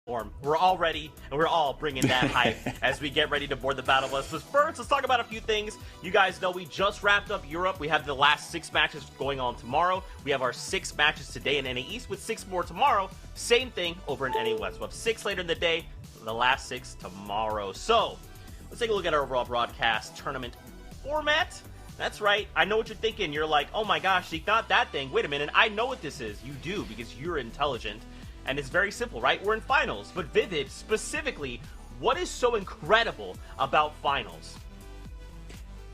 We're all ready, and we're all bringing that hype as we get ready to board the battle bus. But first, let's talk about a few things. You guys know we just wrapped up Europe. We have the last 6 matches going on tomorrow. We have our 6 matches today in NA East with 6 more tomorrow. Same thing over in NA West. We'll have 6 later in the day, the last 6 tomorrow. So, let's take a look at our overall broadcast tournament format. That's right. I know what you're thinking. You're like, oh my gosh, Zeke, not that thing. Wait a minute. I know what this is. You do, because you're intelligent. And it's very simple, right? We're in finals. But Vivid, specifically, what is so incredible about finals?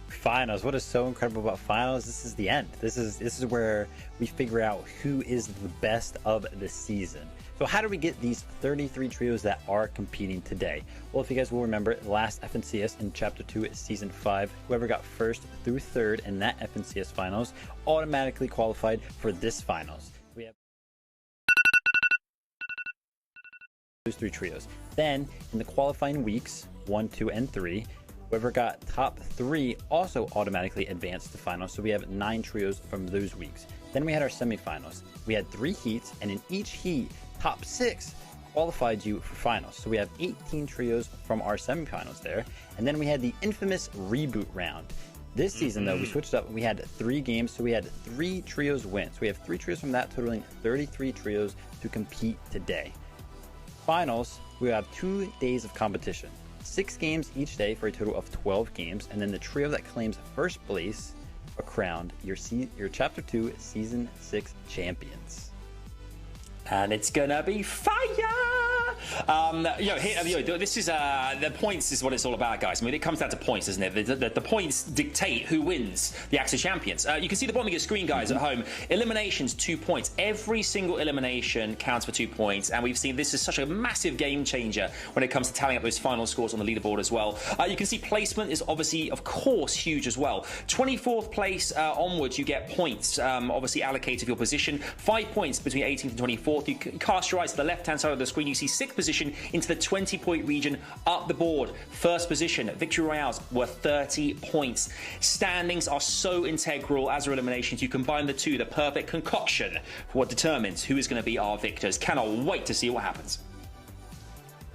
Finals. What is so incredible about finals? This is the end. This is where we figure out who is the best of the season. So how do we get these 33 trios that are competing today? Well, if you guys will remember, the last FNCS in Chapter 2 Season 5, whoever got 1st through 3rd in that FNCS finals automatically qualified for this finals. We have those 3 trios. Then, in the qualifying weeks, 1, 2, and 3, whoever got top 3 also automatically advanced to finals, so we have 9 trios from those weeks. Then we had our semifinals. We had 3 heats, and in each heat, top 6 qualified you for finals. So we have 18 trios from our semifinals there. And then we had the infamous Reboot round. This season, though, we switched up. We had 3 games, so we had 3 trios win. So we have 3 trios from that, totaling 33 trios to compete today. Finals, we have 2 days of competition. 6 games each day for a total of 12 games. And then the trio that claims first place are crowned your Chapter 2 Season 6 champions. And it's gonna be fire! This is the points is what it's all about, guys. I mean, it comes down to points, doesn't it? The points dictate who wins the Axis Champions. You can see the bottom of your screen, guys, at home. Eliminations, 2 points. Every single elimination counts for 2 points, and we've seen this is such a massive game changer when it comes to tallying up those final scores on the leaderboard as well. You can see placement is obviously, of course, huge as well. 24th place onwards, you get points, obviously allocated for your position. 5 points between 18th and 24th. You cast your eyes to the left-hand side of the screen, you see 6th position into the 20-point region up the board. First position, Victory Royales were 30 points. Standings are so integral as are eliminations. You combine the two, the perfect concoction for what determines who is going to be our victors. Cannot wait to see what happens.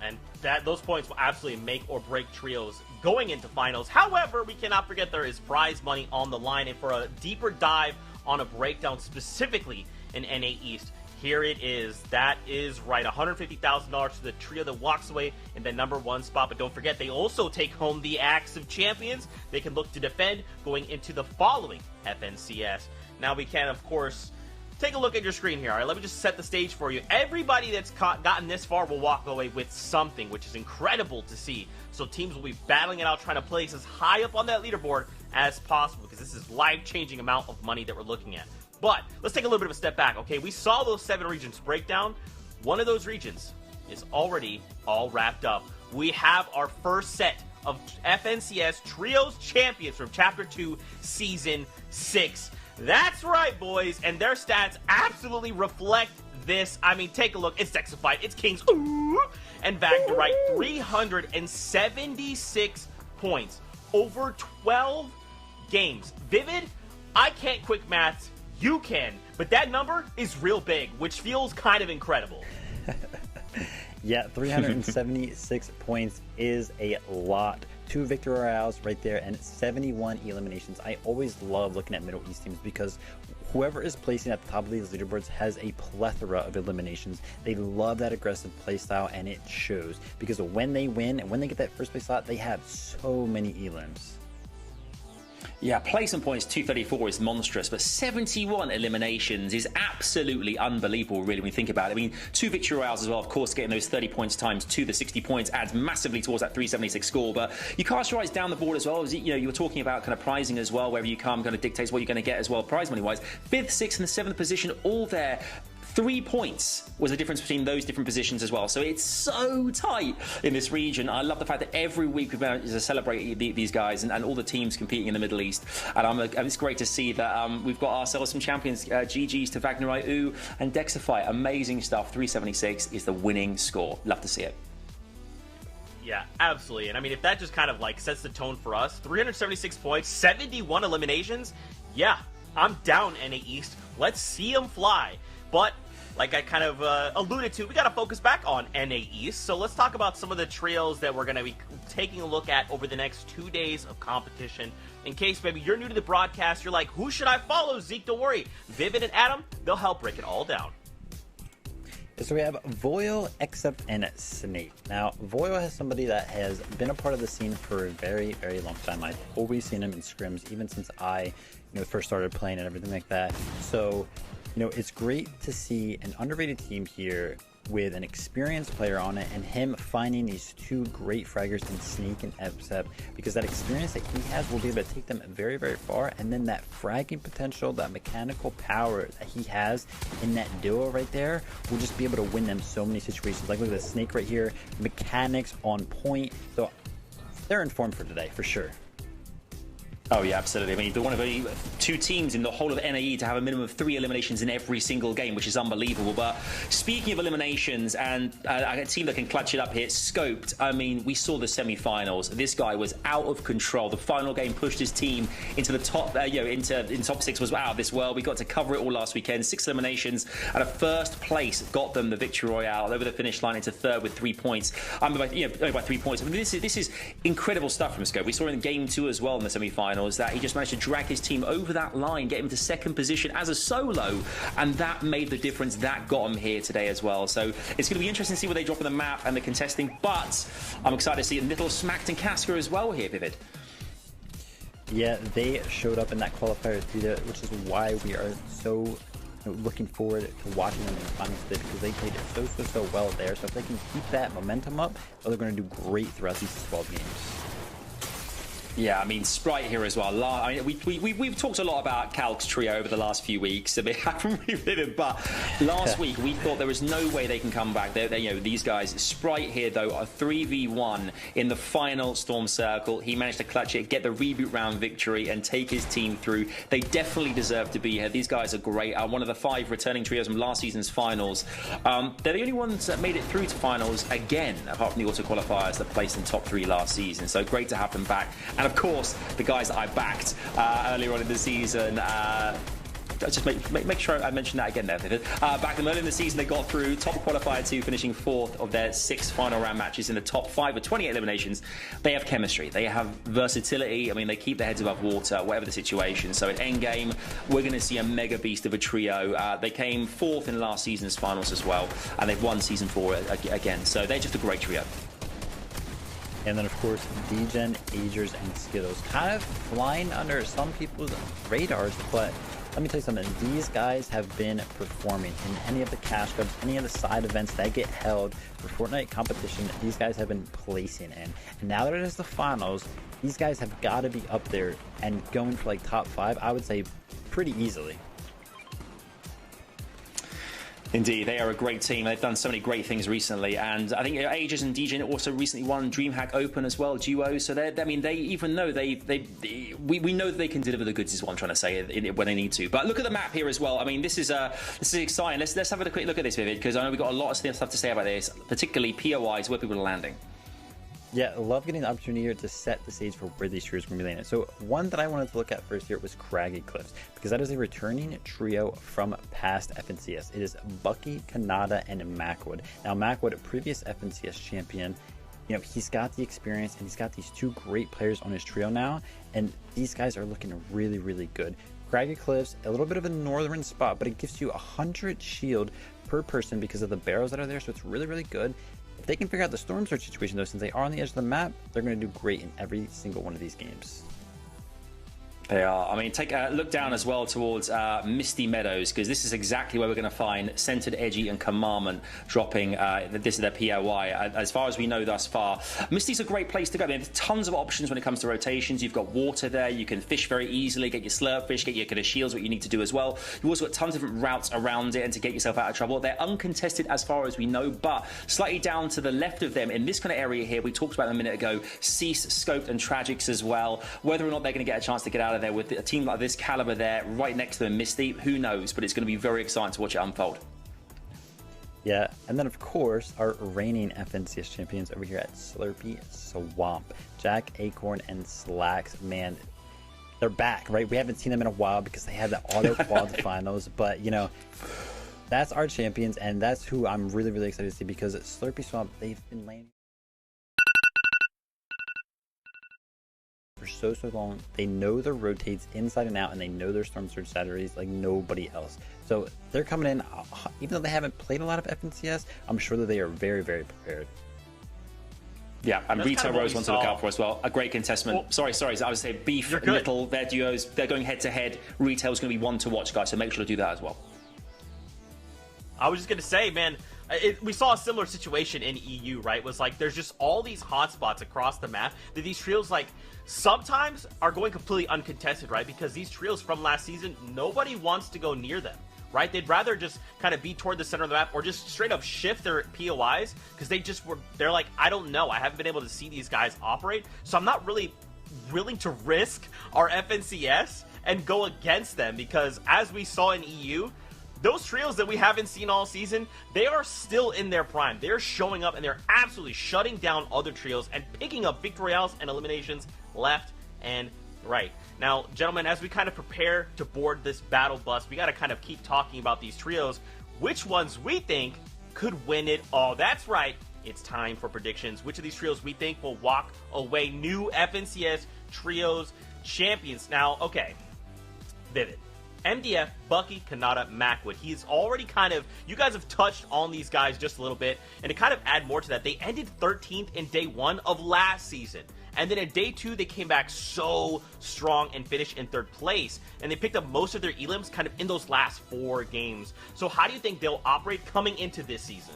And those points will absolutely make or break trios going into finals. However, we cannot forget there is prize money on the line. And for a deeper dive on a breakdown specifically in NA East, here it is. That is right. $150,000 to the trio that walks away in the #1 spot. But don't forget, they also take home the Axe of Champions. They can look to defend going into the following FNCS. Now we can, of course, take a look at your screen here. All right, let me just set the stage for you. Everybody that's gotten this far will walk away with something, which is incredible to see. So teams will be battling it out, trying to place as high up on that leaderboard as possible, because this is life-changing amount of money that we're looking at. But let's take a little bit of a step back, okay? We saw those 7 regions breakdown. One of those regions is already all wrapped up. We have our first set of FNCS Trios Champions from Chapter 2 Season 6. That's right, boys, and their stats absolutely reflect this. I mean, take a look. It's Sexified, it's Kings, ooh, and Vagner, right? 376 points over 12 games. Vivid, I can't quick maths. You can, but that number is real big, which feels kind of incredible. Yeah, 376 points is a lot. 2 Victory Royales right there and 71 eliminations. I always love looking at Middle East teams because whoever is placing at the top of these leaderboards has a plethora of eliminations. They love that aggressive playstyle, and it shows because when they win and when they get that first place slot, they have so many elims. Yeah, placement points 234 is monstrous, but 71 eliminations is absolutely unbelievable, really, when you think about it. I mean, 2 Victory Royales as well, of course, getting those 30 points times 2, the 60 points adds massively towards that 376 score. But you cast your eyes down the board as well. As you were talking about kind of prizing as well, wherever you come, kind of dictates what you're going to get as well, prize money-wise. 5th, 6th, and 7th position, all there. 3 points was the difference between those different positions as well. So it's so tight in this region. I love the fact that every week we've been able to celebrate these guys and all the teams competing in the Middle East. And it's great to see that we've got ourselves some champions. GG's to Vagner IU and Dexify. Amazing stuff. 376 is the winning score. Love to see it. Yeah, absolutely. And I mean, if that just kind of like sets the tone for us, 376 points, 71 eliminations, yeah, I'm down NA East. Let's see them fly. But like I kind of alluded to, we got to focus back on NAE. So let's talk about some of the trios that we're going to be taking a look at over the next 2 days of competition. In case maybe you're new to the broadcast, you're like, who should I follow? Zeke, don't worry. Vivid and Adam, they'll help break it all down. So we have Voil, Except, and Snake. Now, Voil has somebody that has been a part of the scene for a very, very long time. I've always seen him in scrims, even since I first started playing and everything like that. So, it's great to see an underrated team here with an experienced player on it, and him finding these two great fraggers in Sneak and Except, because that experience that he has will be able to take them very, very far, and then that fragging potential, that mechanical power that he has in that duo right there will just be able to win them so many situations. Like, look at the Snake right here, mechanics on point, so they're in form for today, for sure. Oh yeah, absolutely. I mean, they're one of only 2 teams in the whole of NAE to have a minimum of 3 eliminations in every single game, which is unbelievable. But speaking of eliminations, and a team that can clutch it up here, Scoped. I mean, we saw the semi-finals. This guy was out of control. The final game pushed his team into the top, in top 6 was out of this world. We got to cover it all last weekend. 6 eliminations, and a first place got them the victory royale over the finish line into 3rd with 3 points. Only by 3 points. I mean, this is incredible stuff from Scoped. We saw in game 2 as well in the semi-finals that he just managed to drag his team over that line, get him to 2nd position as a solo, and that made the difference. That got him here today as well. So it's going to be interesting to see where they drop on the map and the contesting, but I'm excited to see Little Smacked and Casca as well here, Vivid. Yeah, they showed up in that qualifier too, which is why we are so looking forward to watching them in the finals today, because they played it so well there. So if they can keep that momentum up, they're going to do great throughout these 12 games. Yeah, I mean, Sprite here as well. I mean, we've talked a lot about Calc's trio over the last few weeks, and they haven't really, but last week we thought there was no way they can come back. These guys, Sprite here though, are 3v1 in the final Storm Circle. He managed to clutch it, get the reboot round victory, and take his team through. They definitely deserve to be here. These guys are great. One of the 5 returning trios from last season's finals. They're the only ones that made it through to finals again, apart from the auto qualifiers that placed in top 3 last season. So great to have them back. And of course, the guys that I backed earlier on in the season, just make sure I mention that again there, Vivid. Back them early in the season, they got through top qualifier 2, finishing 4th of their 6 final round matches in the top 5 with 28 eliminations. They have chemistry, they have versatility. I mean, they keep their heads above water, whatever the situation. So at endgame, we're going to see a mega beast of a trio. They came 4th in last season's finals as well, and they've won season 4 again. So they're just a great trio. And then, of course, Degen, Agers, and Skittles. Kind of flying under some people's radars, but let me tell you something. These guys have been performing in any of the cash cups, any of the side events that get held for Fortnite competition. These guys have been placing in. And now that it is the finals, these guys have got to be up there and going for like top 5, I would say, pretty easily. Indeed, they are a great team. They've done so many great things recently, and I think Aegis and Degen also recently won DreamHack Open as well, duo. So they even though we know that they can deliver the goods, is what I'm trying to say, when they need to. But look at the map here as well. I mean, this is exciting. Let's have a quick look at this, Vivid, because I know we've got a lot of stuff to say about this, particularly POIs, where people are landing. Yeah, I love getting the opportunity here to set the stage for where these trios are going to be landing. So one that I wanted to look at first here was Craggy Cliffs, because that is a returning trio from past FNCS. It is Bucky, Kanata, and Macwood. Now Macwood, a previous FNCS champion, he's got the experience, and he's got these 2 great players on his trio now, and these guys are looking really, really good. Craggy Cliffs, a little bit of a northern spot, but it gives you 100 shield per person because of the barrels that are there, so it's really, really good. If they can figure out the storm surge situation though, since they are on the edge of the map, they're going to do great in every single one of these games. They are. I mean, take a look down as well towards Misty Meadows, because this is exactly where we're going to find Centered, Edgy, and Commandment dropping. This is their POI. As far as we know thus far, Misty's a great place to go. I mean, there's tons of options when it comes to rotations. You've got water there. You can fish very easily, get your slurp fish, get your kind of shields, what you need to do as well. You've also got tons of different routes around it and to get yourself out of trouble. They're uncontested as far as we know, but slightly down to the left of them in this kind of area here, we talked about them a minute ago, Cease, Scoped, and Tragics as well. Whether or not they're going to get a chance to get out of there with a team like this caliber there right next to them, Misty, who knows, but it's going to be very exciting to watch it unfold. Yeah, and then of course our reigning FNCS champions over here at Slurpy Swamp, Jack, Acorn, and Slacks. Man, they're back, right? We haven't seen them in a while because they had the auto quad finals, but that's our champions, and that's who I'm really, really excited to see, because at Slurpy Swamp, they've been landing for so long. They know their rotates inside and out, and they know their Storm Surge Saturdays like nobody else. So they're coming in, even though they haven't played a lot of FNCS, I'm sure that they are very, very prepared. Yeah, and That's Retail kind of Rose one to look out for as well. A great contestment. Well, sorry. I would say Beef and Little, their duos, they're going head to head. Retail's going to be one to watch, guys, so make sure to do that as well. I was just going to say, man, we saw a similar situation in EU, right? It was like there's just all these hotspots across the map that these trios, like, sometimes are going completely uncontested, right? Because these trios from last season, nobody wants to go near them, right? They'd rather just kind of be toward the center of the map or just straight up shift their POIs because they're like, I don't know. I haven't been able to see these guys operate, so I'm not really willing to risk our FNCS and go against them, because as we saw in EU, those trios that we haven't seen all season, they are still in their prime. They're showing up and they're absolutely shutting down other trios and picking up victory royales and eliminations left and right. Now, gentlemen, as we kind of prepare to board this battle bus, we got to kind of keep talking about these trios, which ones we think could win it all. That's right. It's time for predictions. Which of these trios we think will walk away new FNCS trios champions? Now, okay, Vivid. MDF, Bucky, Kanata, Macwood. He's already kind of, you guys have touched on these guys just a little bit, and to kind of add more to that, they ended 13th in day 1 of last season. And then in day 2, they came back so strong and finished in 3rd place. And they picked up most of their elims kind of in those last 4 games. So how do you think they'll operate coming into this season?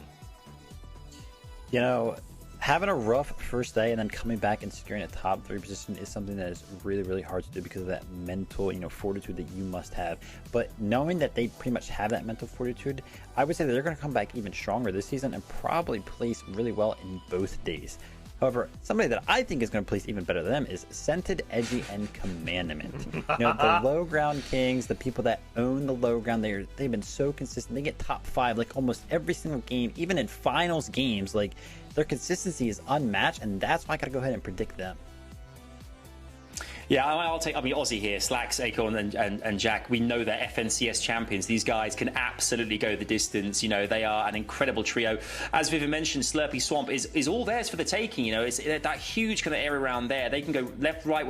You know, having a rough first day and then coming back and securing a top 3 position is something that is really, really hard to do because of that mental, fortitude that you must have. But knowing that they pretty much have that mental fortitude, I would say that they're going to come back even stronger this season and probably place really well in both days. However, somebody that I think is going to place even better than them is Scented, Edgy, and Commandment. The low ground kings, the people that own the low ground, they've been so consistent. They get top 5 like almost every single game, even in finals games. Like, their consistency is unmatched, and that's why I got to go ahead and predict them. Yeah, Aussie here, Slacks, Acorn, and Jack. We know they're FNCS champions. These guys can absolutely go the distance. They are an incredible trio. As Vivian mentioned, Slurpy Swamp is all theirs for the taking. It's that huge kind of area around there. They can go left, right,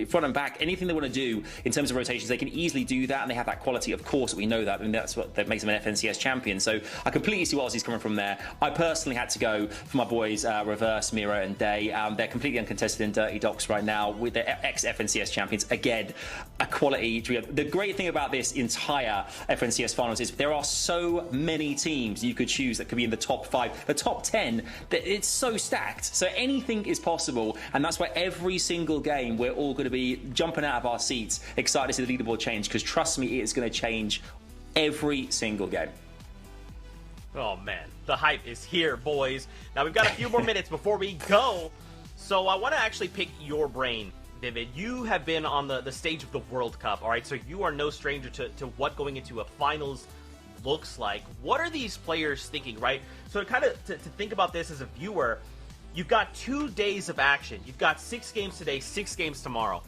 front and back. Anything they want to do in terms of rotations, they can easily do that, and they have that quality. Of course, we know that. I mean, that's what that makes them an FNCS champion. So I completely see what Aussie's coming from there. I personally had to go for my boys, Reverse, Miro, and Day. They're completely uncontested in Dirty Docks right now with their ex-FNCS champions. Again, a quality trio. The great thing about this entire FNCS finals is there are so many teams you could choose that could be in the top 5, the top 10, that it's so stacked. So anything is possible, and that's why every single game we're all going to be jumping out of our seats, excited to see the leaderboard change, because trust me, it is going to change every single game. Oh man, the hype is here, boys. Now we've got a few more minutes before we go, so I want to actually pick your brain, Vivid. You have been on the stage of the World Cup, all right? So you are no stranger to what going into a finals looks like. What are these players thinking, right? So kind of to think about this as a viewer, you've got 2 days of action. You've got 6 games today, 6 games tomorrow.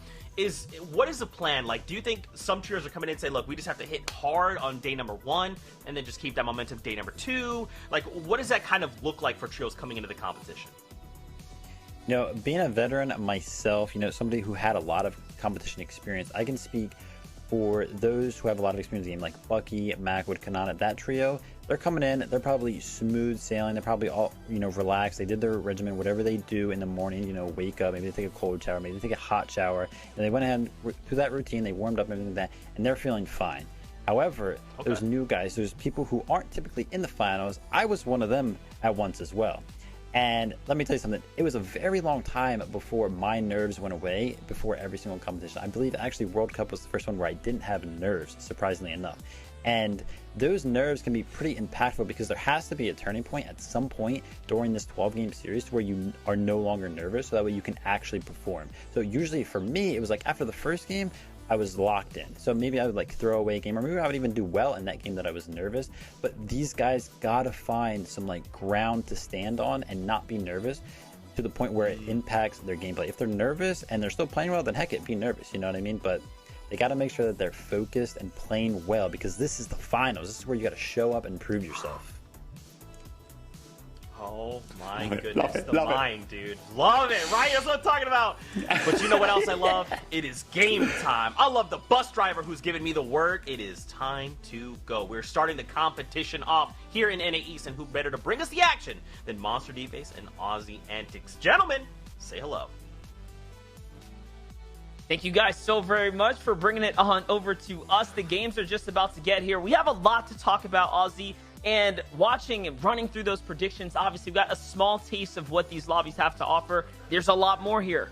What is the plan? Like, do you think some trios are coming in and say, look, we just have to hit hard on day number 1 and then just keep that momentum day number 2? Like, what does that kind of look like for trios coming into the competition? Being a veteran myself, somebody who had a lot of competition experience, I can speak for those who have a lot of experience in the game, like Bucky, Macwood, Kanata, that trio. They're coming in, they're probably smooth sailing, they're probably all, relaxed. They did their regimen, whatever they do in the morning, wake up, maybe they take a cold shower, maybe they take a hot shower, and they went ahead through that routine, they warmed up and everything like that, and they're feeling fine. However, There's new guys, there's people who aren't typically in the finals. I was one of them at once as well. And let me tell you something, it was a very long time before my nerves went away before every single competition. I believe actually World Cup was the first one where I didn't have nerves, surprisingly enough. And those nerves can be pretty impactful because there has to be a turning point at some point during this 12-game series where you are no longer nervous, so that way you can actually perform. So usually for me, it was like after the first game, I was locked in. So maybe I would throw away a game, or maybe I would even do well in that game that I was nervous. But these guys gotta find some ground to stand on and not be nervous to the point where it impacts their gameplay. If they're nervous and they're still playing well, then heck it, be nervous, you know what I mean? But They got to make sure that they're focused and playing well, because this is the finals. This is where you got to show up and prove yourself. Oh my goodness, the mind, dude. Love it, right? That's what I'm talking about. But you know what else I love? It is game time. I love the bus driver who's giving me the word. It is time to go. We're starting the competition off here in NAE, and who better to bring us the action than Monster D-Base and Aussie Antics. Gentlemen, say hello. Thank you guys so very much for bringing it on over to us. The games are just about to get here. We have a lot to talk about, Aussie. And watching and running through those predictions, obviously, we've got a small taste of what these lobbies have to offer. There's a lot more here.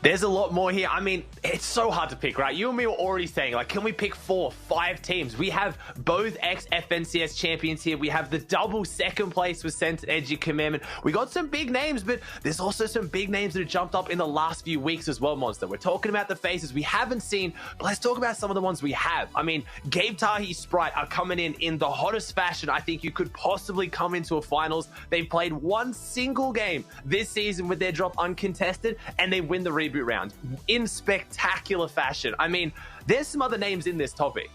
There's a lot more here. I mean, it's so hard to pick, right? You and me were already saying, like, can we pick 4, 5 teams? We have both ex-FNCS champions here. We have the double second place with Sent Edgy Commandment. We got some big names, but there's also some big names that have jumped up in the last few weeks as well, Monster. We're talking about the faces we haven't seen, but let's talk about some of the ones we have. I mean, Gabe Tahi, Sprite are coming in the hottest fashion I think you could possibly come into a finals. They've played one single game this season with their drop uncontested, and they win the reboot round in spectacular fashion. I mean, there's some other names in this topic.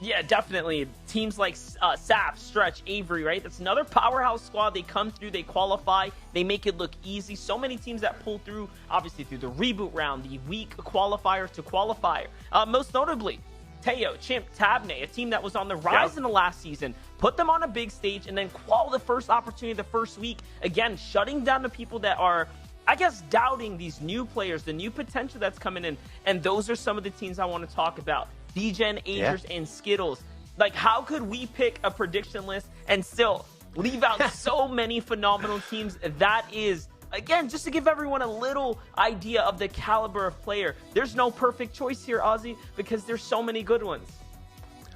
Yeah, definitely. Teams like Sap, Stretch, Avery, right? That's another powerhouse squad. They come through, they qualify, they make it look easy. So many teams that pull through, obviously through the reboot round, the weak qualifier to qualifier. Most notably, Teo, Chimp, Tabne, a team that was on the rise in the last season, put them on a big stage and then qual the first opportunity the first week. Again, shutting down the people that are, I guess, doubting these new players, the new potential that's coming in. And those are some of the teams I want to talk about. DGen, Agers, and Skittles. Like, how could we pick a prediction list and still leave out so many phenomenal teams? That is, again, just to give everyone a little idea of the caliber of player. There's no perfect choice here, Aussie, because there's so many good ones.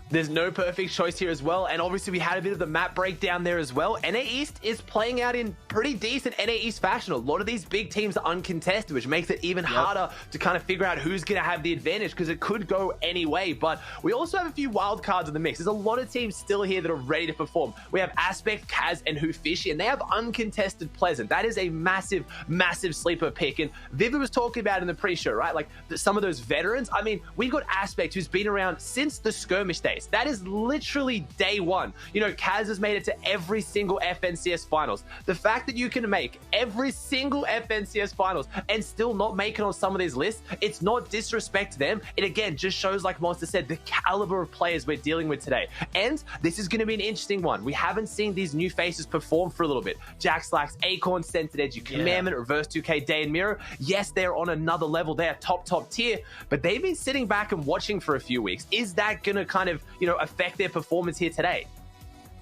There's no perfect choice here as well, and obviously we had a bit of the map breakdown there as well. NA East is playing out in pretty decent NA East fashion. A lot of these big teams are uncontested, which makes it even harder to kind of figure out who's going to have the advantage, because it could go any way. But we also have a few wild cards in the mix. There's a lot of teams still here that are ready to perform. We have Aspect, Kaz, and Who Fishy, and they have uncontested Pleasant. That is a massive, massive sleeper pick. And Viva was talking about in the pre-show, right? Like some of those veterans. I mean, we've got Aspect, who's been around since the skirmish days. That is literally day one. You know, Kaz has made it to every single FNCS finals. The fact that you can make every single FNCS finals and still not make it on some of these lists, it's not disrespect to them. It again just shows, like Monster said, the caliber of players we're dealing with today. And this is going to be an interesting one. We haven't seen these new faces perform for a little bit. Jack Slacks, Acorn, Scented Edgy Commandment, Reverse 2K, Day and Mirror. Yes, they're on another level. They're top tier, but they've been sitting back and watching for a few weeks. Is that going to kind of, you know, affect their performance here today?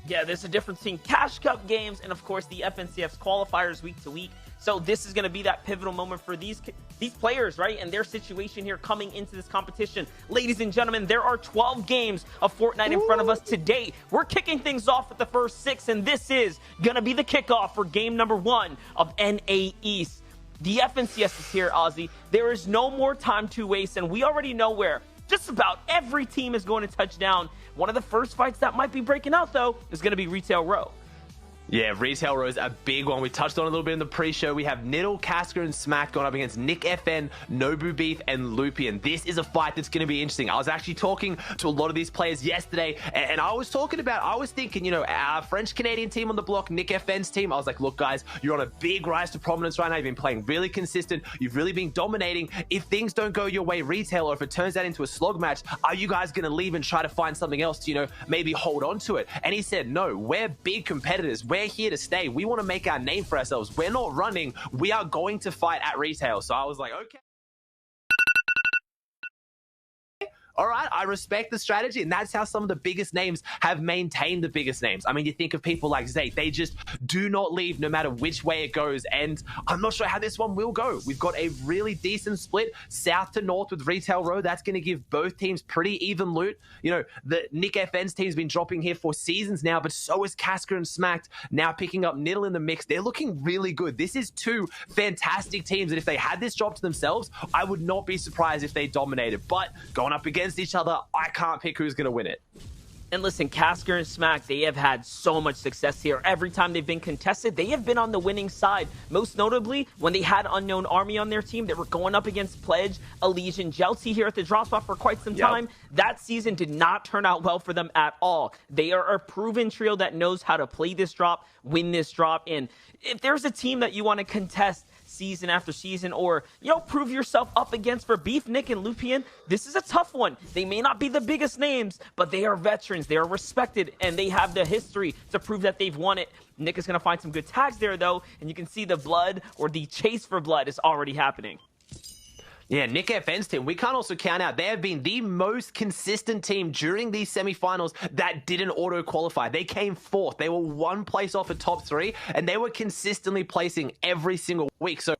Yeah, there's a difference between Cash Cup games and, of course, the FNCS qualifiers week to week. So this is going to be that pivotal moment for these players, right? And their situation here coming into this competition. Ladies and gentlemen, there are 12 games of Fortnite in front of us today. We're kicking things off with the first 6, and this is going to be the kickoff for game number 1 of NA East. The FNCS is here, Aussie. There is no more time to waste, and we already know where just about every team is going to touch down. One of the first fights that might be breaking out, though, is going to be Retail Row. Yeah, Retail Row is a big one. We touched on it a little bit in the pre-show. We have Niddle, Casca, and Smack going up against Nick FN, Nobu Beef, and Lupian. This is a fight that's going to be interesting. I was actually talking to a lot of these players yesterday, and I was thinking, you know, our French-Canadian team on the block, Nick FN's team, I was like, look, guys, you're on a big rise to prominence right now. You've been playing really consistent. You've really been dominating. If things don't go your way, Retail, or if it turns out into a slog match, are you guys going to leave and try to find something else to, you know, maybe hold on to it? And he said, no, we're big competitors. We're here to stay. We want to make our name for ourselves. We're not running. We are going to fight at Retail. So I was like, okay. All right, I respect the strategy, and that's how some of the biggest names have maintained the biggest names. I mean, you think of people like Zay, they just do not leave no matter which way it goes, and I'm not sure how this one will go. We've got a really decent split, south to north with Retail Row. That's going to give both teams pretty even loot. You know, the Nick FN's team's been dropping here for seasons now, but so is Casca and Smacked, now picking up Niddle in the mix. They're looking really good. This is two fantastic teams, and if they had this drop to themselves, I would not be surprised if they dominated, but going up against each other, I can't pick who's going to win it. And listen, Casker and Smack, they have had so much success here. Every time they've been contested, they have been on the winning side. Most notably, when they had Unknown Army on their team, they were going up against Pledge, Elysian, Jelty here at the drop spot for quite some time. That season did not turn out well for them at all. They are a proven trio that knows how to play this drop, win this drop. And if there's a team that you want to contest season after season, or, you know, prove yourself up against for beef, Nick and Lupien, this is a tough one. They may not be the biggest names, but they are veterans, they are respected, and they have the history to prove that they've won it. Nick is going to find some good tags there, though, and you can see the blood, or the chase for blood, is already happening. Yeah, Nick FN's team, we can't also count out, they have been the most consistent team during these semifinals that didn't auto-qualify. They came fourth. They were one place off at top 3, and they were consistently placing every single week. So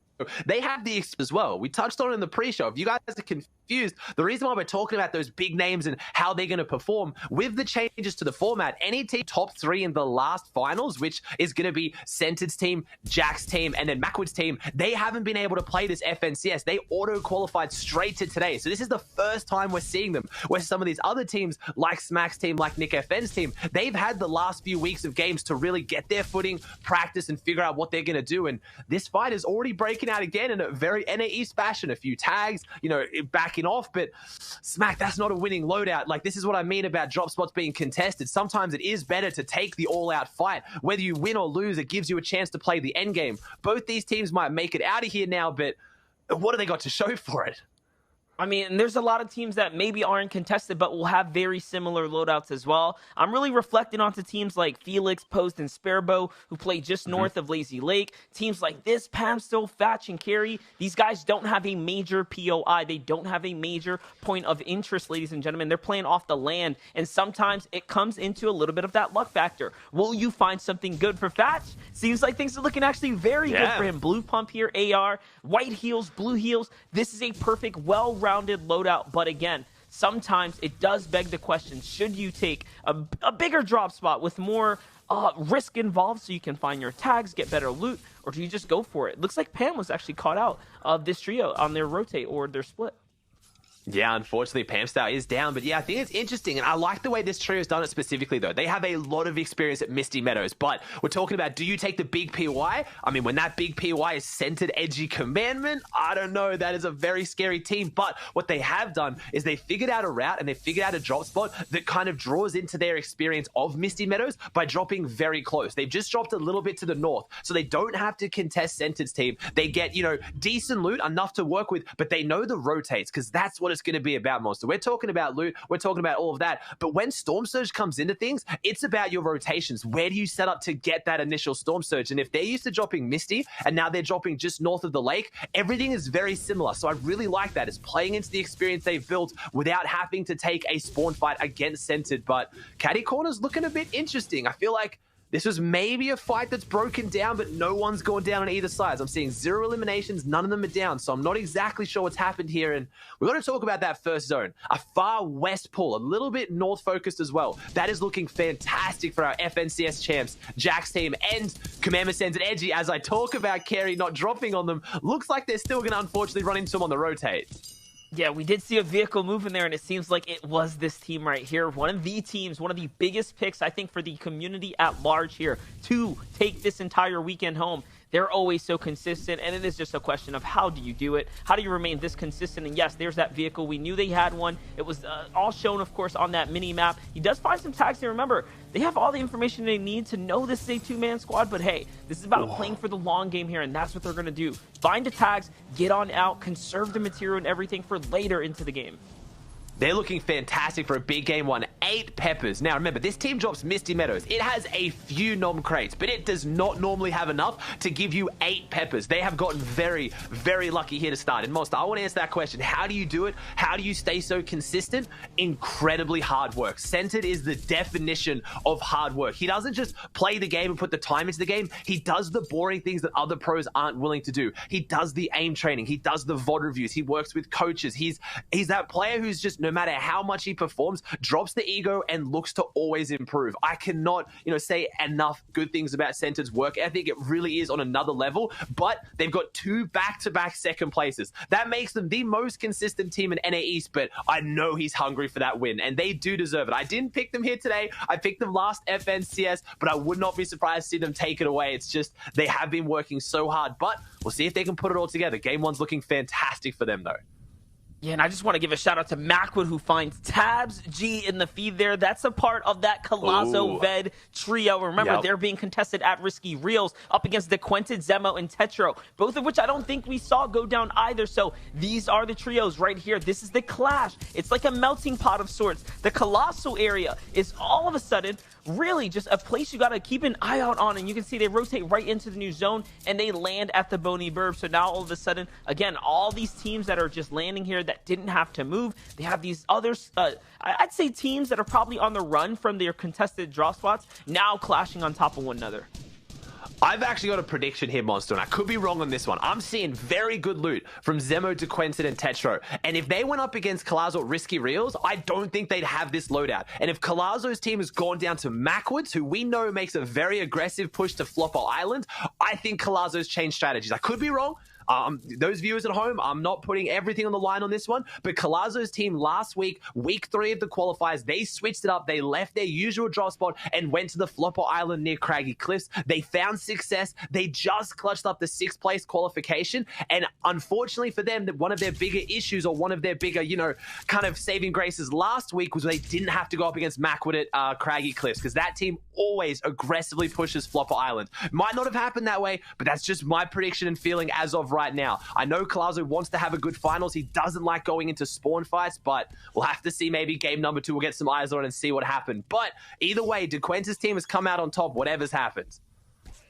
they have the as well. We touched on it in the pre-show. If you guys are confused, the reason why we're talking about those big names and how they're going to perform with the changes to the format, any team top 3 in the last finals, which is going to be Centered's team, Jack's team, and then Macwood's team, they haven't been able to play this FNCS. They auto-qualified straight to today. So this is the first time we're seeing them, where some of these other teams, like Smack's team, like Nick FN's team, they've had the last few weeks of games to really get their footing, practice, and figure out what they're going to do. And this fight is already breaking out again in a very NAE fashion. A few tags, you know, backing off, but Smack, that's not a winning loadout. Like, this is what I mean about drop spots being contested. Sometimes it is better to take the all-out fight. Whether you win or lose, it gives you a chance to play the end game. Both these teams might make it out of here now, but what do they got to show for it? I mean, there's a lot of teams that maybe aren't contested, but will have very similar loadouts as well. I'm really reflecting onto teams like Felix, Post, and Sparebow, who play just north of Lazy Lake. Teams like this, Pamstill, Fatch, and Carey, these guys don't have a major POI. They don't have a major point of interest, ladies and gentlemen. They're playing off the land, and sometimes it comes into a little bit of that luck factor. Will you find something good for Fatch? Seems like things are looking actually very good for him. Blue pump here, AR, white heels, blue heels. This is a perfect, well-rounded loadout, but again, sometimes it does beg the question, should you take a bigger drop spot with more risk involved so you can find your tags, get better loot, or do you just go for it? Looks like Pam was actually caught out of this trio on their rotate or their split. Yeah, unfortunately, Pamstar is down. But yeah, I think it's interesting. And I like the way this trio has done it specifically, though. They have a lot of experience at Misty Meadows. But we're talking about, do you take the big POI? I mean, when that big POI is Centered, Edgy, Commandment, I don't know. That is a very scary team. But what they have done is they figured out a route and they figured out a drop spot that kind of draws into their experience of Misty Meadows by dropping very close. They've just dropped a little bit to the north. So they don't have to contest Centered's team. They get, you know, decent loot, enough to work with, but they know the rotates, because that's what it's going to be about, Monster. We're talking about loot, we're talking about all of that, but when Storm Surge comes into things, it's about your rotations. Where do you set up to get that initial Storm Surge? And if they're used to dropping Misty and now they're dropping just north of the lake, everything is very similar. So I really like that. It's playing into the experience they've built without having to take a spawn fight against Centered. But Caddy Corner's looking a bit interesting. I feel like this was maybe a fight that's broken down, but no one's gone down on either side. I'm seeing 0 eliminations, none of them are down, so I'm not exactly sure what's happened here. And we're going to talk about that first zone, a far west pool, a little bit north-focused as well. That is looking fantastic for our FNCS champs, Jack's team, and Commandment Centered Edgy. As I talk about Carey not dropping on them, looks like they're still going to unfortunately run into him on the rotate. Yeah, we did see a vehicle move in there, and it seems like it was this team right here. One of the teams, one of the biggest picks, I think, for the community at large here to take this entire weekend home. They're always so consistent, and it is just a question of how do you do it? How do you remain this consistent? And yes, there's that vehicle. We knew they had one. It was all shown, of course, on that mini-map. He does find some tags here. Remember, they have all the information they need to know this is a two-man squad, but hey, this is about playing for the long game here, and that's what they're going to do. Find the tags, get on out, conserve the material and everything for later into the game. They're looking fantastic for a big game one. 8 peppers. Now, remember, this team drops Misty Meadows. It has a few nom crates, but it does not normally have enough to give you 8 peppers. They have gotten very, very lucky here to start. And Monster, I want to answer that question. How do you do it? How do you stay so consistent? Incredibly hard work. Centered is the definition of hard work. He doesn't just play the game and put the time into the game. He does the boring things that other pros aren't willing to do. He does the aim training. He does the VOD reviews. He works with coaches. He's that player who's just, no matter how much he performs, drops the ego and looks to always improve. I cannot, say enough good things about Centered's work ethic. It really is on another level, but they've got 2 back-to-back second places. That makes them the most consistent team in NA East, but I know he's hungry for that win, and they do deserve it. I didn't pick them here today. I picked them last FNCS, but I would not be surprised to see them take it away. It's just they have been working so hard, but we'll see if they can put it all together. Game 1's looking fantastic for them, though. Yeah, and I just want to give a shout out to Macwood, who finds Tabs G in the feed there. That's a part of that Colazo Ved trio. Remember, they're being contested at Risky Reels up against DeQuented, Zemo, and Tetro, both of which I don't think we saw go down either. So these are the trios right here. This is the clash. It's like a melting pot of sorts. The Colossal area is all of a sudden really just a place you got to keep an eye out on, and you can see they rotate right into the new zone and they land at the Bony Burb. So now all of a sudden, again, all these teams that are just landing here that didn't have to move, they have these others, I'd say teams that are probably on the run from their contested draw spots now clashing on top of one another. I've actually got a prediction here, Monster, and I could be wrong on this one. I'm seeing very good loot from Zemo, DeQuented, and Tetro. And if they went up against Colazo at Risky Reels, I don't think they'd have this loadout. And if Colazo's team has gone down to Macwoods, who we know makes a very aggressive push to Flopper Island, I think Colazo's changed strategies. I could be wrong. Those viewers at home, I'm not putting everything on the line on this one, but Colazo's team last week, week 3 of the qualifiers, they switched it up. They left their usual drop spot and went to the Flopper Island near Craggy Cliffs. They found success. They just clutched up the 6th place qualification. And unfortunately for them, one of their bigger issues, or one of their bigger, kind of saving graces last week, was they didn't have to go up against Macwood at Craggy Cliffs, because that team always aggressively pushes Flopper Island. Might not have happened that way, but that's just my prediction and feeling as of right now. I know Colazo wants to have a good finals. He doesn't like going into spawn fights, but we'll have to see. Maybe game number 2 we'll get some eyes on it and see what happened. But either way, DeQuente's team has come out on top, whatever's happened.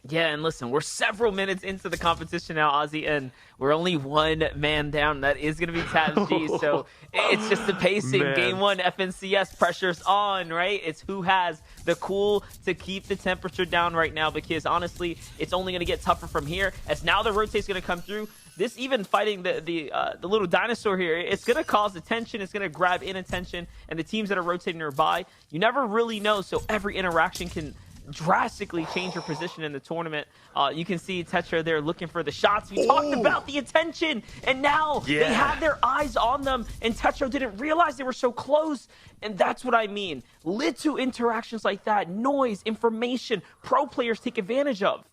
Yeah, and listen, we're several minutes into the competition now, Ozzy, and we're only 1 man down. That is going to be Tabs G, so it's just the pacing. Man. Game 1, FNCS, pressure's on, right? It's who has the cool to keep the temperature down right now, because honestly, it's only going to get tougher from here, as now the rotate's going to come through. This even fighting the little dinosaur here, it's going to cause attention, it's going to grab in attention, and the teams that are rotating nearby, you never really know, so every interaction can drastically change your position in the tournament. You can see Tetra there looking for the shots. We talked about the attention, and now they have their eyes on them, and Tetra didn't realize they were so close. And that's what I mean. Little interactions like that, noise, information, pro players take advantage of.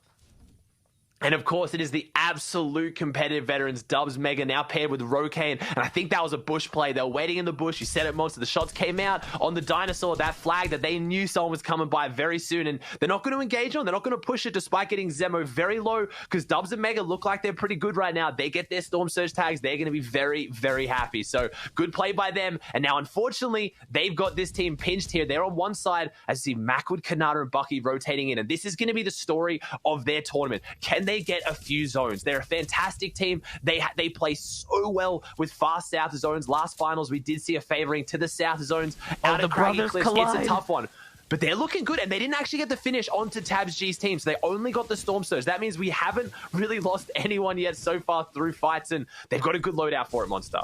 And of course, it is the absolute competitive veterans, Dubs Mega, now paired with Rokane. And I think that was a bush play. They were waiting in the bush. You said it, Monster. The shots came out on the dinosaur, that flag that they knew someone was coming by very soon. And they're not going to engage on. They're not going to push it despite getting Zemo very low, because Dubs and Mega look like they're pretty good right now. They get their Storm Surge tags. They're going to be very, very happy. So good play by them. And now, unfortunately, they've got this team pinched here. They're on one side, as you see Macwood, Kanata, and Bucky rotating in. And this is going to be the story of their tournament. Can they get a few zones? They're a fantastic team. They play so well with fast south zones. Last finals, we did see a favoring to the south zones out of Craggy Cliffs. It's a tough one. But they're looking good, and they didn't actually get the finish onto Tabs G's team, so they only got the Storm Surge. That means we haven't really lost anyone yet so far through fights, and they've got a good loadout for it, Monster.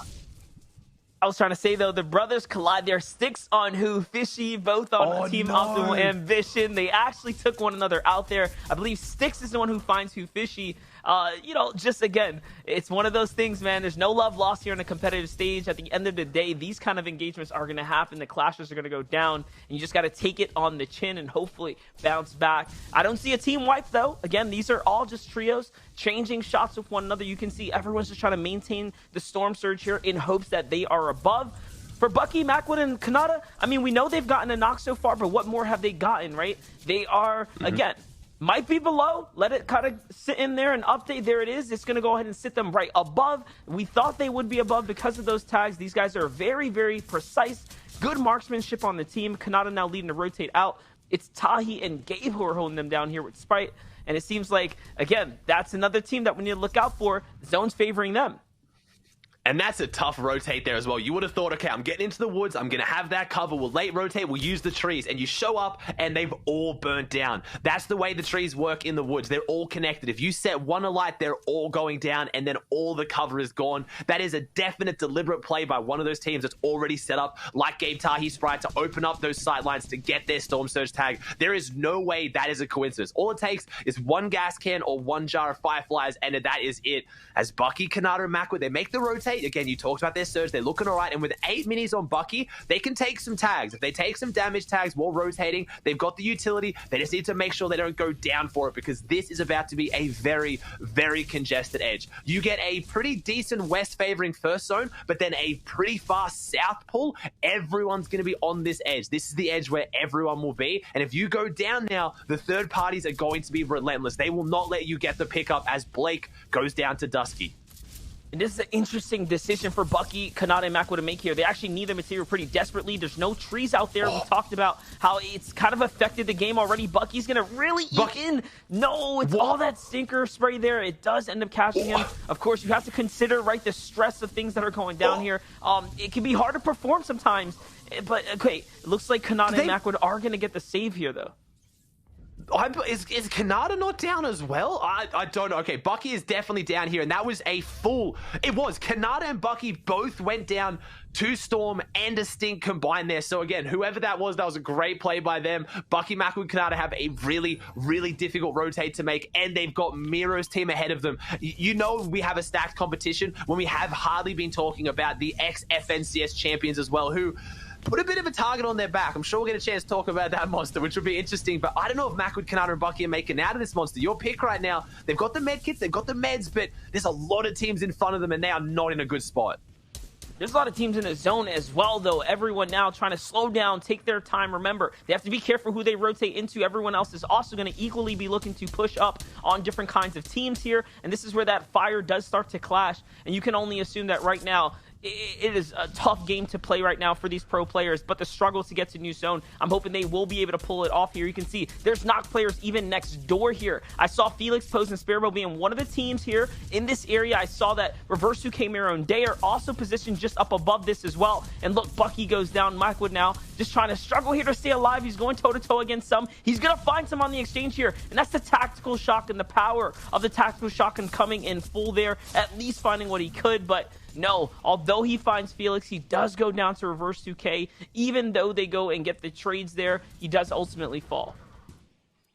I was trying to say, though, the brothers collide there. Sticks on who? Fishy, both on Team Optimal Ambition. They actually took one another out there. I believe Sticks is the one who finds who Fishy. Just again, it's one of those things, man. There's no love lost here on a competitive stage. At the end of the day, these kind of engagements are going to happen. The clashes are going to go down, and you just got to take it on the chin and hopefully bounce back. I don't see a team wipe, though. Again, these are all just trios changing shots with one another. You can see everyone's just trying to maintain the Storm Surge here in hopes that they are above. For Bucky, Macwood, and Kanata, I mean, we know they've gotten a knock so far, but what more have they gotten, right? They are, again, might be below. Let it kind of sit in there and update. There it is. It's going to go ahead and sit them right above. We thought they would be above because of those tags. These guys are very, very precise. Good marksmanship on the team. Kanata now leading to rotate out. It's Tahi and Gabe who are holding them down here with Sprite. And it seems like, again, that's another team that we need to look out for. Zone's favoring them. And that's a tough rotate there as well. You would have thought, okay, I'm getting into the woods. I'm going to have that cover. We'll late rotate. We'll use the trees. And you show up and they've all burnt down. That's the way the trees work in the woods. They're all connected. If you set one alight, they're all going down and then all the cover is gone. That is a definite deliberate play by one of those teams that's already set up, like Gabe Tahi's Sprite, to open up those sight lines to get their Storm Surge tag. There is no way that is a coincidence. All it takes is one gas can or one jar of Fireflies, and that is it. As Bucky, Kanata, and Makwood, they make the rotate. Again, you talked about their surge. They're looking all right. And with 8 minis on Bucky, they can take some tags. If they take some damage tags while rotating, they've got the utility. They just need to make sure they don't go down for it, because this is about to be a very, very congested edge. You get a pretty decent west favoring first zone, but then a pretty fast south pull. Everyone's going to be on this edge. This is the edge where everyone will be. And if you go down now, the third parties are going to be relentless. They will not let you get the pickup as Blake goes down to Dusky. And this is an interesting decision for Bucky, Kanata, and Makwood to make here. They actually need the material pretty desperately. There's no trees out there. We talked about how it's kind of affected the game already. Bucky's going to really eat in. No, it's all that stinker spray there. It does end up catching him. Of course, you have to consider, right, the stress of things that are going down here. It can be hard to perform sometimes. But, okay, it looks like Kanata and Makwood are going to get the save here, though. Is Kanata not down as well? I don't know. Okay, Bucky is definitely down here, and that was a full... It was. Kanata and Bucky both went down. 2 Storm and a Stink combined there. So again, whoever that was a great play by them. Bucky, Makwood, Kanata have a really, really difficult rotate to make, and they've got Miro's team ahead of them. You know we have a stacked competition when we have hardly been talking about the ex-FNCS champions as well, who... put a bit of a target on their back. I'm sure we'll get a chance to talk about that monster, which will be interesting, but I don't know if Makwood, Kanata, and Bucky are making out of this monster. Your pick right now, they've got the med kits, they've got the meds, but there's a lot of teams in front of them, and they are not in a good spot. There's a lot of teams in the zone as well, though. Everyone now trying to slow down, take their time. Remember, they have to be careful who they rotate into. Everyone else is also going to equally be looking to push up on different kinds of teams here, and this is where that fire does start to clash, and you can only assume that right now, it is a tough game to play right now for these pro players, but the struggles to get to new zone, I'm hoping they will be able to pull it off here. You can see there's knock players even next door here. I saw Felix, Pose, and Sparrow being one of the teams here in this area. I saw that Reverse 2K, Miro, and Day are also positioned just up above this as well. And look, Bucky goes down. Makwood now just trying to struggle here to stay alive. He's going toe-to-toe against some. He's going to find some on the exchange here, and that's the tactical shotgun, the power of the tactical shotgun coming in full there, at least finding what he could, but no, although he finds Felix, he does go down to Reverse 2K. Even though they go and get the trades there, he does ultimately fall.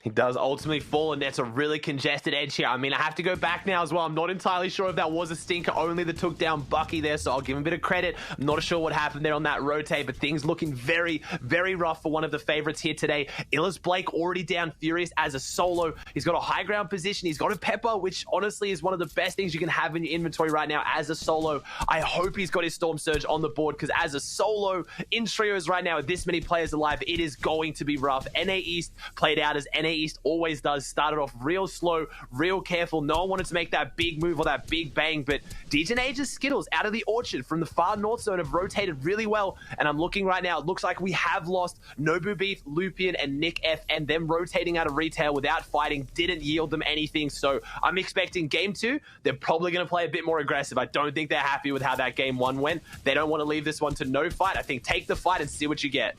He does ultimately fall, and that's a really congested edge here. I mean, I have to go back now as well. I'm not entirely sure if that was a stinker only that took down Bucky there, so I'll give him a bit of credit. I'm not sure what happened there on that rotate, but things looking very, very rough for one of the favorites here today. Illis Blake already down Furious as a solo. He's got a high ground position. He's got a Pepper, which honestly is one of the best things you can have in your inventory right now as a solo. I hope he's got his Storm Surge on the board, because as a solo in trios right now with this many players alive, it is going to be rough. NA East played out as NA East always does. Started off real slow, real careful. No one wanted to make that big move or that big bang, but DJ Age's Skittles out of the Orchard from the far north zone have rotated really well, and I'm looking right now, it looks like we have lost Nobu Beef, Lupian, and Nick F, and them rotating out of retail without fighting didn't yield them anything, so I'm expecting game 2, they're probably going to play a bit more aggressive. I don't think they're happy with how that game 1 went. They don't want to leave this one to no fight. I think take the fight and see what you get.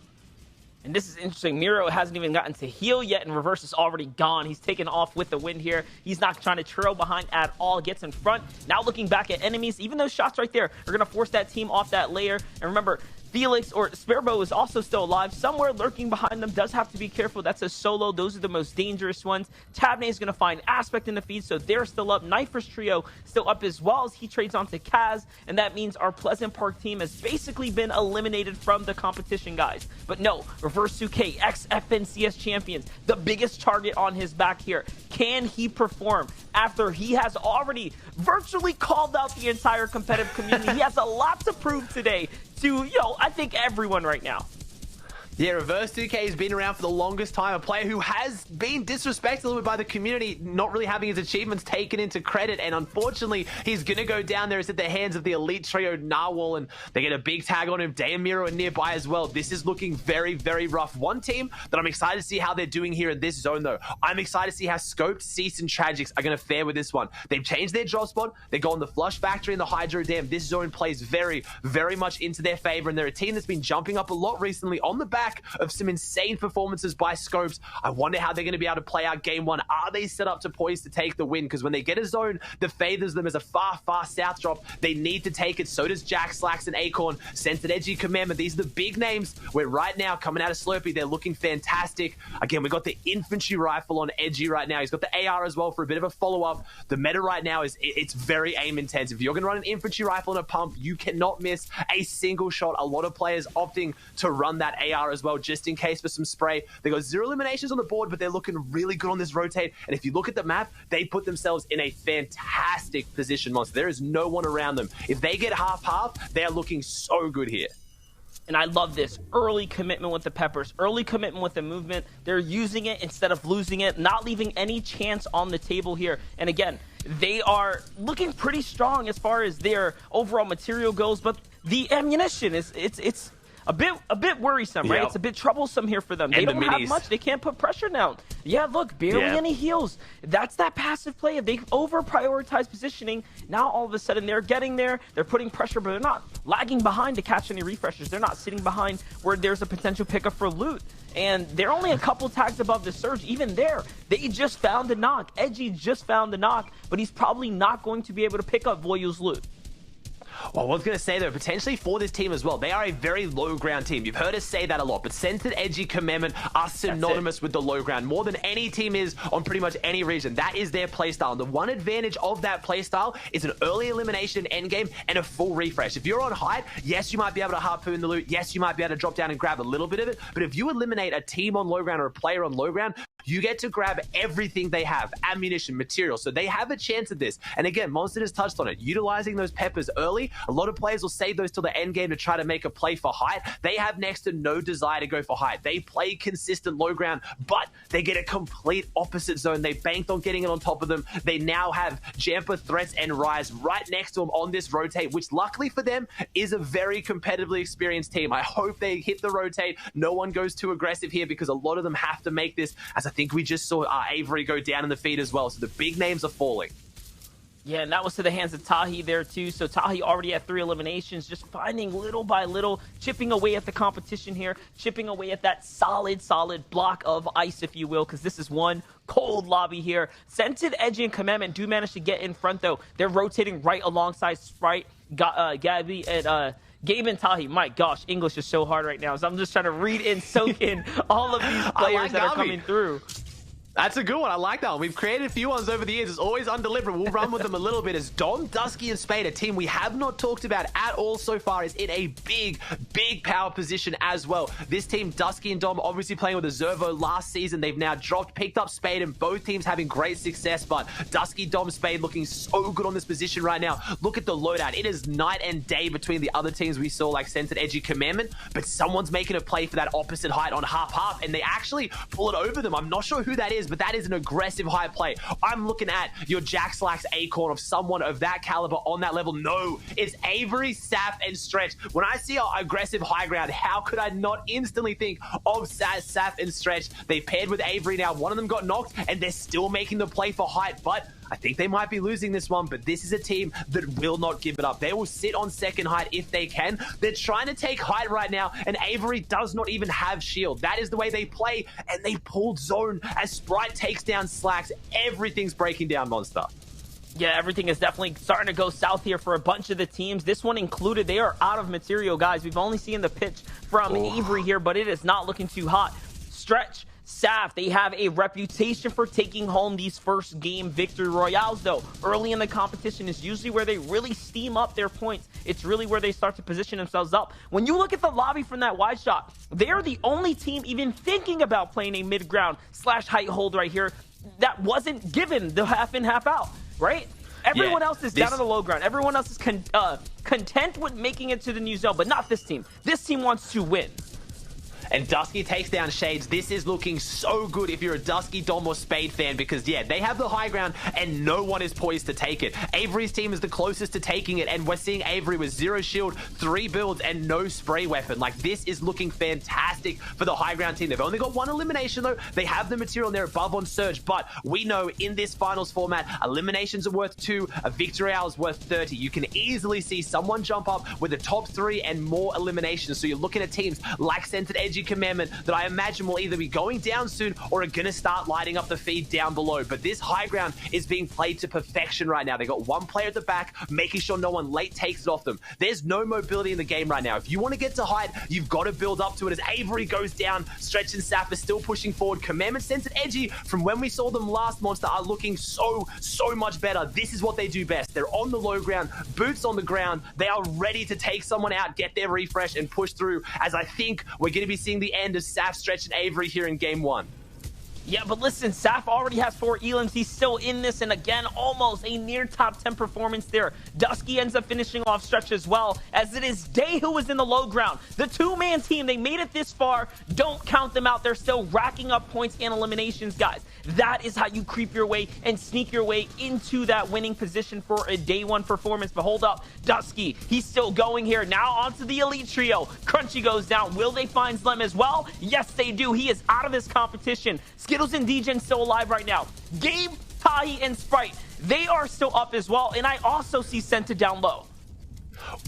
And this is interesting. Miro hasn't even gotten to heal yet, and Reverse is already gone. He's taken off with the win here. He's not trying to trail behind at all. Gets in front. Now looking back at enemies, even those shots right there are going to force that team off that layer. And remember, Felix or Sparrow is also still alive. Somewhere lurking behind them. Does have to be careful. That's a solo. Those are the most dangerous ones. Tabney is going to find Aspect in the feed, so they're still up. Knifers Trio still up as well as he trades on to Kaz, and that means our Pleasant Park team has basically been eliminated from the competition, guys. But no, Reverse 2K, ex-FNCS champions, the biggest target on his back here. Can he perform after he has already virtually called out the entire competitive community? He has a lot to prove today to, I think everyone right now. Yeah, Reverse 2K has been around for the longest time. A player who has been disrespected a little bit by the community, not really having his achievements taken into credit. And unfortunately, he's going to go down there. It's at the hands of the elite trio NAW, and they get a big tag on him. Miro and nearby as well. This is looking very, very rough. One team that I'm excited to see how they're doing here in this zone, though. I'm excited to see how Scoped, Cease, and Tragics are going to fare with this one. They've changed their drop spot. They go on the Flush Factory and the Hydro Dam. This zone plays very, very much into their favor, and they're a team that's been jumping up a lot recently on the back of some insane performances by Scopes. I wonder how they're going to be able to play out game one. Are they set up to poise to take the win? Because when they get a zone that favors them as a far, far south drop, they need to take it. So does Jack, Slacks, and Acorn. Scented Edgy Commandment. These are the big names where right now, coming out of Slurpee, they're looking fantastic. Again, we've got the infantry rifle on Edgy right now. He's got the AR as well for a bit of a follow-up. The meta right now is it's very aim intense. If you're going to run an infantry rifle and a pump, you cannot miss a single shot. A lot of players opting to run that AR as well, just in case for some spray. They got 0 eliminations on the board, but they're looking really good on this rotate. And if you look at the map, they put themselves in a fantastic position, Monster. There is no one around them. If they get half-half, they're looking so good here. And I love this early commitment with the Peppers, early commitment with the movement. They're using it instead of losing it, not leaving any chance on the table here. And again, they are looking pretty strong as far as their overall material goes, but the ammunition is it's a bit worrisome, right? It's a bit troublesome here for them. They don't have much. They can't put pressure down. Yeah, look, barely any heals. That's that passive play. If they over-prioritize positioning, now all of a sudden they're getting there. They're putting pressure, but they're not lagging behind to catch any refreshers. They're not sitting behind where there's a potential pickup for loot. And they're only a couple tags above the Surge. Even there, they just found the knock. Edgy just found the knock, but he's probably not going to be able to pick up Voyu's loot. Well, I was going to say, though, potentially for this team as well, they are a very low ground team. You've heard us say that a lot, but Scented, Edgy, Commandment are synonymous with the low ground, more than any team is on pretty much any region. That is their playstyle. And the one advantage of that playstyle is an early elimination endgame and a full refresh. If you're on height, yes, you might be able to harpoon the loot. Yes, you might be able to drop down and grab a little bit of it. But if you eliminate a team on low ground or a player on low ground, you get to grab everything they have, ammunition, material. So they have a chance at this. And again, Monster has touched on it. Utilizing those peppers early, a lot of players will save those till the end game to try to make a play for height. They have next to no desire to go for height. They play consistent low ground, but they get a complete opposite zone. They banked on getting it on top of them. They now have Jamper, Threats, and Rise right next to them on this rotate, which luckily for them is a very competitively experienced team. I hope they hit the rotate. No one goes too aggressive here because a lot of them have to make this, as I think we just saw Avery go down in the feed as well. So the big names are falling. Yeah, and that was to the hands of Tahi there too. So Tahi already had 3 eliminations, just finding little by little, chipping away at the competition here, chipping away at that solid block of ice, if you will, because this is one cold lobby here. Scented, Edgy, and Commandment do manage to get in front, though. They're rotating right alongside Sprite, Gabby, and Gabe and Tahi. My gosh, English is so hard right now. So I'm just trying to read and soak in all of these players that are coming through. That's a good one. I like that one. We've created a few ones over the years. It's always undelivered. We'll run with them a little bit. As Dom, Dusky, and Spade, a team we have not talked about at all so far, is in a big power position as well. This team, Dusky and Dom, obviously playing with Azervo last season. They've now dropped, picked up Spade, and both teams having great success. But Dusky, Dom, Spade looking so good on this position right now. Look at the loadout. It is night and day between the other teams we saw, like Scented, Edgy, Commandment. But someone's making a play for that opposite height on half-half, and they actually pull it over them. I'm not sure who that is, but that is an aggressive high play. I'm looking at your Jack, Slacks, Acorn of someone of that caliber on that level. No, it's Avery, Saf, and Stretch. When I see an aggressive high ground, how could I not instantly think of Saf and Stretch? They paired with Avery now. One of them got knocked, and they're still making the play for height, but I think they might be losing this one, but this is a team that will not give it up. They will sit on second height if they can. They're trying to take height right now, and Avery does not even have shield. That is the way they play, and they pulled zone as Sprite takes down Slacks. Everything's breaking down, Monster. Yeah, everything is definitely starting to go south here for a bunch of the teams. This one included. They are out of material, guys. We've only seen the pitch from Avery here, but it is not looking too hot. Stretch, Saf, they have a reputation for taking home these first game victory royales, though. Early in the competition is usually where they really steam up their points. It's really where they start to position themselves up. When you look at the lobby from that wide shot, they are the only team even thinking about playing a mid-ground / height hold right here that wasn't given the half in, half out, right? Everyone else is down on the low ground. Everyone else is content with making it to the new zone, but not this team. This team wants to win. and Dusky takes down Shades. This is looking so good if you're a Dusky, Dom, or Spade fan, because yeah, they have the high ground and no one is poised to take it. Avery's team is the closest to taking it, and we're seeing Avery with 0 shield, 3 builds, and no spray weapon. Like, this is looking fantastic for the high ground team. They've only got 1 elimination though. They have the material and they're above on Surge, but we know in this finals format, eliminations are worth 2, a victory hour is worth 30. You can easily see someone jump up with the top 3 and more eliminations. So you're looking at teams like Centered Edgy Commandment that I imagine will either be going down soon or are going to start lighting up the feed down below. But this high ground is being played to perfection right now. They got 1 player at the back, making sure no one late takes it off them. There's no mobility in the game right now. If you want to get to height, you've got to build up to it. As Avery goes down, Stretch and Sap are still pushing forward. Commandment, Centered Edgy, from when we saw them last, Monster, are looking so much better. This is what they do best. They're on the low ground, boots on the ground. They are ready to take someone out, get their refresh, and push through, as I think we're going to be seeing the end of Saf, Stretch, and Avery here in game 1. Yeah, but listen, Saf already has 4 elims. He's still in this, and again, almost a near top 10 performance there. Dusky ends up finishing off Stretch as well, as it is Day who is in the low ground. The 2-man team, they made it this far. Don't count them out. They're still racking up points and eliminations, guys. That is how you creep your way and sneak your way into that winning position for a day 1 performance. But hold up, Dusky, he's still going here. Now onto the elite trio. Crunchy goes down. Will they find Slim as well? Yes, they do. He is out of this competition. Skittles and DJen still alive right now. Gabe, Tahi, and Sprite, they are still up as well. And I also see Senta down low.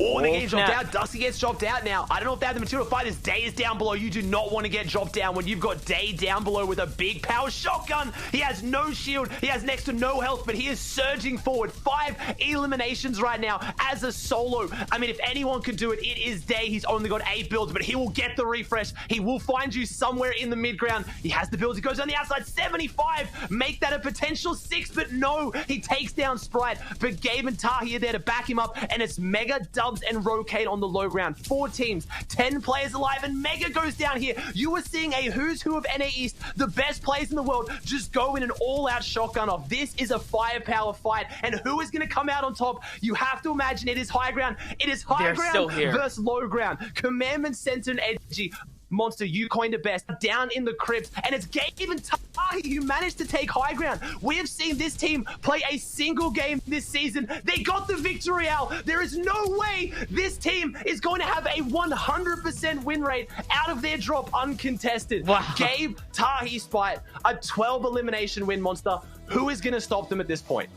Oh, they get dropped out. Dusty gets dropped out now. I don't know if they have the material to fight as Day is down below. You do not want to get dropped down when you've got Day down below with a big power shotgun. He has no shield. He has next to no health, but he is surging forward. 5 eliminations right now as a solo. I mean, if anyone could do it, it is Day. He's only got 8 builds, but he will get the refresh. He will find you somewhere in the mid ground. He has the builds. He goes on the outside. 75. Make that a potential 6, but no. He takes down Sprite, but Gabe and Tahi are there to back him up, and it's Mega, Dubs, and Rocade on the low ground. 4 teams, 10 players alive, and Mega goes down here. You are seeing a who's who of NA East, the best players in the world, just go in an all-out shotgun off. This is a firepower fight, and who is going to come out on top? You have to imagine it is high ground. It is high ground versus low ground. Commandment, Center, and Edgy. Monster, you coined it best. Down in the crypt, and it's Gabe and Tahi who managed to take high ground. We have seen this team play a single game this season. They got the victory out. There is no way this team is going to have a 100% win rate out of their drop uncontested. Wow. Gabe, Tahi, Spite, a 12 elimination win, Monster. Who is going to stop them at this point?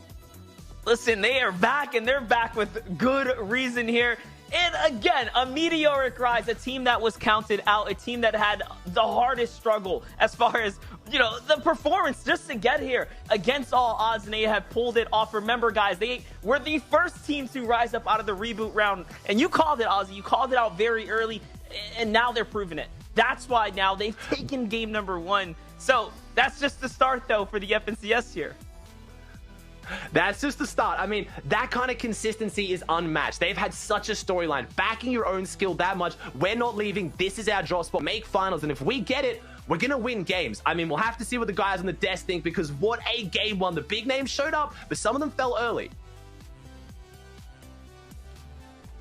Listen, they are back, and they're back with good reason here. And again, a meteoric rise, a team that was counted out, a team that had the hardest struggle as far as, you know, the performance just to get here against all odds, and they have pulled it off. Remember, guys, they were the first team to rise up out of the reboot round, and you called it, Ozzy. You called it out very early, and now they're proving it. That's why now they've taken game number 1. So that's just the start, though, for the FNCS here. That's just the start. I mean, that kind of consistency is unmatched. They've had such a storyline. Backing your own skill that much. We're not leaving. This is our drop spot. Make finals. And if we get it, we're going to win games. I mean, we'll have to see what the guys on the desk think, because what a game 1. The big names showed up, but some of them fell early.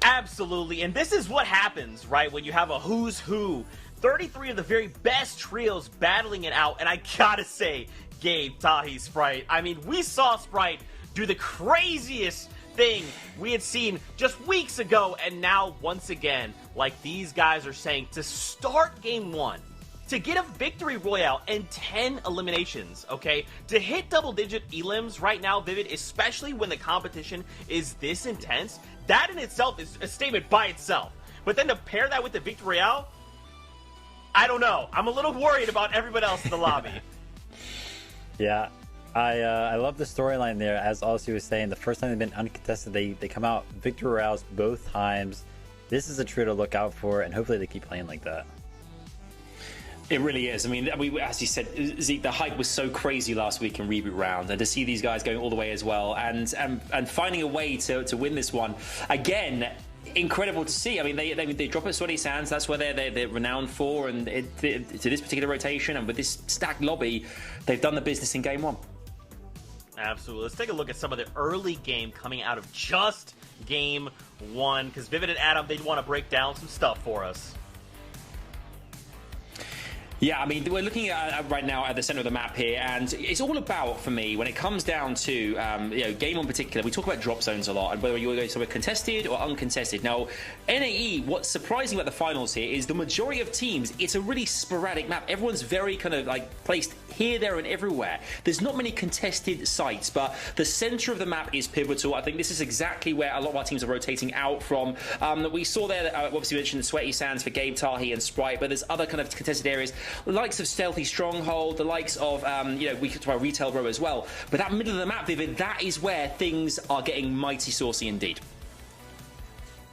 Absolutely. And this is what happens, right, when you have a who's who. 33 of the very best trios battling it out. And I gotta say, Gabe, Tahi, Sprite. I mean, we saw Sprite do the craziest thing we had seen just weeks ago, and now, once again, like these guys are saying, to start game 1, to get a victory royale and 10 eliminations, okay? To hit double-digit elims right now, Vivid, especially when the competition is this intense, that in itself is a statement by itself. But then to pair that with the victory royale, I don't know. I'm a little worried about everybody else in the lobby. Yeah, I love the storyline there. As Aussie was saying, the first time they've been uncontested, they come out victory royales both times. This is a trio to look out for, and hopefully they keep playing like that. It really is. I mean, as you said, Zeke, the hype was so crazy last week in Reboot Round, and to see these guys going all the way as well, and finding a way to win this one again. Incredible to see. I mean, they drop at Sweaty Sands. That's where they're renowned for, and to this particular rotation and with this stacked lobby, they've done the business in game 1. Absolutely. Let's take a look at some of the early game coming out of just game 1, because Vivid and Adam, they'd want to break down some stuff for us. Yeah, I mean, we're looking at right now at the center of the map here, and it's all about, for me, when it comes down to game in particular, we talk about drop zones a lot, and whether you're going to be contested or uncontested. Now, NAE, what's surprising about the finals here is the majority of teams, it's a really sporadic map. Everyone's very kind of like placed here, there, and everywhere. There's not many contested sites, but the center of the map is pivotal. I think this is exactly where a lot of our teams are rotating out from. We saw there, obviously, we mentioned the Sweaty Sands for Gabe, Tahi, and Sprite, but there's other kind of contested areas. The likes of Stealthy Stronghold, the likes of, we could try Retail Row as well. But that middle of the map, Vivid, that is where things are getting mighty saucy indeed.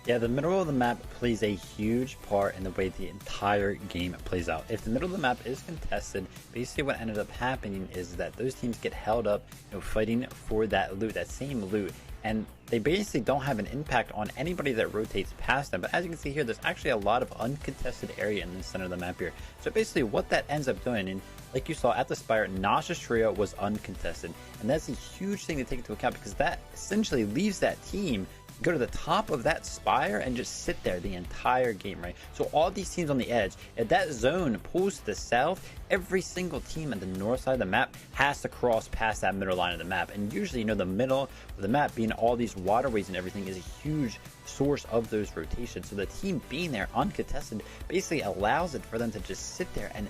Yeah, the middle of the map plays a huge part in the way the entire game plays out. If the middle of the map is contested, basically what ended up happening is that those teams get held up, fighting for that loot, that same loot, and they basically don't have an impact on anybody that rotates past them. But as you can see here, there's actually a lot of uncontested area in the center of the map here. So basically what that ends up doing, and like you saw at the Spire, Nosh's trio was uncontested, and that's a huge thing to take into account, because that essentially leaves that team go to the top of that spire and just sit there the entire game, right? So all these teams on the edge, if that zone pulls to the south, every single team at the north side of the map has to cross past that middle line of the map. And usually, the middle of the map being all these waterways and everything is a huge source of those rotations. So the team being there uncontested basically allows it for them to just sit there and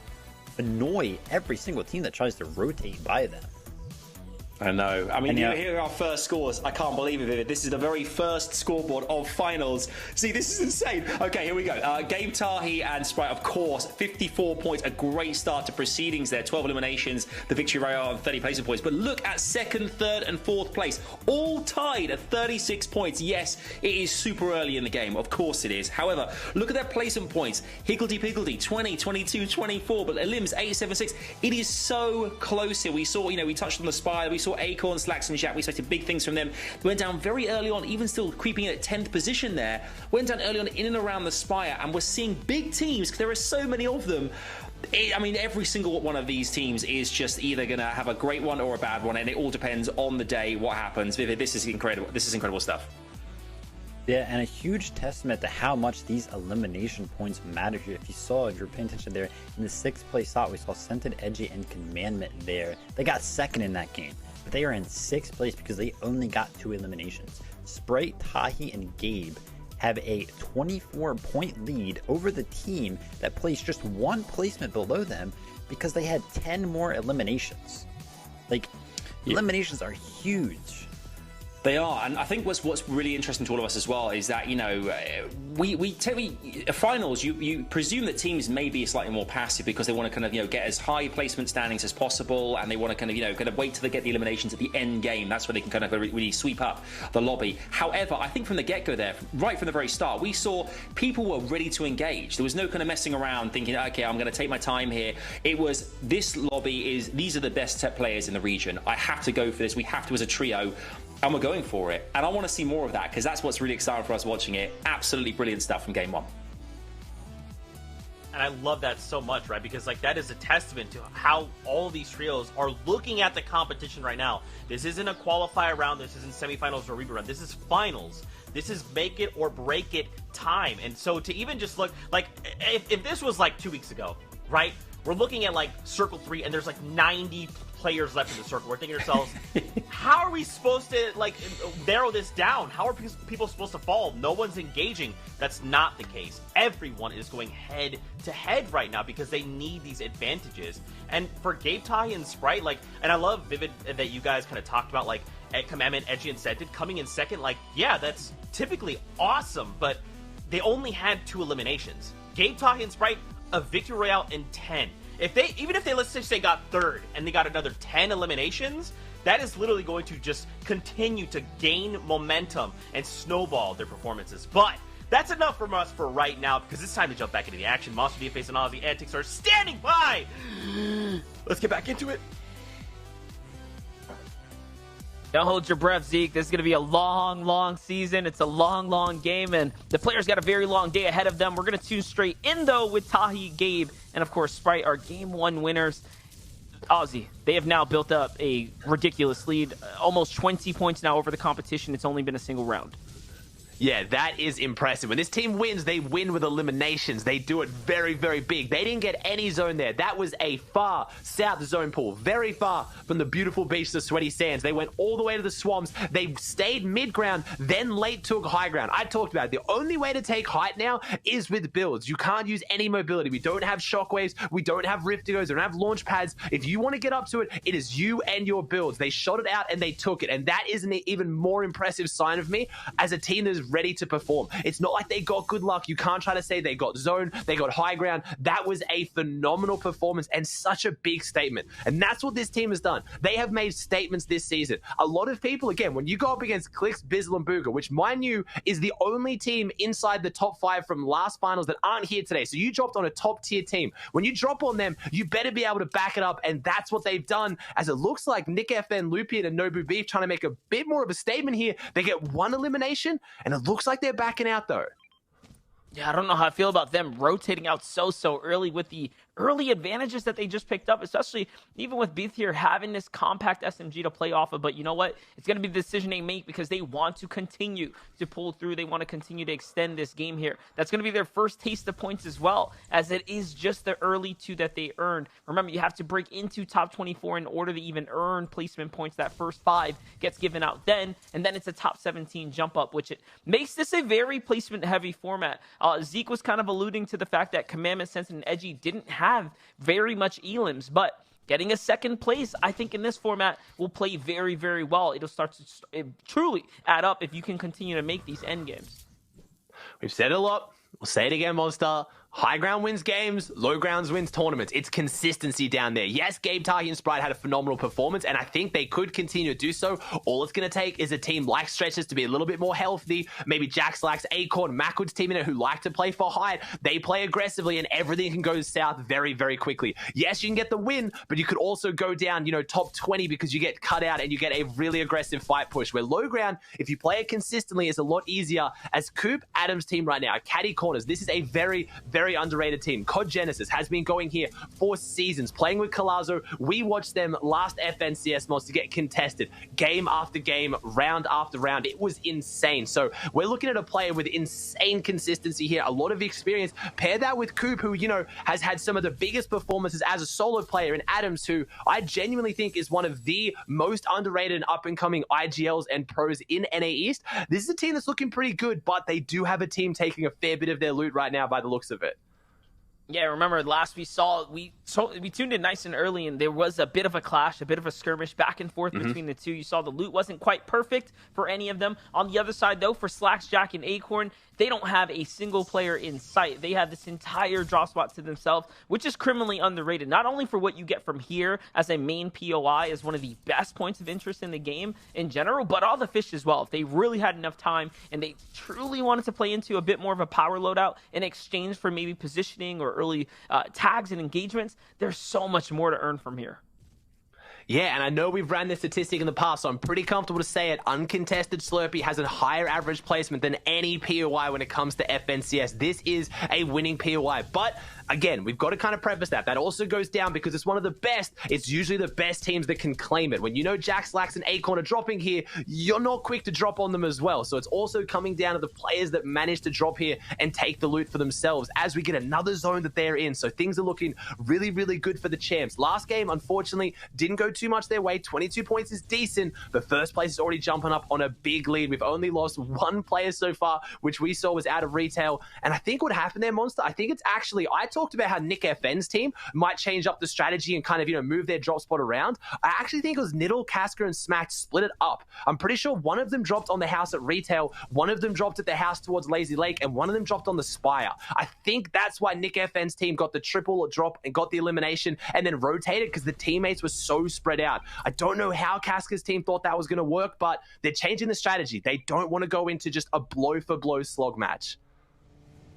annoy every single team that tries to rotate by them. I know. I mean, here are our first scores. I can't believe it, Vivid. This is the very first scoreboard of finals. See, this is insane. Okay, here we go. Gabe, Tahi, and Sprite, of course, 54 points. A great start to proceedings there. 12 eliminations, the victory royale, and 30 placement points. But look at second, third, and fourth place. All tied at 36 points. Yes, it is super early in the game. Of course it is. However, look at their placement points. Higgledy-piggledy, 20, 22, 24. But Elims, 8, 7, 6. It is so close here. We saw, we touched on the Spire. We saw Acorn, Slacks, and Jack. We expected big things from them. They went down very early on, even still creeping in at 10th position there. Went down early on in and around the Spire, and we're seeing big teams, because there are so many of them. I mean, every single one of these teams is just either going to have a great one or a bad one, and it all depends on the day what happens. Vivid, this is incredible. This is incredible stuff. Yeah, and a huge testament to how much these elimination points matter here. If you're paying attention there, in the 6th place slot, we saw Scented, Edgy, and Commandment there. They got second in that game, but they are in 6th place because they only got 2 eliminations. Sprite, Tahi, and Gabe have a 24-point lead over the team that placed just 1 placement below them because they had 10 more eliminations. Eliminations are huge. They are, and I think what's really interesting to all of us as well is that finals. You presume that teams may be slightly more passive because they want to kind of get as high placement standings as possible, and they want to kind of wait till they get the eliminations at the end game. That's where they can kind of really sweep up the lobby. However, I think from the get-go there, right from the very start, we saw people were ready to engage. There was no kind of messing around, thinking, okay, I'm going to take my time here. It was this lobby these are the best players in the region. I have to go for this. We have to as a trio. And we're going for it. And I want to see more of that, because that's what's really exciting for us watching it. Absolutely brilliant stuff from Game 1. And I love that so much, right? Because that is a testament to how all these trios are looking at the competition right now. This isn't a qualifier round. This isn't semifinals or reboot round. This is finals. This is make it or break it time. And so to even just look, if this was 2 weeks ago, right? We're looking at Circle 3 and there's 90 players left in the circle. We're thinking to ourselves, how are we supposed to narrow this down? How are people supposed to fall? No one's engaging. That's not the case. Everyone is going head to head right now because they need these advantages. And for Gabe, Tahi, and Sprite, and I love Vivid that you guys kind of talked about Commandment, Edgy, and Scented coming in second. Yeah, that's typically awesome, but they only had 2 eliminations. Gabe, Tahi, and Sprite, a victory royale in 10. Even if they let's say got third and they got another 10 eliminations, that is literally going to just continue to gain momentum and snowball their performances. But that's enough from us for right now, because it's time to jump back into the action. Monster DFace and Aussie Antics are standing by. Let's get back into it. Don't hold your breath, Zeke. This is going to be a long, long season. It's a long, long game, and the players got a very long day ahead of them. We're going to tune straight in, though, with Tahi, Gabe, and, of course, Sprite, our Game 1 winners. Aussie, they have now built up a ridiculous lead, almost 20 points now over the competition. It's only been a single round. Yeah, that is impressive. When this team wins, they win with eliminations. They do it very, very big. They didn't get any zone there. That was a far south zone pool, very far from the beautiful beach, the sweaty sands. They went all the way to the swamps. They stayed mid-ground, then late took high ground. I talked about it. The only way to take height now is with builds. You can't use any mobility. We don't have shockwaves. We don't have riftigos. We don't have launch pads. If you want to get up to it, it is you and your builds. They shot it out and they took it. And that is an even more impressive sign of me as a team that is ready to perform. It's not like they got good luck. You can't try to say they got zone, they got high ground. That was a phenomenal performance and such a big statement. And that's what this team has done. They have made statements this season. A lot of people, again, when you go up against Clix, Bizzle, and Bugha, which mind you is the only team inside the top 5 from last finals that aren't here today. So you dropped on a top tier team. When you drop on them, you better be able to back it up. And that's what they've done, as it looks like Nick FN, Lupian, and Nobu Beef trying to make a bit more of a statement here. They get one elimination, and it looks like they're backing out though. Yeah, I don't know how I feel about them rotating out so early with the early advantages that they just picked up, especially even with Beef here having this compact SMG to play off of. But you know what? It's going to be the decision they make because they want to continue to pull through. They want to continue to extend this game here. That's going to be their first taste of points as well, as it is just the early 2 that they earned. Remember, you have to break into top 24 in order to even earn placement points. That first 5 gets given out then, and then it's a top 17 jump up, which it makes this a very placement heavy format. Zeke was kind of alluding to the fact that Commandment, Sense, and Edgy didn't have very much elims, but getting a second place, I think, in this format will play very, very well. It'll start to truly add up if you can continue to make these end games. We've said it a lot. We'll say it again, Monster. High ground wins games, low grounds wins tournaments. It's consistency down there. Yes, Gabe, Tahi, and Sprite had a phenomenal performance, and I think they could continue to do so. All it's going to take is a team like Stretches to be a little bit more healthy. Maybe Jax, Lax, Acorn, Macwood's team in it who like to play for height. They play aggressively, and everything can go south very, very quickly. Yes, you can get the win, but you could also go down, top 20 because you get cut out and you get a really aggressive fight push. Where low ground, if you play it consistently, is a lot easier. As Coop, Adam's team right now, Caddy Corners, this is a very, very underrated team. COD Genesis has been going here for seasons, playing with Colazo. We watched them last FNCS mods to get contested game after game, round after round. It was insane. So we're looking at a player with insane consistency here, a lot of experience. Pair that with Coop, who, has had some of the biggest performances as a solo player, and Adams, who I genuinely think is one of the most underrated and up-and-coming IGLs and pros in NA East. This is a team that's looking pretty good, but they do have a team taking a fair bit of their loot right now by the looks of it. Yeah, remember last we tuned in nice and early, and there was a bit of a clash, a bit of a skirmish back and forth between the two. You saw the loot wasn't quite perfect for any of them. On the other side, though, for Slacks, Jack, and Acorn, they don't have a single player in sight. They have this entire drop spot to themselves, which is criminally underrated, not only for what you get from here as a main POI, as one of the best points of interest in the game in general, but all the fish as well. If they really had enough time and they truly wanted to play into a bit more of a power loadout in exchange for maybe positioning or early tags and engagements, there's so much more to earn from here. Yeah, and I know we've ran this statistic in the past, so I'm pretty comfortable to say it. Uncontested Slurpee has a higher average placement than any POI when it comes to FNCS. This is a winning POI, but again, we've got to kind of preface that. That also goes down because it's one of the best. It's usually the best teams that can claim it. When Jax, Lax, and Acorn are dropping here, you're not quick to drop on them as well. So it's also coming down to the players that manage to drop here and take the loot for themselves as we get another zone that they're in. So things are looking really, really good for the champs. Last game, unfortunately, didn't go too much their way. 22 points is decent, but first place is already jumping up on a big lead. We've only lost one player so far, which we saw was out of retail. And I think what happened there, Monster, I think it's actually, I talked about how Nick FN's team might change up the strategy and kind of, move their drop spot around. I actually think it was Niddle, Casca, and Smack split it up. I'm pretty sure one of them dropped on the house at retail, one of them dropped at the house towards Lazy Lake, and one of them dropped on the Spire. I think that's why Nick FN's team got the triple drop and got the elimination and then rotated because the teammates were so spread out. I don't know how Casca's team thought that was going to work, but they're changing the strategy. They don't want to go into just a blow-for-blow slog match.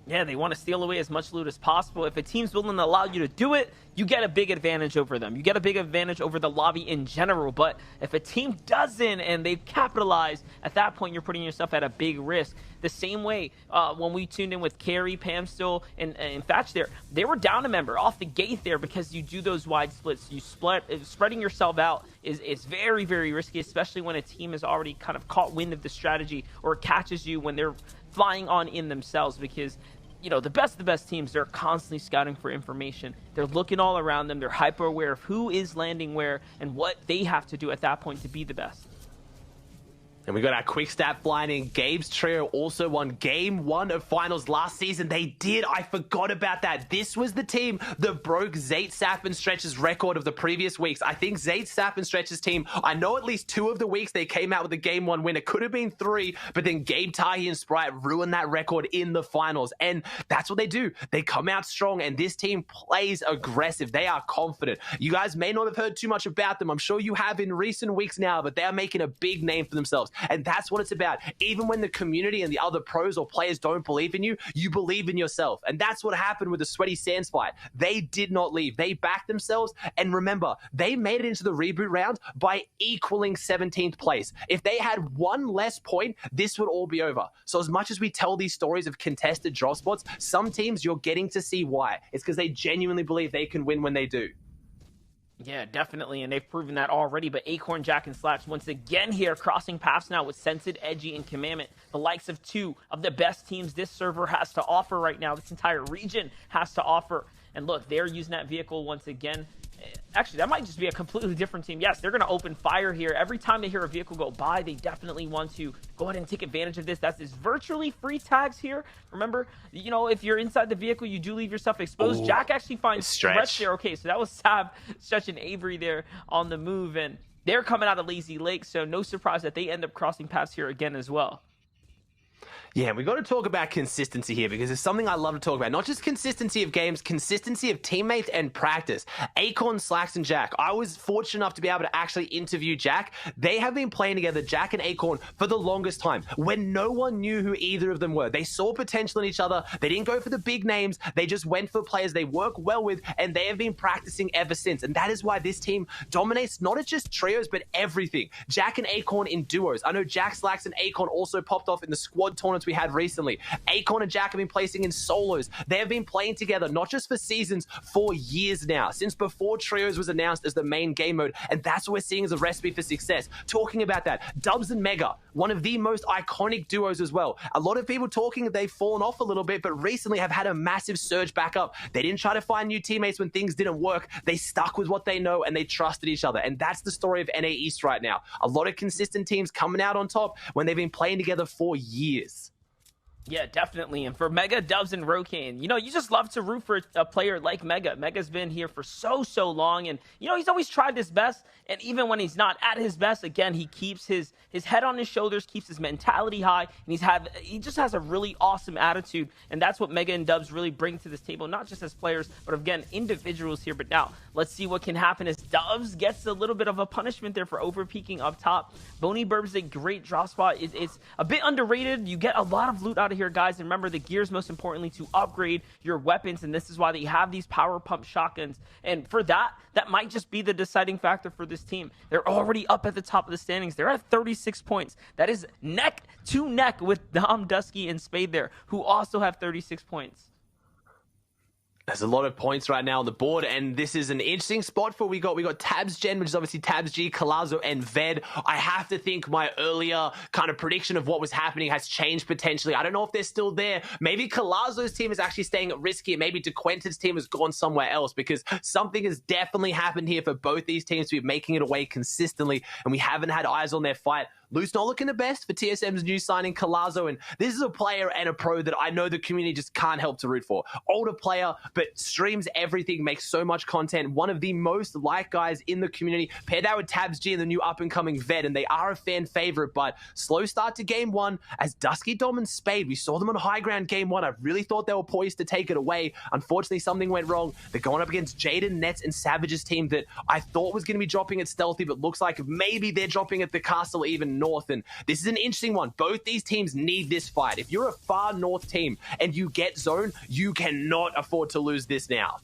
Yeah, they want to steal away as much loot as possible. If a team's willing to allow you to do it, you get a big advantage over them. You get a big advantage over the lobby in general. But if a team doesn't and they capitalize, at that point, you're putting yourself at a big risk. The same way when we tuned in with Carrie, Pam Still, and Thatch there, they were down a member off the gate there because you do those wide splits. You spreading yourself out is very, very risky, especially when a team has already kind of caught wind of the strategy or catches you when they're flying on in themselves, because the best teams, they're constantly scouting for information. They're looking all around them. They're hyper aware of who is landing where and what they have to do at that point to be the best. And we got our quick stat flying in. Gabe's trio also won game 1 of finals last season. They did. I forgot about that. This was the team that broke Zayt, Sap, and Stretch's record of the previous weeks. I think Zayt, Sap, and Stretch's team, I know at least 2 of the weeks they came out with a game 1 win. It could have been 3, but then Gabe, Tahi, and Sprite ruined that record in the finals. And that's what they do. They come out strong, and this team plays aggressive. They are confident. You guys may not have heard too much about them. I'm sure you have in recent weeks now, but they are making a big name for themselves. And that's what it's about. Even when the community and the other pros or players don't believe in you, you believe in yourself. And that's what happened with the Sweaty Sands fight. They did not leave. They backed themselves. And remember, they made it into the reboot round by equaling 17th place. If they had 1 less point, this would all be over. So as much as we tell these stories of contested drop spots, some teams you're getting to see why. It's because they genuinely believe they can win when they do. Yeah, definitely, and they've proven that already. But Acorn, Jack, and Slaps once again here, crossing paths now with Sensed, Edgy, and Commandment. The likes of 2 of the best teams this server has to offer right now. This entire region has to offer. And look, they're using that vehicle once again. Actually, that might just be a completely different team. Yes, they're going to open fire here. Every time they hear a vehicle go by, they definitely want to go ahead and take advantage of this. That's this virtually free tags here. Remember, if you're inside the vehicle, you do leave yourself exposed. Ooh, Jack actually finds Stretch there. Okay, so that was Sab, Stretch, and Avery there on the move. And they're coming out of Lazy Lake, so no surprise that they end up crossing paths here again as well. Yeah, we got to talk about consistency here because it's something I love to talk about. Not just consistency of games, consistency of teammates and practice. Acorn, Slacks, and Jack. I was fortunate enough to be able to actually interview Jack. They have been playing together, Jack and Acorn, for the longest time when no one knew who either of them were. They saw potential in each other. They didn't go for the big names. They just went for players they work well with, and they have been practicing ever since. And that is why this team dominates not just trios, but everything. Jack and Acorn in duos. I know Jack, Slacks, and Acorn also popped off in the squad tournaments we had recently. Acorn and Jack have been placing in solos. They have been playing together, not just for seasons, for years now, since before trios was announced as the main game mode, and that's what we're seeing as a recipe for success. Talking about that, Dubs and Mega, one of the most iconic duos as well. A lot of people talking that they've fallen off a little bit, but recently have had a massive surge back up. They didn't try to find new teammates when things didn't work. They stuck with what they know, and they trusted each other, and that's the story of NA East right now. A lot of consistent teams coming out on top when they've been playing together for years. Yeah, definitely. And for Mega, Dubs, and Rokane, you just love to root for a player like Mega. Mega's been here for so long, and, he's always tried his best. And even when he's not at his best, again, he keeps his head on his shoulders, keeps his mentality high, and he just has a really awesome attitude. And that's what Mega and Dubs really bring to this table, not just as players, but again, individuals here. But now, let's see what can happen as Dubs gets a little bit of a punishment there for over-peaking up top. Boney Burb's a great drop spot. It's a bit underrated. You get a lot of loot out of here, guys. And remember, the gears, most importantly, to upgrade your weapons. And this is why they have these power pump shotguns. And for that might just be the deciding factor for this team. They're already up at the top of the standings. They're at 36 points. That is neck to neck with Dom, Dusky, and Spade there, who also have 36 points. There's a lot of points right now on the board, and this is an interesting spot for we got Tabs Gen, which is obviously Tabs G, Colazo, and Ved. I have to think my earlier kind of prediction of what was happening has changed potentially. I don't know if they're still there. Maybe Colazo's team is actually staying at risk here. Maybe DeQuentin's team has gone somewhere else, because something has definitely happened here for both these teams to be making it away consistently, and we haven't had eyes on their fight. Loose not looking the best for TSM's new signing, Colazo, and this is a player and a pro that I know the community just can't help to root for. Older player, but streams everything, makes so much content. One of the most liked guys in the community. Pair that with Tabs G and the new up-and-coming Ved, and they are a fan favorite, but slow start to game 1 as Dusky, Dom, and Spade. We saw them on high ground game 1. I really thought they were poised to take it away. Unfortunately, something went wrong. They're going up against Jaden, Nets, and Savage's team that I thought was going to be dropping it stealthy, but looks like maybe they're dropping at the castle even north. And this is an interesting one. Both these teams need this fight. If you're a far north team and you get zone, you cannot afford to lose this now.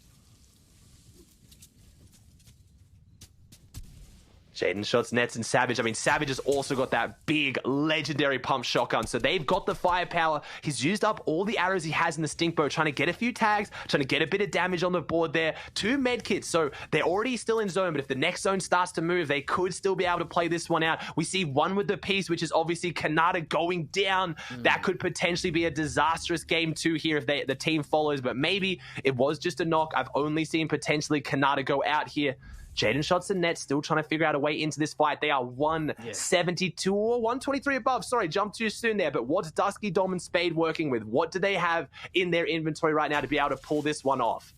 Jaden shots, Nets, and Savage. I mean, Savage has also got that big, legendary pump shotgun. So they've got the firepower. He's used up all the arrows he has in the stink bow, trying to get a few tags, trying to get a bit of damage on the board there. 2 med kits. So they're already still in zone, but if the next zone starts to move, they could still be able to play this one out. We see one with the piece, which is obviously Kanata going down. That could potentially be a disastrous game 2 here if the team follows, but maybe it was just a knock. I've only seen potentially Kanata go out here. Jaden shots and Nets still trying to figure out a way into this fight. They are 172 or 123 above. Sorry, jumped too soon there. But what's Dusky, Dom, and Spade working with? What do they have in their inventory right now to be able to pull this one off?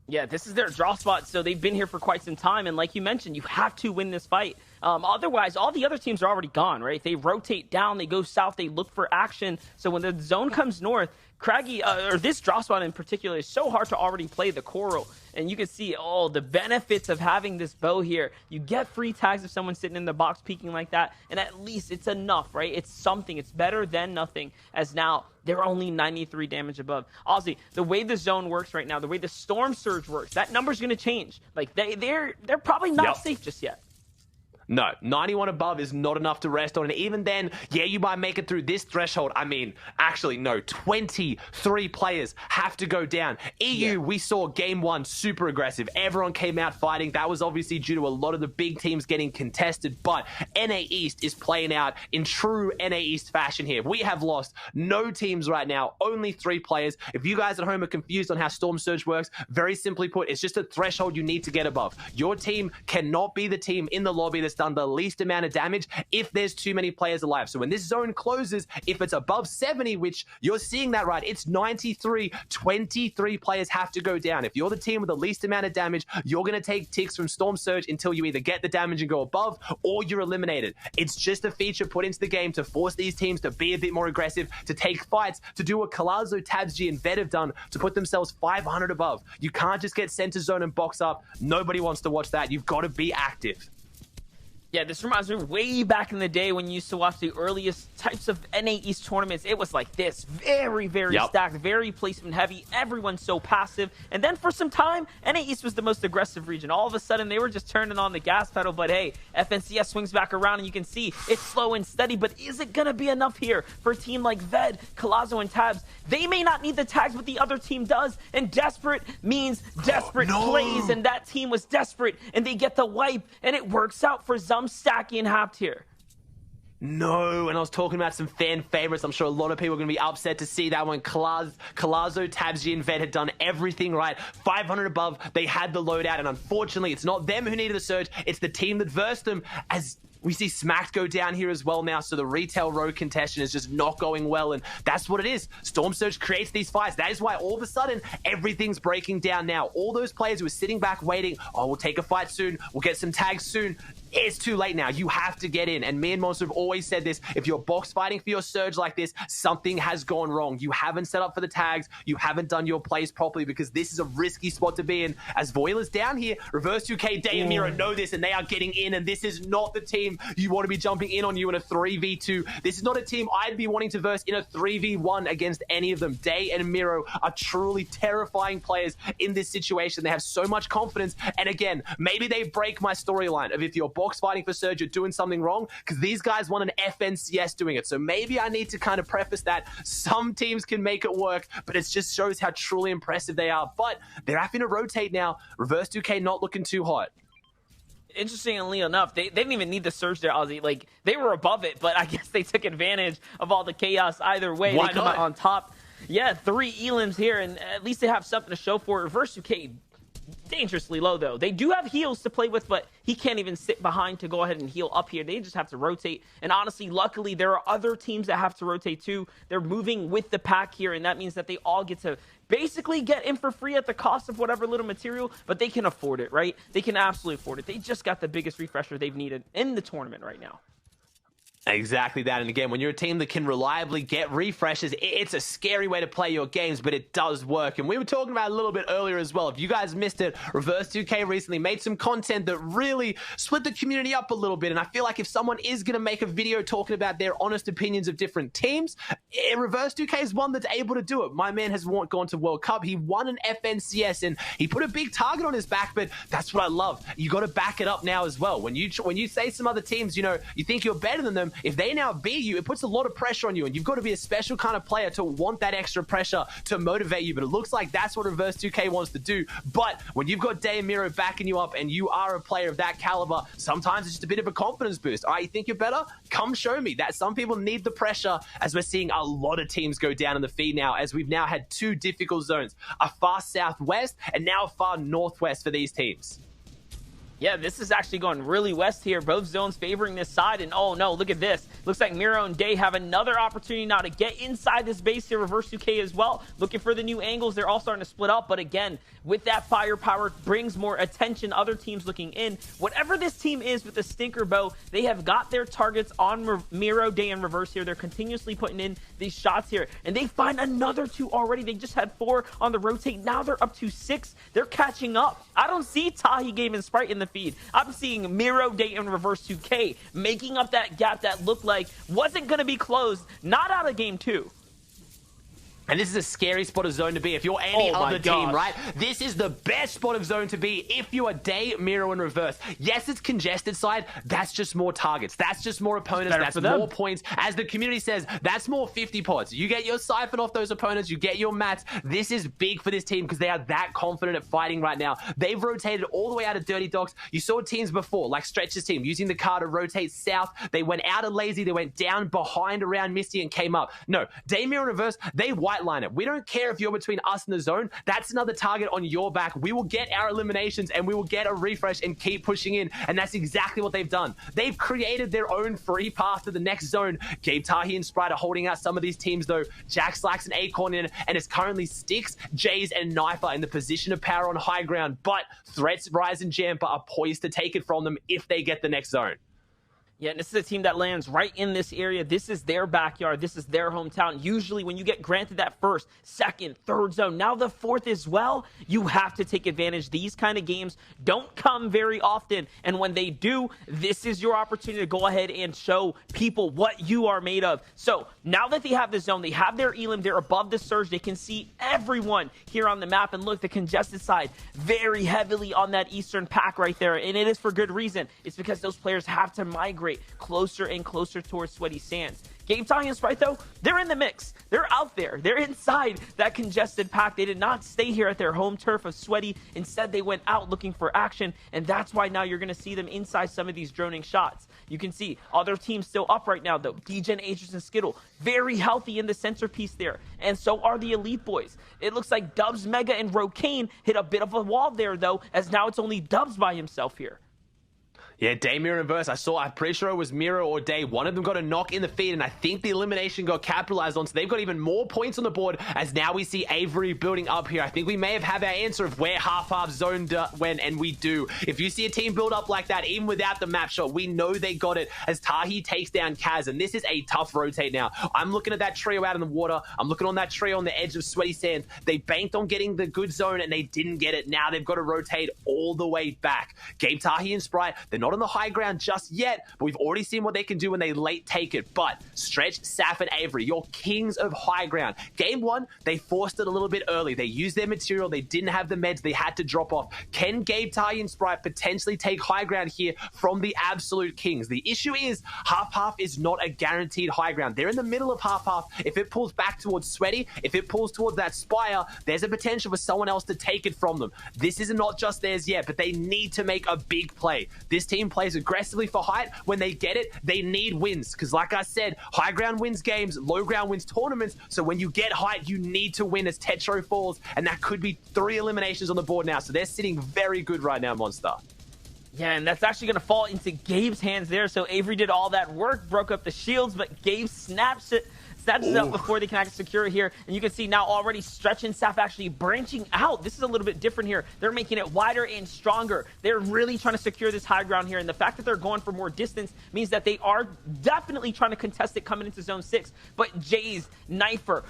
Yeah, this is their draw spot, so they've been here for quite some time. And like you mentioned, you have to win this fight. Otherwise, all the other teams are already gone, right? They rotate down, they go south, they look for action. So when the zone comes north, Craggy, or this draw spot in particular, is so hard to already play the Coral. And you can see, the benefits of having this bow here. You get free tags if someone's sitting in the box peeking like that, and at least it's enough, right? It's something. It's better than nothing, as now they're only 93 damage above. Ozzy, the way the zone works right now, the way the Storm Surge works, that number's going to change. Like, they're probably not safe just yet. No, 91 above is not enough to rest on. And even then, yeah, you might make it through this threshold. I mean, actually, no, 23 players have to go down. EU, we saw game 1 super aggressive. Everyone came out fighting. That was obviously due to a lot of the big teams getting contested. But NA East is playing out in true NA East fashion here. We have lost no teams right now, only 3 players. If you guys at home are confused on how Storm Surge works, very simply put, it's just a threshold you need to get above. Your team cannot be the team in the lobby that's done the least amount of damage if there's too many players alive. So when this zone closes, if it's above 70, which you're seeing that right, it's 93, 23 players have to go down. If you're the team with the least amount of damage, you're going to take ticks from Storm Surge until you either get the damage and go above or you're eliminated. It's just a feature put into the game to force these teams to be a bit more aggressive, to take fights, to do what Colazo, Tabsg, and Vet have done to put themselves 500 above. You can't just get center zone and box up. Nobody wants to watch that. You've got to be active. Yeah, this reminds me way back in the day when you used to watch the earliest types of NA East tournaments. It was like this, very, very stacked, very placement heavy. Everyone's so passive. And then for some time, NA East was the most aggressive region. All of a sudden, they were just turning on the gas pedal. But hey, FNCS swings back around and you can see it's slow and steady. But is it going to be enough here for a team like Ved, Colazo, and Tabs? They may not need the tags, but the other team does. And desperate means desperate plays. And that team was desperate. And they get the wipe. And it works out for Zum, Stacky, and Hapt here. No, and I was talking about some fan favorites. I'm sure a lot of people are going to be upset to see that one. Colazo, Tabsg, and Vet had done everything right. 500 above, they had the loadout, and unfortunately, it's not them who needed the surge. It's the team that versed them, as we see Smacked go down here as well now, so the retail road contention is just not going well, and that's what it is. Storm Surge creates these fights. That is why all of a sudden, everything's breaking down now. All those players who were sitting back waiting, we'll take a fight soon, we'll get some tags soon. It's too late now. You have to get in. And me and Monster have always said this. If you're box fighting for your surge like this, something has gone wrong. You haven't set up for the tags. You haven't done your plays properly, because this is a risky spot to be in. As Voiler's down here, Reverse 2K, Day and Mira know this, and they are getting in. And this is not the team you want to be jumping in on you in a 3v2. This is not a team I'd be wanting to verse in a 3v1 against any of them. Day and Miro are truly terrifying players in this situation. They have so much confidence. And again, maybe they break my storyline of if you're box fighting for surge, you're doing something wrong, because these guys want an FNCS doing it. So maybe I need to kind of preface that some teams can make it work, but it just shows how truly impressive they are. But they're having to rotate now. Reverse 2K not looking too hot. Interestingly enough, they didn't even need the surge there, Ozzy. Like, they were above it, but I guess they took advantage of all the chaos either way. Why they come not? out on top. Yeah, 3 elims here, and at least they have something to show for it. Reverse 2K, dangerously low, though. They do have heals to play with, but he can't even sit behind to go ahead and heal up here. They just have to rotate. And honestly, luckily, there are other teams that have to rotate too. They're moving with the pack here, and that means that they all get to basically get in for free at the cost of whatever little material, but they can afford it, right? They can absolutely afford it. They just got the biggest refresher they've needed in the tournament right now. Exactly that. And again, when you're a team that can reliably get refreshes, it's a scary way to play your games, but it does work. And we were talking about it a little bit earlier as well. If you guys missed it, Reverse 2K recently made some content that really split the community up a little bit. And I feel like if someone is going to make a video talking about their honest opinions of different teams, Reverse 2K is one that's able to do it. My man has gone to World Cup. He won an FNCS and he put a big target on his back, but that's what I love. You got to back it up now as well. When you say some other teams, you think you're better than them, if they now beat you, it puts a lot of pressure on you, and you've got to be a special kind of player to want that extra pressure to motivate you. But it looks like that's what Reverse 2K wants to do. But when you've got Day and Miro backing you up and you are a player of that caliber, sometimes it's just a bit of a confidence boost. All right, you think you're better? Come show me. That some people need the pressure, as we're seeing a lot of teams go down in the feed now, as we've now had two difficult zones, a far southwest and now a far northwest for these teams. Yeah, this is actually going really west here. Both zones favoring this side. And oh no, look at this. Looks like Miro and Day have another opportunity now to get inside this base here. Reverse 2K as well. Looking for the new angles. They're all starting to split up. But again, with that firepower brings more attention. Other teams looking in. Whatever this team is with the stinker bow, they have got their targets on Miro, Day, and Reverse here. They're continuously putting in these shots here. And they find another two already. They just had 4 on the rotate. Now they're up to 6. They're catching up. I don't see Tahi, Game, and Sprite in the feed. I'm seeing Miro, Day, and Reverse 2K making up that gap that looked like wasn't going to be closed, not out of game 2. And this is a scary spot of zone to be if you're any other team, right? This is the best spot of zone to be if you are Day, Miro, and Reverse. Yes, it's congested side. That's just more targets. That's just more opponents. That's more points. As the community says, that's more 50 pods. You get your siphon off those opponents. You get your mats. This is big for this team because they are that confident at fighting right now. They've rotated all the way out of Dirty Docks. You saw teams before, like Stretch's team, using the car to rotate south. They went out of Lazy. They went down behind around Misty and came up. No, Day, Miro, and Reverse, they white line it. We don't care if you're between us and the zone. That's another target on your back. We will get our eliminations and we will get a refresh and keep pushing in. And that's exactly what they've done. They've created their own free path to the next zone. Gabe, Tahi, and Sprite are holding out some of these teams though. Jack, Slacks, and Acorn in, and it's currently Sticks, Jays, and Knifer in the position of power on high ground. But Threats, Rise, and Jamper are poised to take it from them if they get the next zone. Yeah, and this is a team that lands right in this area. This is their backyard. This is their hometown. Usually when you get granted that first, second, third zone, now the fourth as well, you have to take advantage. These kind of games don't come very often. And when they do, this is your opportunity to go ahead and show people what you are made of. So now that they have the zone, they have their elim, they're above the surge. They can see everyone here on the map. And look, the congested side, very heavily on that eastern pack right there. And it is for good reason. It's because those players have to migrate closer and closer towards Sweaty Sands. Game Tahi and Sprite, though, they're in the mix. They're out there. They're inside that congested pack. They did not stay here at their home turf of Sweaty. Instead, they went out looking for action, and that's why now you're going to see them inside some of these droning shots. You can see other teams still up right now, though. DGen, Aegis, and Skittle, very healthy in the centerpiece there, and so are the Elite Boys. It looks like Dubs, Mega, and Rokane hit a bit of a wall there, though, as now it's only Dubs by himself here. Yeah, Day, Miro, and Reverse. I'm pretty sure it was Miro or Day. One of them got a knock in the feed, and I think the elimination got capitalized on, so they've got even more points on the board, as now we see Avery building up here. I think we may have had our answer of where half-half zoned went, and we do. If you see a team build up like that, even without the map shot, we know they got it, as Tahi takes down Kaz, and this is a tough rotate now. I'm looking at that trio out in the water. I'm looking on that trio on the edge of Sweaty Sands. They banked on getting the good zone, and they didn't get it. Now they've got to rotate all the way back. Gabe, Tahi, and Sprite, they're not on the high ground just yet, but we've already seen what they can do when they late take it. But Stretch, Saf, and Avery, your kings of high ground. Game 1, they forced it a little bit early. They used their material. They didn't have the meds. They had to drop off. Can Gabe, Tahi, and Sprite potentially take high ground here from the absolute kings? The issue is half-half is not a guaranteed high ground. They're in the middle of half-half. If it pulls back towards Sweaty, if it pulls towards that Spire, there's a potential for someone else to take it from them. This is not just theirs yet, but they need to make a big play. This team plays aggressively for height. When they get it, they need wins, because like I said, high ground wins games, low ground wins tournaments. So when you get height, you need to win as Tetro falls, and that could be 3 eliminations on the board now. So they're sitting very good right now, Monster. Yeah, and that's actually going to fall into Gabe's hands there. So Avery did all that work, broke up the shields, but Gabe snaps it, snatches it up before they can actually secure it here. And you can see now already Stretch and Saf actually branching out. This is a little bit different here. They're making it wider and stronger. They're really trying to secure this high ground here. And the fact that they're going for more distance means that they are definitely trying to contest it coming into zone 6. But Jay's, Knifer,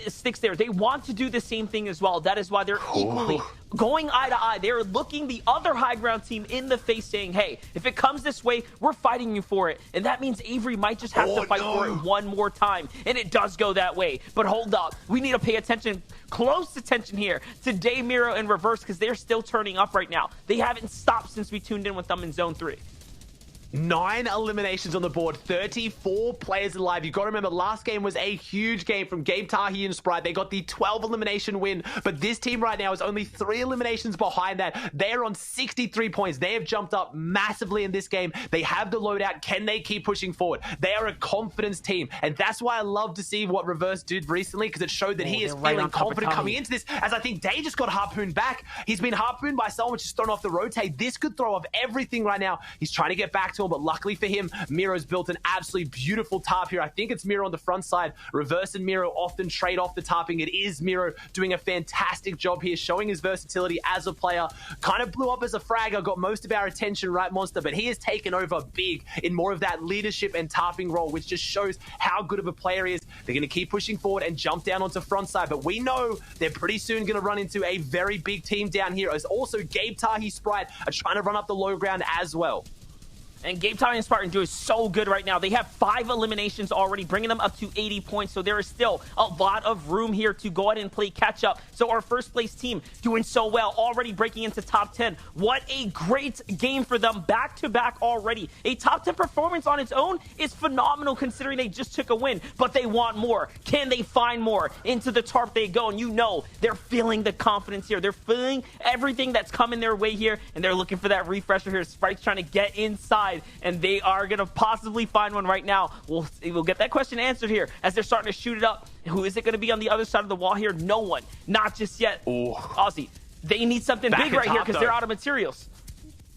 Sticks there. They want to do the same thing as well. That is why they're equally going eye to eye. They're looking the other high ground team in the face saying, hey, if it comes this way, we're fighting you for it. And that means Avery might just have to fight for it one more time. And it does go that way. But hold up. We need to pay attention, close attention here to Day, Miro, and Reverse because they're still turning up right now. They haven't stopped since we tuned in with them in zone 3. 9 eliminations on the board, 34 players alive. You got to remember, last game was a huge game from Gabe Tahi and Sprite. They got the 12 elimination win, but this team right now is only 3 eliminations behind that. They're on 63 points. They have jumped up massively in this game. They have the loadout. Can they keep pushing forward? They are a confidence team, and that's why I love to see what Reverse did recently, because it showed that he is feeling confident coming into this, as I think Day just got harpooned back. He's been harpooned by someone which is thrown off the rotate. This could throw off everything right now. He's trying to get back to him, but luckily for him, Miro's built an absolutely beautiful tarp here. I think it's Miro on the front side. Reverse and Miro often trade off the tarping. It is Miro doing a fantastic job here, showing his versatility as a player. Kind of blew up as a fragger, got most of our attention, right, Monster? But he has taken over big in more of that leadership and tarping role, which just shows how good of a player he is. They're going to keep pushing forward and jump down onto front side, but we know they're pretty soon going to run into a very big team down here, as also Gabe Tahi, Sprite are trying to run up the low ground as well. And Gabe Tahi and Spartan doing so good right now. They have 5 eliminations already, bringing them up to 80 points. So there is still a lot of room here to go ahead and play catch up. So our first place team doing so well, already breaking into top 10. What a great game for them, back to back already. A top 10 performance on its own is phenomenal considering they just took a win, but they want more. Can they find more? Into the tarp they go, and you know they're feeling the confidence here. They're feeling everything that's coming their way here, and they're looking for that refresher here. Sprite's trying to get inside, and they are going to possibly find one right now. We'll get that question answered here as they're starting to shoot it up. Who is it going to be on the other side of the wall here? No one. Not just yet. Aussie, they need something big right here because they're out of materials.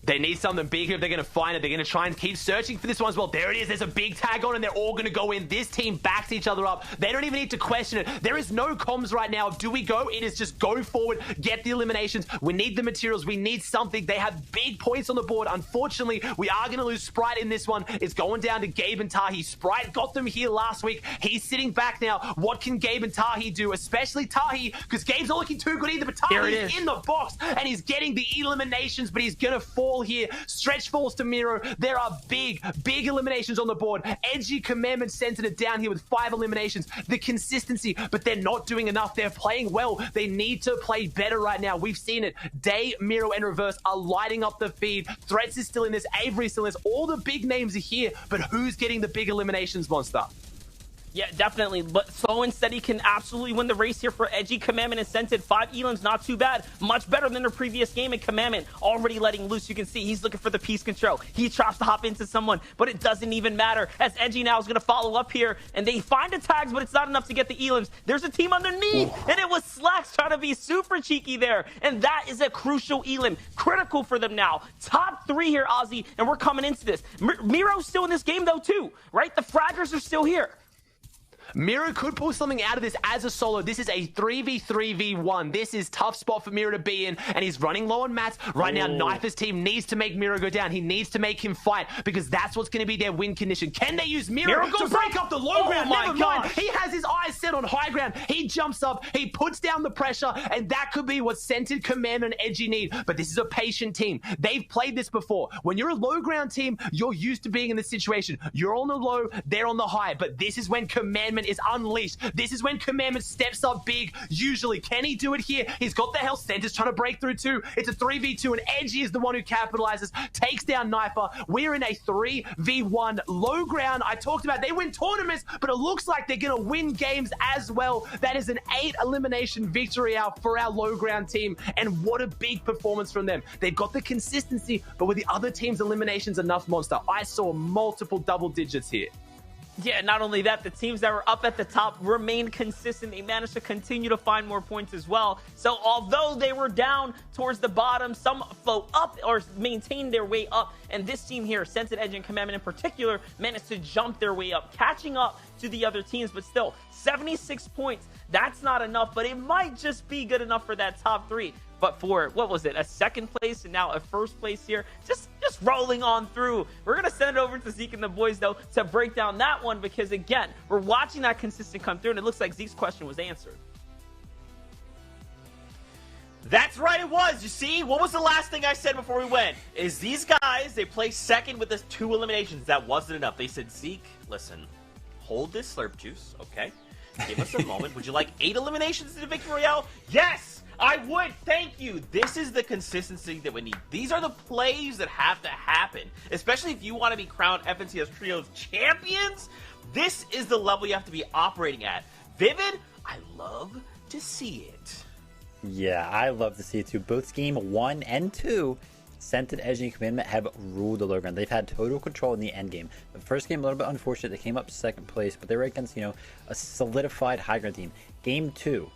They need something big here if they're going to find it. They're going to try and keep searching for this one as well. There it is. There's a big tag on, and they're all going to go in. This team backs each other up. They don't even need to question it. There is no comms right now. Do we go? It is just go forward, get the eliminations. We need the materials. We need something. They have big points on the board. Unfortunately, we are going to lose Sprite in this one. It's going down to Gabe and Tahi. Sprite got them here last week. He's sitting back now. What can Gabe and Tahi do? Especially Tahi, because Gabe's not looking too good either, but Tahi's in the box, and he's getting the eliminations, but he's going to fall here. Stretch falls to Miro. There are big eliminations on the board. Edgy Commandment centered it down here with 5 eliminations. The consistency, but they're not doing enough. They're playing well. They need to play better right now. We've seen it. Day, Miro, and Reverse are lighting up the feed. Threats is still in this. Avery still in this. All the big names are here, but who's getting the big eliminations, Monster? Yeah, definitely. But Slow and Steady can absolutely win the race here for Edgy, Commandment, and Scented. 5 elims, not too bad. Much better than their previous game. And Commandment already letting loose. You can see he's looking for the piece control. He tries to hop into someone, but it doesn't even matter, as Edgy now is going to follow up here. And they find the tags, but it's not enough to get the elims. There's a team underneath, and it was Slacks trying to be super cheeky there. And that is a crucial elim. Critical for them now. Top 3 here, Ozzy, and we're coming into this. Miro's still in this game, though, too, right? The fraggers are still here. Miro could pull something out of this as a solo. This is a 3v3v1. This is tough spot for Miro to be in, and he's running low on mats. Right now, Knifer's team needs to make Miro go down. He needs to make him fight, because that's what's going to be their win condition. Can they use Miro to break up the low ground? Never mind. He has his eyes set on high ground. He jumps up, he puts down the pressure, and that could be what Scented, Command, and Edgy need. But this is a patient team. They've played this before. When you're a low ground team, you're used to being in this situation. You're on the low, they're on the high. But this is when Commandment is unleashed. This is when Commandment steps up big. Usually, can he do it here? He's got the health. Center's trying to break through too. It's a 3v2, and Edgy is the one who capitalizes, takes down Knifer. We're in a 3v1 low ground. I talked about they win tournaments, but it looks like they're going to win games as well. That is an 8 elimination victory out for our low ground team, and what a big performance from them. They've got the consistency, but with the other team's eliminations enough, Monster? I saw multiple double digits here. Yeah, not only that, the teams that were up at the top remained consistent. They managed to continue to find more points as well. So although they were down towards the bottom, some float up or maintained their way up. And this team here, Scented Edge and Commandment in particular, managed to jump their way up, catching up to the other teams. But still, 76 points, that's not enough, but it might just be good enough for that top 3. But for, what was it, a second place and now a first place here, just rolling on through. We're going to send it over to Zeke and the boys, though, to break down that one, because, again, we're watching that consistent come through, and it looks like Zeke's question was answered. That's right, it was. You see, what was the last thing I said before we went? Is these guys, they placed second with the 2 eliminations. That wasn't enough. They said, Zeke, listen, hold this slurp juice, okay? Give us a moment. Would you like 8 eliminations in the Victory Royale? Yes! I would. Thank you. This is the consistency that we need. These are the plays that have to happen, especially if you want to be crowned FNCS Trios champions. This is the level you have to be operating at. Vivid, I love to see it. Yeah, I love to see it too. Both game 1 and 2, Scented Edge and Commandment have ruled the low ground. They've had total control in the end game. The first game, a little bit unfortunate. They came up second place, but they were against, a solidified high ground team. Game 2,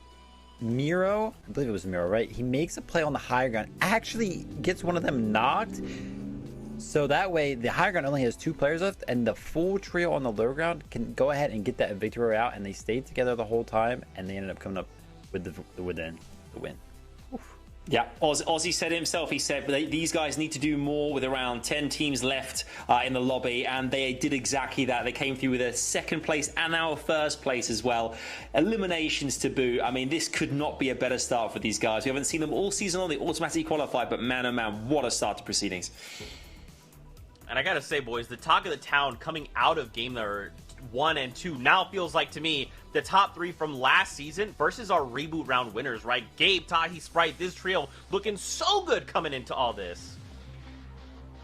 Miro, I believe it was Miro, right? He makes a play on the high ground, actually gets one of them knocked. So that way, the high ground only has 2 players left, and the full trio on the low ground can go ahead and get that victory out. And they stayed together the whole time, and they ended up coming up with the win. Oof. Yeah, Ozzy said himself, he said these guys need to do more with around 10 teams left in the lobby, and they did exactly that. They came through with a second place and now a first place as well. Eliminations to boot. I mean, this could not be a better start for these guys. We haven't seen them all season long. They automatically qualified, but man, oh man, what a start to proceedings. And I gotta say, boys, the talk of the town coming out of game number 1 and 2 now feels like, to me, the top 3 from last season versus our reboot round winners, right? Gabe, Tahi, Sprite, this trio looking so good coming into all this.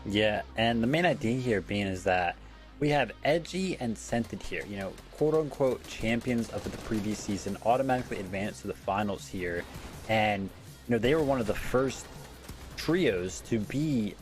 Yeah, and the main idea here being is that we have Edgy and Scented here, quote-unquote champions of the previous season, automatically advanced to the finals here. And, they were one of the first trios to be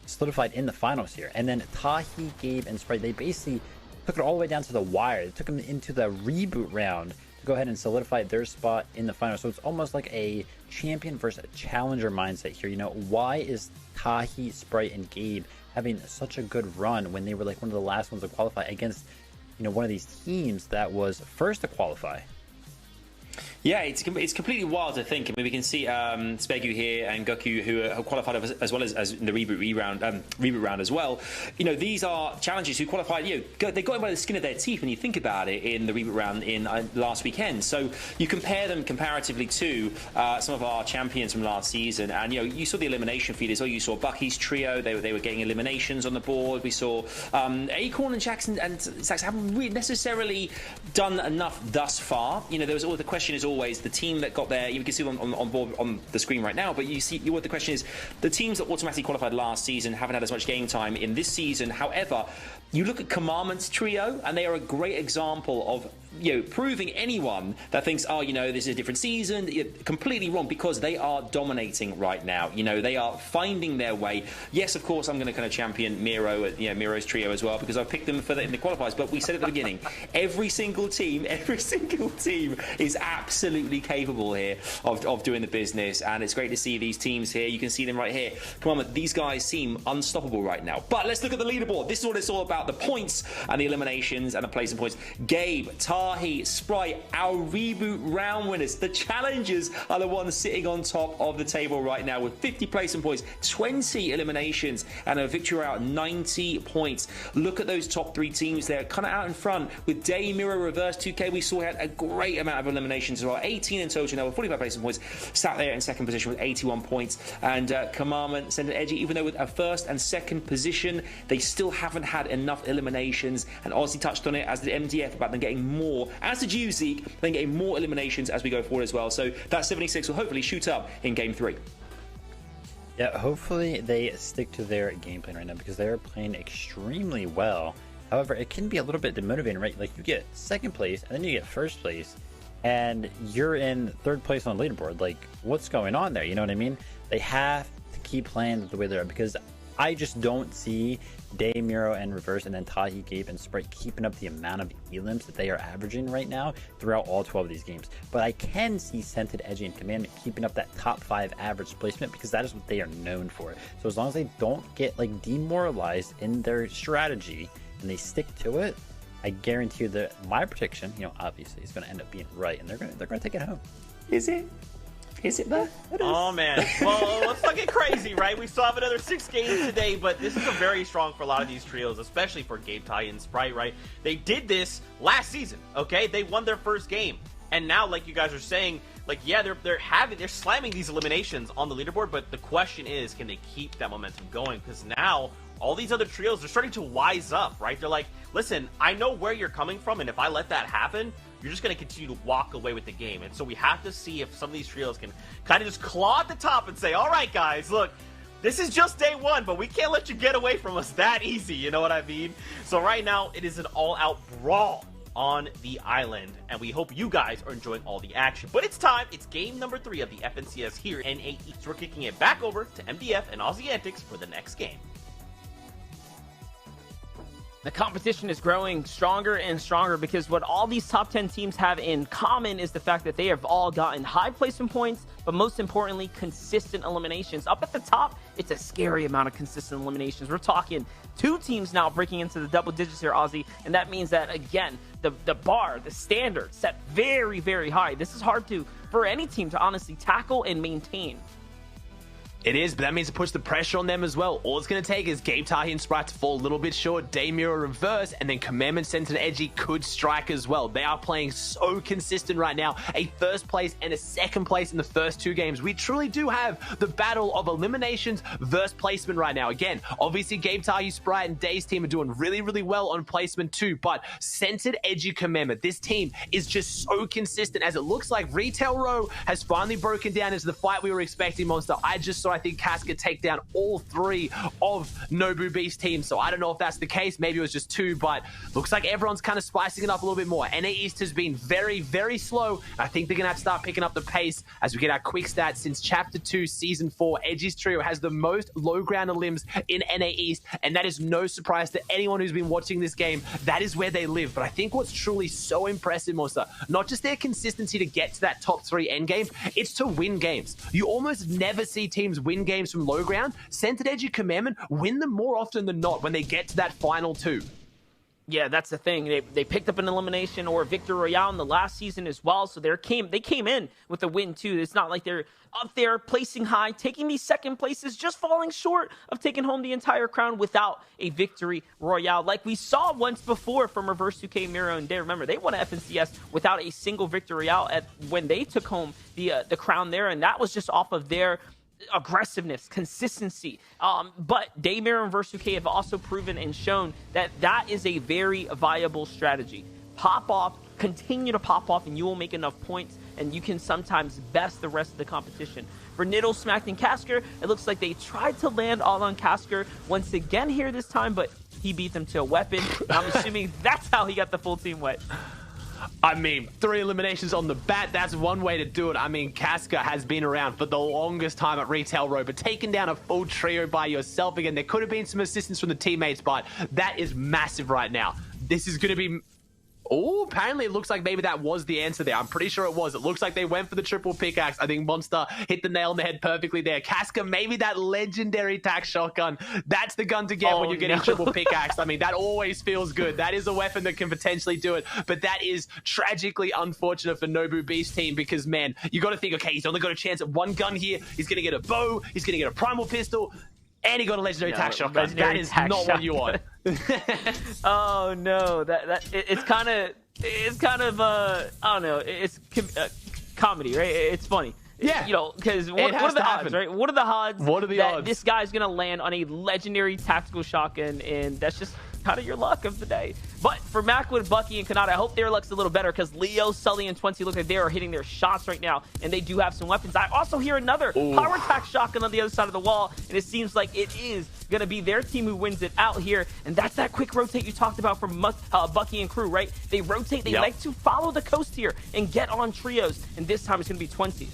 solidified in the finals here. And then Tahi, Gabe, and Sprite, they basically took it all the way down to the wire. They took them into the reboot round to go ahead and solidify their spot in the final. So it's almost like a champion versus a challenger mindset here. Why is Tahi, Sprite, and Gabe having such a good run when they were like one of the last ones to qualify against, one of these teams that was first to qualify? Yeah, it's completely wild to think. I mean, we can see Spegu here and Goku, who are qualified as well as in the reboot round as well. These are challengers who qualified. They got in by the skin of their teeth when you think about it in the reboot round in last weekend. So you compare them comparatively to some of our champions from last season, and you saw the elimination feed as well. You saw Bucky's trio; they were getting eliminations on the board. We saw Acorn and Jackson and Sax haven't really necessarily done enough thus far. There was always the question is always the team that got there. You can see them on board on the screen right now, but the question is the teams that automatically qualified last season haven't had as much game time in this season. However, you look at Commandment's trio, and they are a great example of proving anyone that thinks, this is a different season, completely wrong, because they are dominating right now. They are finding their way. Yes, of course, I'm going to kind of champion Miro, Miro's trio as well, because I picked them in the qualifiers. But we said at the beginning, every single team is absolutely capable here of doing the business, and it's great to see these teams here. You can see them right here. Come on, these guys seem unstoppable right now. But let's look at the leaderboard. This is what it's all about: the points and the eliminations and the placing points. Gabe, Tahi, Sprite, our reboot round winners. The challengers are the ones sitting on top of the table right now with 50 placing points, 20 eliminations, and a victory out 90 points. Look at those top 3 teams there, kind of out in front with Day, Miro, Reverse 2K. We saw had a great amount of eliminations as well, 18 in total now with 45 placing points, sat there in second position with 81 points. And Commandment, Scented Edgy, even though with a first and second position, they still haven't had enough eliminations. And Ozzy touched on it, as the MDF, about them getting more, as did you, Zeke, then getting more eliminations as we go forward as well. So that 76 will hopefully shoot up in game 3. Yeah, hopefully they stick to their game plan right now, because they're playing extremely well. However, it can be a little bit demotivating, right? Like, you get second place and then you get first place, and you're in third place on the leaderboard. Like, what's going on there? You know what I mean? They have to keep playing the way they're at, because I just don't see Day, Miro, and Reverse, and then Tahi, Gabe, and Sprite keeping up the amount of elims that they are averaging right now throughout all 12 of these games. But I can see Scented, Edgy, and Commandment keeping up that top 5 average placement because that is what they are known for. So as long as they don't get like demoralized in their strategy and they stick to it, I guarantee you that my prediction, you know, obviously is going to end up being right, and they're going to take it home. Is it? Is it though? Oh man, well, let's not get crazy, right? We still have another 6 games today, but this is a very strong for a lot of these trios, especially for Gabe, Ty, and Sprite, right? They did this last season, okay? They won their first game, and now, like you guys are saying, like, yeah, they're slamming these eliminations on the leaderboard, but the question is, can they keep that momentum going? Because now all these other trios are starting to wise up, right? They're like, listen, I know where you're coming from, and if I let that happen, you're just going to continue to walk away with the game. And so we have to see if some of these trios can kind of just claw at the top and say, all right, guys, look, this is just day 1, but we can't let you get away from us that easy, you know what I mean? So right now, it is an all-out brawl on the island, and we hope you guys are enjoying all the action. But it's time. It's game number 3 of the FNCS here in NAE. So we're kicking it back over to MDF and Aussie Antics for the next game. The competition is growing stronger and stronger because what all these top 10 teams have in common is the fact that they have all gotten high placement points, but most importantly, consistent eliminations. Up at the top, it's a scary amount of consistent eliminations. We're talking 2 teams now breaking into the double digits here, Aussie, and that means that, again, the bar, the standard set very, very high. This is hard for any team to honestly tackle and maintain. It is, but that means it puts the pressure on them as well. All it's going to take is Gabe, Tahi, and Sprite to fall a little bit short, Day, Miro, Reverse, and then Commandment, Scented, Edgy could strike as well. They are playing so consistent right now. A first place and a second place in the first 2 games. We truly do have the battle of eliminations versus placement right now. Again, obviously Gabe, Tahi, Sprite, and Day's team are doing really, really well on placement too, but Scented, Edgy, Commandment, this team is just so consistent as it looks like Retail Row has finally broken down into the fight we were expecting, Monster. I think Casca take down all 3 of Nobu Beast teams. So I don't know if that's the case. Maybe it was just 2, but looks like everyone's kind of spicing it up a little bit more. NA East has been very, very slow. I think they're going to have to start picking up the pace as we get our quick stats. Since Chapter 2, Season 4, Edgy's trio has the most low ground limbs in NA East, and that is no surprise to anyone who's been watching this game. That is where they live. But I think what's truly so impressive, Monster, not just their consistency to get to that top 3 endgame, it's to win games. You almost never see teams win games from low ground. Scented, Edgy, Commandment win them more often than not when they get to that final 2. Yeah, that's the thing. They picked up an elimination or a victory royale in the last season as well, so they came in with a win too. It's not like they're up there placing high, taking these second places, just falling short of taking home the entire crown without a victory royale, like we saw once before from Reverse 2K, Miro, and Day. Remember, they won FNCS without a single victory royale when they took home the crown there, and that was just off of their aggressiveness, consistency. But Day, Miro, and Verse 2K have also proven and shown that that is a very viable strategy. Pop off, continue to pop off, and you will make enough points, and you can sometimes best the rest of the competition. For Niddle, Smacked, and Casker, it looks like they tried to land all on Casker once again here this time, but he beat them to a weapon. I'm assuming that's how he got the full team wet. I mean, 3 eliminations on the bat, that's one way to do it. I mean, Casca has been around for the longest time at Retail Row, but taking down a full trio by yourself again, there could have been some assistance from the teammates, but that is massive right now. This is going to be... Oh, apparently it looks like maybe that was the answer there. I'm pretty sure it was. It looks like they went for the triple pickaxe. I think Monster hit the nail on the head perfectly there. Casca, maybe that legendary tac shotgun. That's the gun to get when you're getting triple pickaxe. I mean, that always feels good. That is a weapon that can potentially do it. But that is tragically unfortunate for Nobu Beast team because, man, you got to think, okay, he's only got a chance at 1 gun here. He's going to get a bow. He's going to get a primal pistol. And he got a legendary tac shotgun. That is not what you want. Oh no, it's kind of I don't know, it's comedy, right? It's funny. Yeah, you know, because what are the odds, right? What are the odds that this guy's gonna land on a legendary tactical shotgun, and that's just kind of your luck of the day. But for Macwood, Bucky, and Kanata, I hope their luck's a little better because Leo, Sully, and 20 look like they are hitting their shots right now, and they do have some weapons. I also hear another power attack shotgun on the other side of the wall, and it seems like it is going to be their team who wins it out here, and that's that quick rotate you talked about from Bucky and crew, right? They rotate, they like to follow the coast here and get on trios, and this time it's going to be 20.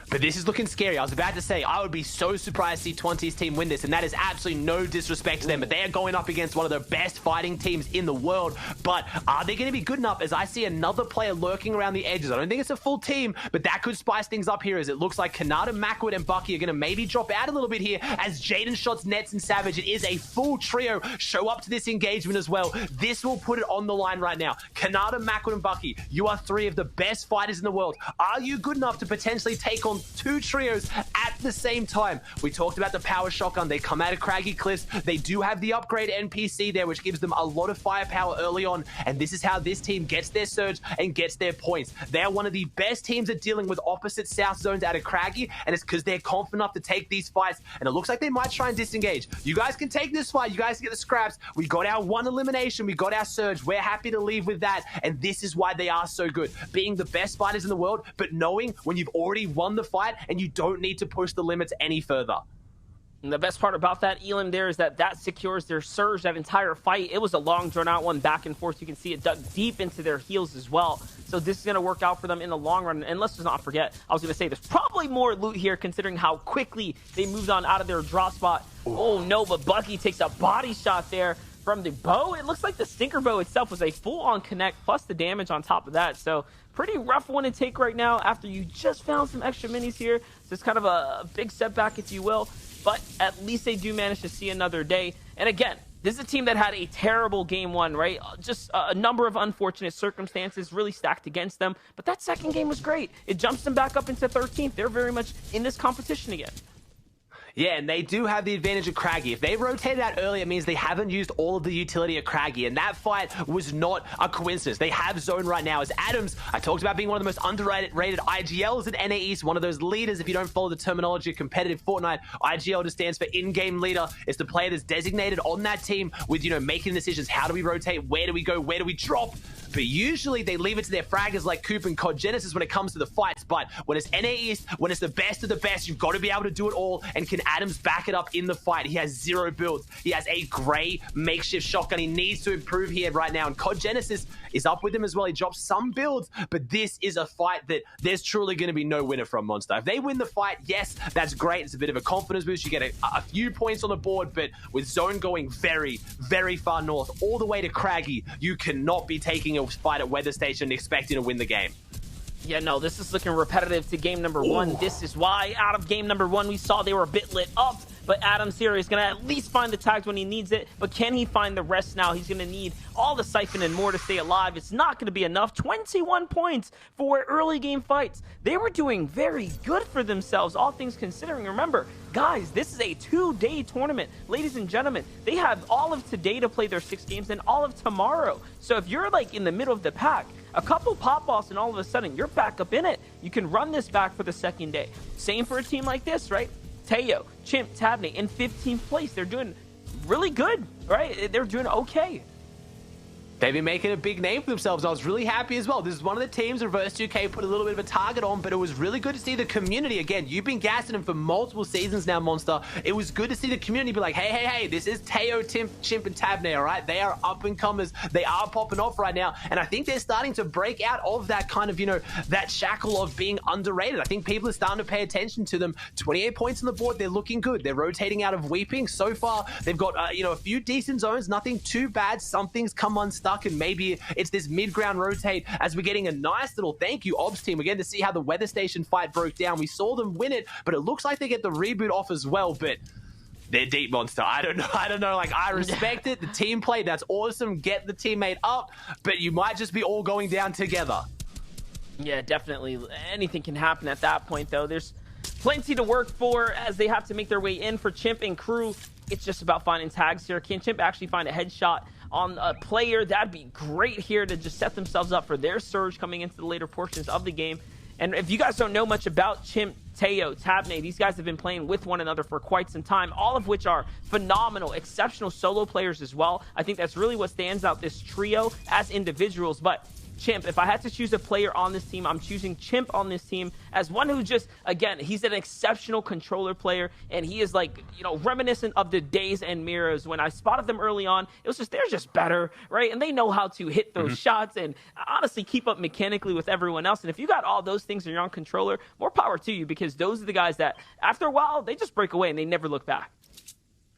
But this is looking scary. I was about to say, I would be so surprised to see 20's team win this, and that is absolutely no disrespect to them, but they are going up against one of the best fighting teams in the world. But are they going to be good enough? As I see another player lurking around the edges. I don't think it's a full team, but that could spice things up here, as it looks like Kanata, Macwood, and Bucky are going to maybe drop out a little bit here, as Jaden Shots, Nets, and Savage, it is a full trio, show up to this engagement as well. This will put it on the line right now. Kanata, Macwood, and Bucky, you are three of the best fighters in the world. Are you good enough to potentially take on two trios at the same time? We talked about the power shotgun. They come out of Craggy Cliffs. They do have the upgrade NPC there, which gives them a lot of firepower early on, and this is how this team gets their surge and gets their points. They are one of the best teams at dealing with opposite south zones out of Craggy, and it's because they're confident enough to take these fights, and it looks like they might try and disengage. You guys can take this fight. You guys get the scraps. We got our one elimination. We got our surge. We're happy to leave with that, and this is why they are so good. Being the best fighters in the world, but knowing when you've already won the fight and you don't need to push the limits any further. And the best part about that, Elam, there is that secures their surge, that entire fight. It was a long, drawn-out one, back and forth. You can see it dug deep into their heels as well. So this is going to work out for them in the long run. And let's just not forget, I was going to say, there's probably more loot here, considering how quickly they moved on out of their drop spot. Ooh. Oh, no, but Bucky takes a body shot there from the bow. It looks like the Stinker bow itself was a full-on connect, plus the damage on top of that. So pretty rough one to take right now after you just found some extra minis here. So it's kind of a big setback, if you will. But at least they do manage to see another day. And again, this is a team that had a terrible game one, right? Just a number of unfortunate circumstances really stacked against them. But that second game was great. It jumps them back up into 13th. They're very much in this competition again. Yeah, and they do have the advantage of Craggy. If they rotated out early, it means they haven't used all of the utility of Craggy, and that fight was not a coincidence. They have zone right now. As Adams, I talked about being one of the most underrated IGLs at NAE, one of those leaders. If you don't follow the terminology of competitive Fortnite, IGL just stands for in-game leader. It's the player that's designated on that team with, making decisions. How do we rotate? Where do we go? Where do we drop? But usually they leave it to their fraggers like Coop and COD Genesis when it comes to the fights. But when it's NA East, when it's the best of the best, you've got to be able to do it all. And can Adams back it up in the fight? He has 0 builds. He has a gray makeshift shotgun. He needs to improve here right now. And COD Genesis is up with him as well. He drops some builds, but this is a fight that there's truly going to be no winner from, Monster. If they win the fight, yes, that's great. It's a bit of a confidence boost. You get a few points on the board, but with zone going very, very far north, all the way to Craggy, you cannot be taking a fight at Weather Station and expecting to win the game. Yeah, no, this is looking repetitive to game number one. This is why out of game number one, we saw they were a bit lit up, but Adams here is going to at least find the tags when he needs it. But can he find the rest now? He's going to need all the siphon and more to stay alive. It's not going to be enough. 21 points for early game fights. They were doing very good for themselves, all things considering. Remember, guys, this is a 2-day tournament. Ladies and gentlemen, they have all of today to play their 6 games and all of tomorrow. So if you're like in the middle of the pack, a couple pop-offs and all of a sudden you're back up in it. You can run this back for the second day. Same for a team like this, right? Teo, Chimp, Tabney in 15th place. They're doing really good, right? They're doing okay. They've been making a big name for themselves. I was really happy as well. This is one of the teams Reverse 2K put a little bit of a target on, but it was really good to see the community. Again, you've been gassing them for multiple seasons now, Monster. It was good to see the community be like, hey, this is Teo, Chimp, and Tabney, all right? They are up-and-comers. They are popping off right now, and I think they're starting to break out of that kind of, that shackle of being underrated. I think people are starting to pay attention to them. 28 points on the board. They're looking good. They're rotating out of Weeping. So far, they've got, a few decent zones. Nothing too bad. Something's come unstuck, and maybe it's this mid-ground rotate as we're getting a nice little thank you, Obs team. We're getting to see how the Weather Station fight broke down. We saw them win it, but it looks like they get the reboot off as well, but they're deep, Monster. I don't know. Like, I respect it. The team play, that's awesome. Get the teammate up, but you might just be all going down together. Yeah, definitely. Anything can happen at that point, though. There's plenty to work for as they have to make their way in for Chimp and crew. It's just about finding tags here. Can Chimp actually find a headshot on a player? That'd be great here to just set themselves up for their surge coming into the later portions of the game. And if you guys don't know much about Chimp, Teo, Tabney, these guys have been playing with one another for quite some time, all of which are phenomenal, exceptional solo players as well. I think that's really what stands out this trio as individuals. But Chimp. If I had to choose a player on this team, I'm choosing Chimp on this team as one who just, again, he's an exceptional controller player, and he is like, you know, reminiscent of the days and mirrors when I spotted them early on. It was just, they're just better, right? And they know how to hit those shots and honestly keep up mechanically with everyone else. And if you got all those things in your own controller, more power to you, because those are the guys that after a while, they just break away and they never look back.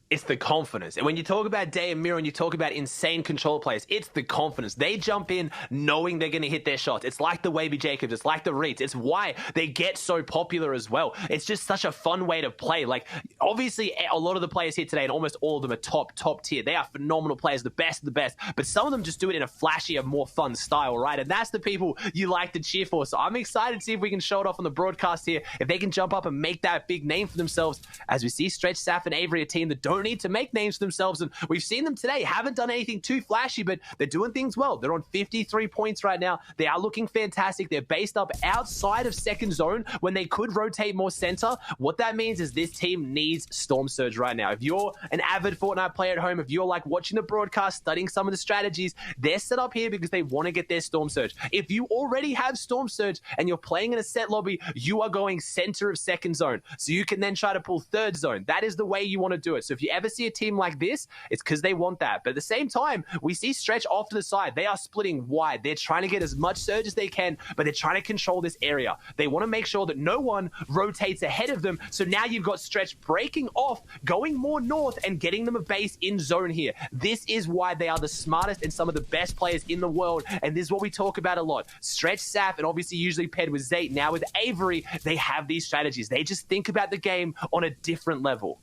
It's the confidence. And when you talk about Day and Mirror and you talk about insane control players, it's the confidence. They jump in knowing they're going to hit their shots. It's like the Wavy Jacobs. It's like the Reeds. It's why they get so popular as well. It's just such a fun way to play. Like, obviously, a lot of the players here today, and almost all of them are top tier. They are phenomenal players, the best of the best. But some of them just do it in a flashier, more fun style, right? And that's the people you like to cheer for. So I'm excited to see if we can show it off on the broadcast here. If they can jump up and make that big name for themselves. As we see Stretch, Saf, and Avery, a team that don't need to make names for themselves, and we've seen them today, haven't done anything too flashy, but they're doing things well. They're on 53 points right now. They are looking fantastic. They're based up outside of second zone when they could rotate more center. What that means is this team needs Storm Surge right now. If you're an avid Fortnite player at home, if you're like watching the broadcast, studying some of the strategies, they're set up here because they want to get their Storm Surge. If you already have Storm Surge and you're playing in a set lobby, you are going center of second zone, so you can then try to pull third zone. That is the way you want to do it. So if you ever see a team like this, it's because they want that. But at the same time, we see Stretch off to the side. They are splitting wide. They're trying to get as much surge as they can, but they're trying to control this area. They want to make sure that no one rotates ahead of them. So now you've got Stretch breaking off, going more north, and getting them a base in zone here. This is why they are the smartest and some of the best players in the world. And this is what we talk about a lot. Stretch, Saf, and obviously usually paired with Zayt. Now with Avery, they have these strategies. They just think about the game on a different level.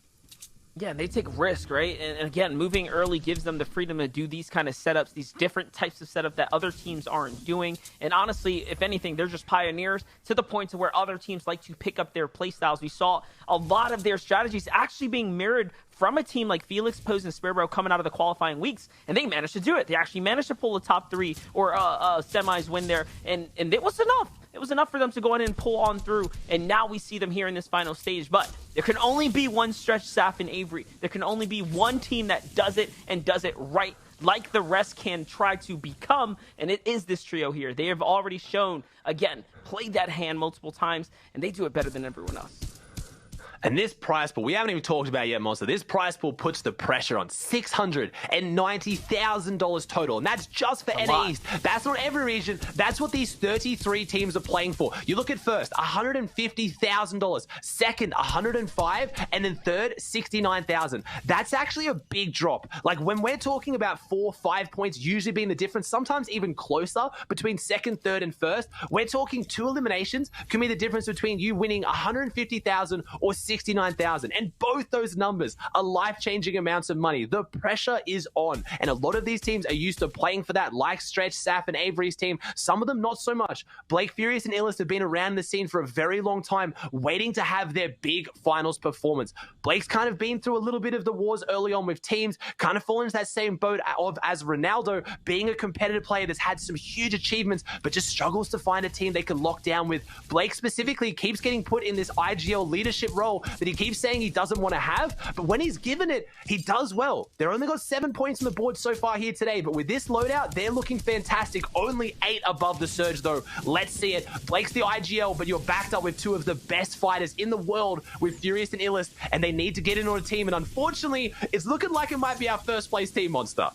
Yeah, they take risk, right? And again, moving early gives them the freedom to do these kind of setups, these different types of setup that other teams aren't doing. And honestly, if anything, they're just pioneers to the point to where other teams like to pick up their playstyles. We saw a lot of their strategies actually being mirrored from a team like Felix, Pose, and Sparebro coming out of the qualifying weeks, and they managed to do it. They actually managed to pull a top three or semis win there, and it was enough. It was enough for them to go in and pull on through, and now we see them here in this final stage. But there can only be one Stretch, Saf, and Avery. There can only be one team that does it and does it right, like the rest can try to become, and it is this trio here. They have already shown, again, played that hand multiple times, and they do it better than everyone else. And this prize pool, we haven't even talked about it yet, Monster. This prize pool puts the pressure on $690,000 total. And that's just for NAE East. That's not every region. That's what these 33 teams are playing for. You look at first, $150,000. Second, $105,000. And then third, $69,000. That's actually a big drop. Like when we're talking about 4, 5 points usually being the difference, sometimes even closer between second, third, and first, we're talking 2 eliminations can be the difference between you winning $150,000 or $69,000, and both those numbers are life-changing amounts of money. The pressure is on, and a lot of these teams are used to playing for that, like Stretch, Saf, and Avery's team. Some of them not so much. Blake Furious and Illest have been around the scene for a very long time, waiting to have their big finals performance. Blake's kind of been through a little bit of the wars early on with teams, kind of fallen into that same boat as Ronaldo, being a competitive player that's had some huge achievements, but just struggles to find a team they can lock down with. Blake specifically keeps getting put in this IGL leadership role that he keeps saying he doesn't want to have, but when he's given it, he does well. They're only got 7 points on the board so far here today, but with this loadout, they're looking fantastic. Only 8 above the Surge, though. Let's see it. Blake's the IGL, but you're backed up with 2 of the best fighters in the world with Furious and Illest, and they need to get in on a team, and unfortunately, it's looking like it might be our first place team, Monster.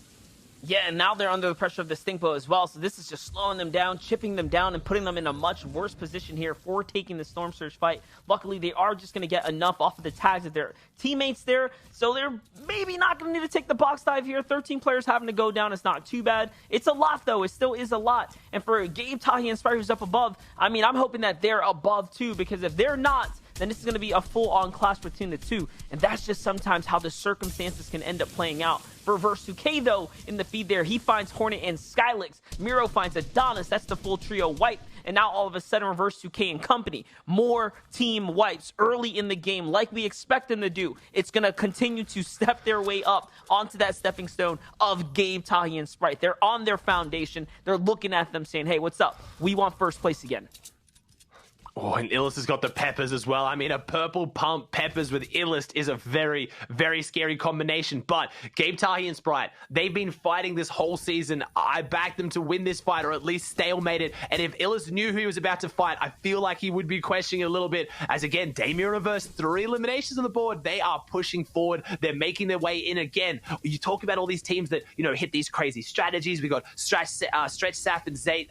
Yeah, and now they're under the pressure of the Stink Bow as well, so this is just slowing them down, chipping them down, and putting them in a much worse position here for taking the Storm Surge fight. Luckily, they are just going to get enough off of the tags of their teammates there, so they're maybe not going to need to take the box dive here. 13 players having to go down is not too bad. It's a lot, though. It still is a lot. And for Gabe, Tahi, and Spire, who's up above, I mean, I'm hoping that they're above, too, because if they're not, then this is going to be a full-on clash between the two. And that's just sometimes how the circumstances can end up playing out. For Versus2K, though, in the feed there, he finds Hornet and Skylix. Miro finds Adonis. That's the full trio wipe. And now all of a sudden, Versus2K and company. More team wipes early in the game like we expect them to do. It's going to continue to step their way up onto that stepping stone of Gabe, Tahi, and Sprite. They're on their foundation. They're looking at them saying, hey, what's up? We want first place again. Oh, and Illust has got the peppers as well. I mean, a purple pump peppers with Illust is a very, very scary combination. But Gabe Tahi and Sprite, they've been fighting this whole season. I backed them to win this fight or at least stalemate it. And if Illust knew who he was about to fight, I feel like he would be questioning a little bit. As again, Damien Reverse, 3 eliminations on the board. They are pushing forward. They're making their way in again. You talk about all these teams that, you know, hit these crazy strategies. We got Stretch, Saf, and Zayt.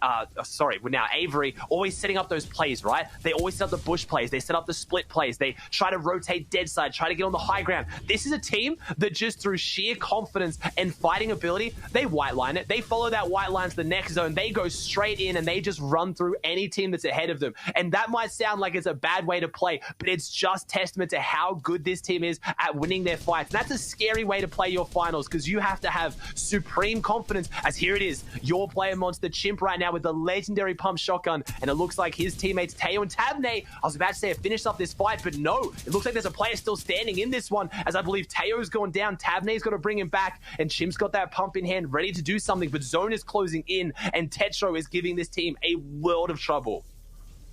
We're now Avery, always setting up those plays, right? They always set up the bush plays. They set up the split plays. They try to rotate dead side, try to get on the high ground. This is a team that just through sheer confidence and fighting ability, they white line it. They follow that white line to the next zone. They go straight in and they just run through any team that's ahead of them. And that might sound like it's a bad way to play, but it's just testament to how good this team is at winning their fights. And that's a scary way to play your finals because you have to have supreme confidence. As here it is, your player monster Chimp right now with the legendary pump shotgun. And it looks like his teammates Teo and Tabne, I was about to say, have finished off this fight, but no, it looks like there's a player still standing in this one, as I believe Teo's gone down. Tabne's got to bring him back, and Chimp's got that pump in hand, ready to do something, but Zone is closing in, and Tetro is giving this team a world of trouble.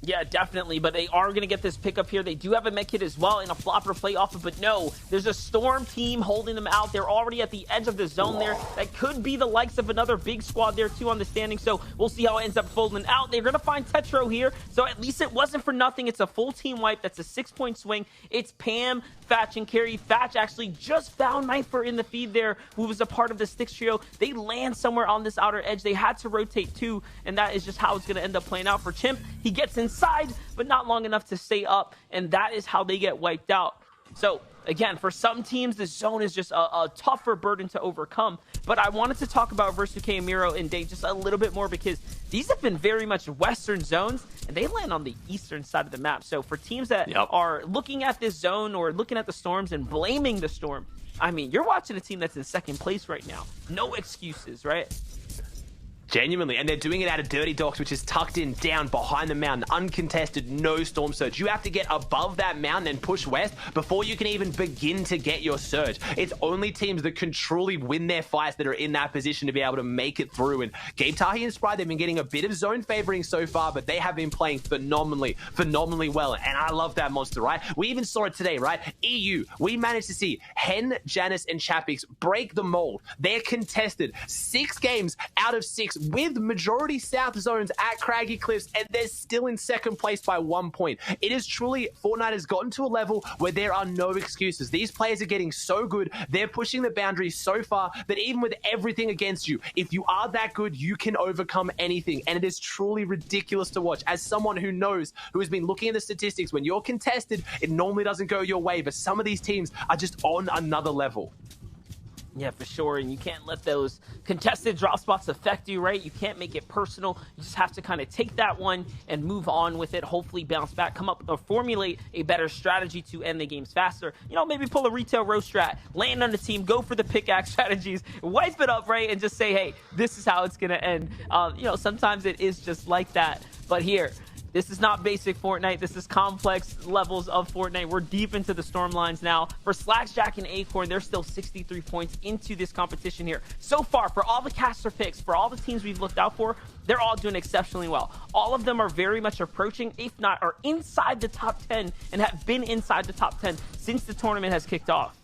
Yeah, definitely, but they are going to get this pickup here. They do have a med kit as well and a flopper play off of, but no, there's a Storm team holding them out. They're already at the edge of the zone there. That could be the likes of another big squad there too on the standing, so we'll see how it ends up folding out. They're going to find Tetro here, so at least it wasn't for nothing. It's a full team wipe. That's a 6-point swing. It's Pam, Thatch, and Carrie. Thatch actually just found Knifer in the feed there, who was a part of the Sticks trio. They land somewhere on this outer edge. They had to rotate too, and that is just how it's going to end up playing out for Chimp. He gets inside, but not long enough to stay up, and that is how they get wiped out. So again, for some teams, the zone is just a tougher burden to overcome. But I wanted to talk about Versuke, Miro, and Day just a little bit more because these have been very much Western zones, and they land on the eastern side of the map. So for teams that are looking at this zone or looking at the Storms and blaming the Storm, I mean, you're watching a team that's in second place right now. No excuses, right? Genuinely, and they're doing it out of Dirty Docks, which is tucked in down behind the mountain, uncontested, no storm surge. You have to get above that mountain and push west before you can even begin to get your surge. It's only teams that can truly win their fights that are in that position to be able to make it through. And Gabe Tahi and Sprite, they've been getting a bit of zone favoring so far, but they have been playing phenomenally well. And I love that monster, right? We even saw it today, right? EU, we managed to see Hen, Janice, and Chapix break the mold. They're contested 6 games out of 6 with majority South zones at Craggy Cliffs, and they're still in second place by 1 point. It is truly, Fortnite has gotten to a level where there are no excuses. These players are getting so good, they're pushing the boundaries so far that even with everything against you, if you are that good, you can overcome anything. And it is truly ridiculous to watch. As someone who knows, who has been looking at the statistics, when you're contested, it normally doesn't go your way, but some of these teams are just on another level. Yeah, for sure, and you can't let those contested drop spots affect you, right? You can't make it personal. You just have to kind of take that one and move on with it, hopefully bounce back, come up or formulate a better strategy to end the games faster. You know, maybe pull a retail roast strat, land on the team, go for the pickaxe strategies, wipe it up, right? And just say, hey, this is how it's going to end. You know, sometimes it is just like that. But here, this is not basic Fortnite. This is complex levels of Fortnite. We're deep into the storm lines now. For Slackjack and Acorn, they're still 63 points into this competition here. So far, for all the caster picks, for all the teams we've looked out for, they're all doing exceptionally well. All of them are very much approaching, if not are inside the top 10 and have been inside the top 10 since the tournament has kicked off.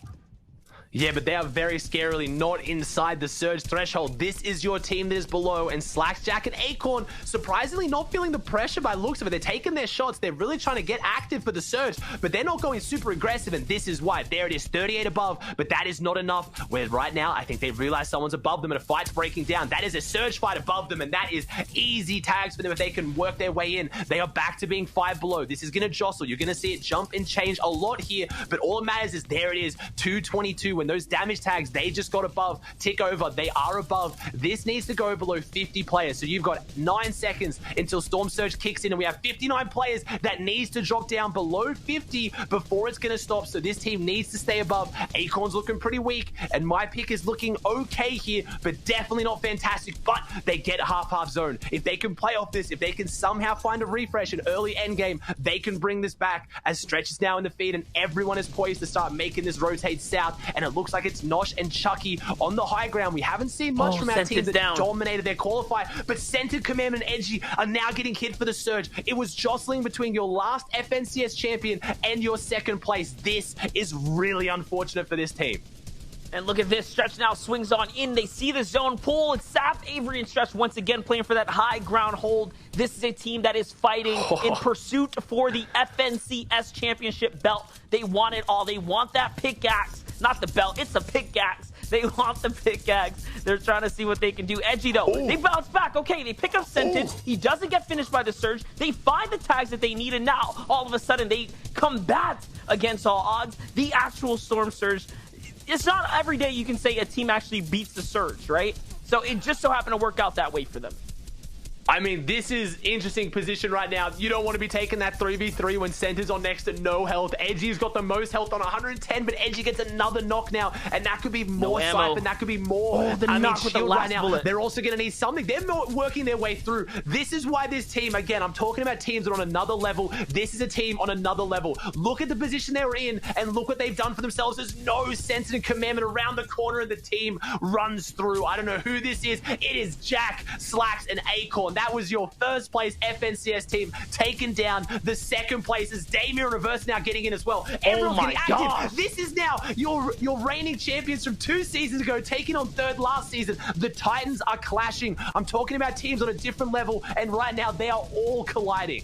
Yeah, but they are very scarily not inside the surge threshold. This is your team that is below, and Slackjack and Acorn surprisingly not feeling the pressure by looks of it. They're taking their shots. They're really trying to get active for the surge, but they're not going super aggressive, and this is why. There it is, 38 above, but that is not enough. Where right now, I think they realize someone's above them and a fight's breaking down. That is a surge fight above them, and that is easy tags for them if they can work their way in. They are back to being 5 below. This is going to jostle. You're going to see it jump and change a lot here, but all that matters is there it is, 222. When those damage tags, they just got above, tick over, they are above. This needs to go below 50 players. So you've got 9 seconds until Storm Surge kicks in, and we have 59 players that needs to drop down below 50 before it's going to stop. So this team needs to stay above. Acorn's looking pretty weak, and my pick is looking okay here, but definitely not fantastic. But they get a half-half zone. If they can play off this, if they can somehow find a refresh, an early end game, they can bring this back as Stretch is now in the feed, and everyone is poised to start making this rotate south, and it It looks like it's Nosh and Chucky on the high ground. We haven't seen much from our team that dominated their qualifier, but Centered, Command, and Edgy are now getting hit for the surge. It was jostling between your last FNCS champion and your second place. This is really unfortunate for this team. And look at this. Stretch now swings on in. They see the zone pull. It's Sap, Avery, and Stretch once again playing for that high ground hold. This is a team that is fighting in pursuit for the FNCS championship belt. They want it all. They want that pickaxe. Not the belt. It's a pickaxe. They want the pickaxe. They're trying to see what they can do. Edgy, though, they bounce back. Okay, they pick up Scented. He doesn't get finished by the surge. They find the tags that they need, and now, all of a sudden, they combat against all odds. The actual Storm Surge. It's not every day you can say a team actually beats the surge, right? So it just so happened to work out that way for them. I mean, this is interesting position right now. You don't want to be taking that 3v3 when Center's on next to no health. Edgy's got the most health on 110, but Edgy gets another knock now, and that could be more Siphon, that could be more. The knock with the last bullet. They're also going to need something. They're working their way through. This is why this team, again, I'm talking about teams that are on another level. This is a team on another level. Look at the position they were in, and look what they've done for themselves. There's no sensitive commandment around the corner, and the team runs through. I don't know who this is. It is Jack, Slacks, and Acorn. That was your first place FNCS team taken down. The second place is Damir and Reverse now getting in as well. Everyone's getting active. This is now your reigning champions from 2 seasons ago taking on third last season. The Titans are clashing. I'm talking about teams on a different level, and right now they are all colliding.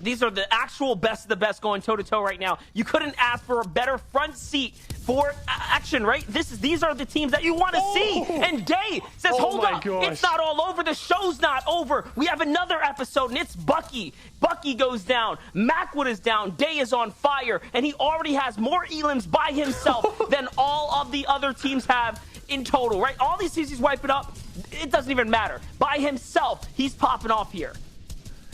These are the actual best of the best going toe-to-toe right now. You couldn't ask for a better front seat for action, right? These are the teams that you want to see. And Day says, hold up, it's not all over. The show's not over. We have another episode, and it's Bucky. Bucky goes down. Macwood is down. Day is on fire, and he already has more elims by himself than all of the other teams have in total, right? All these teams he's wiping up, it doesn't even matter. By himself, he's popping off here.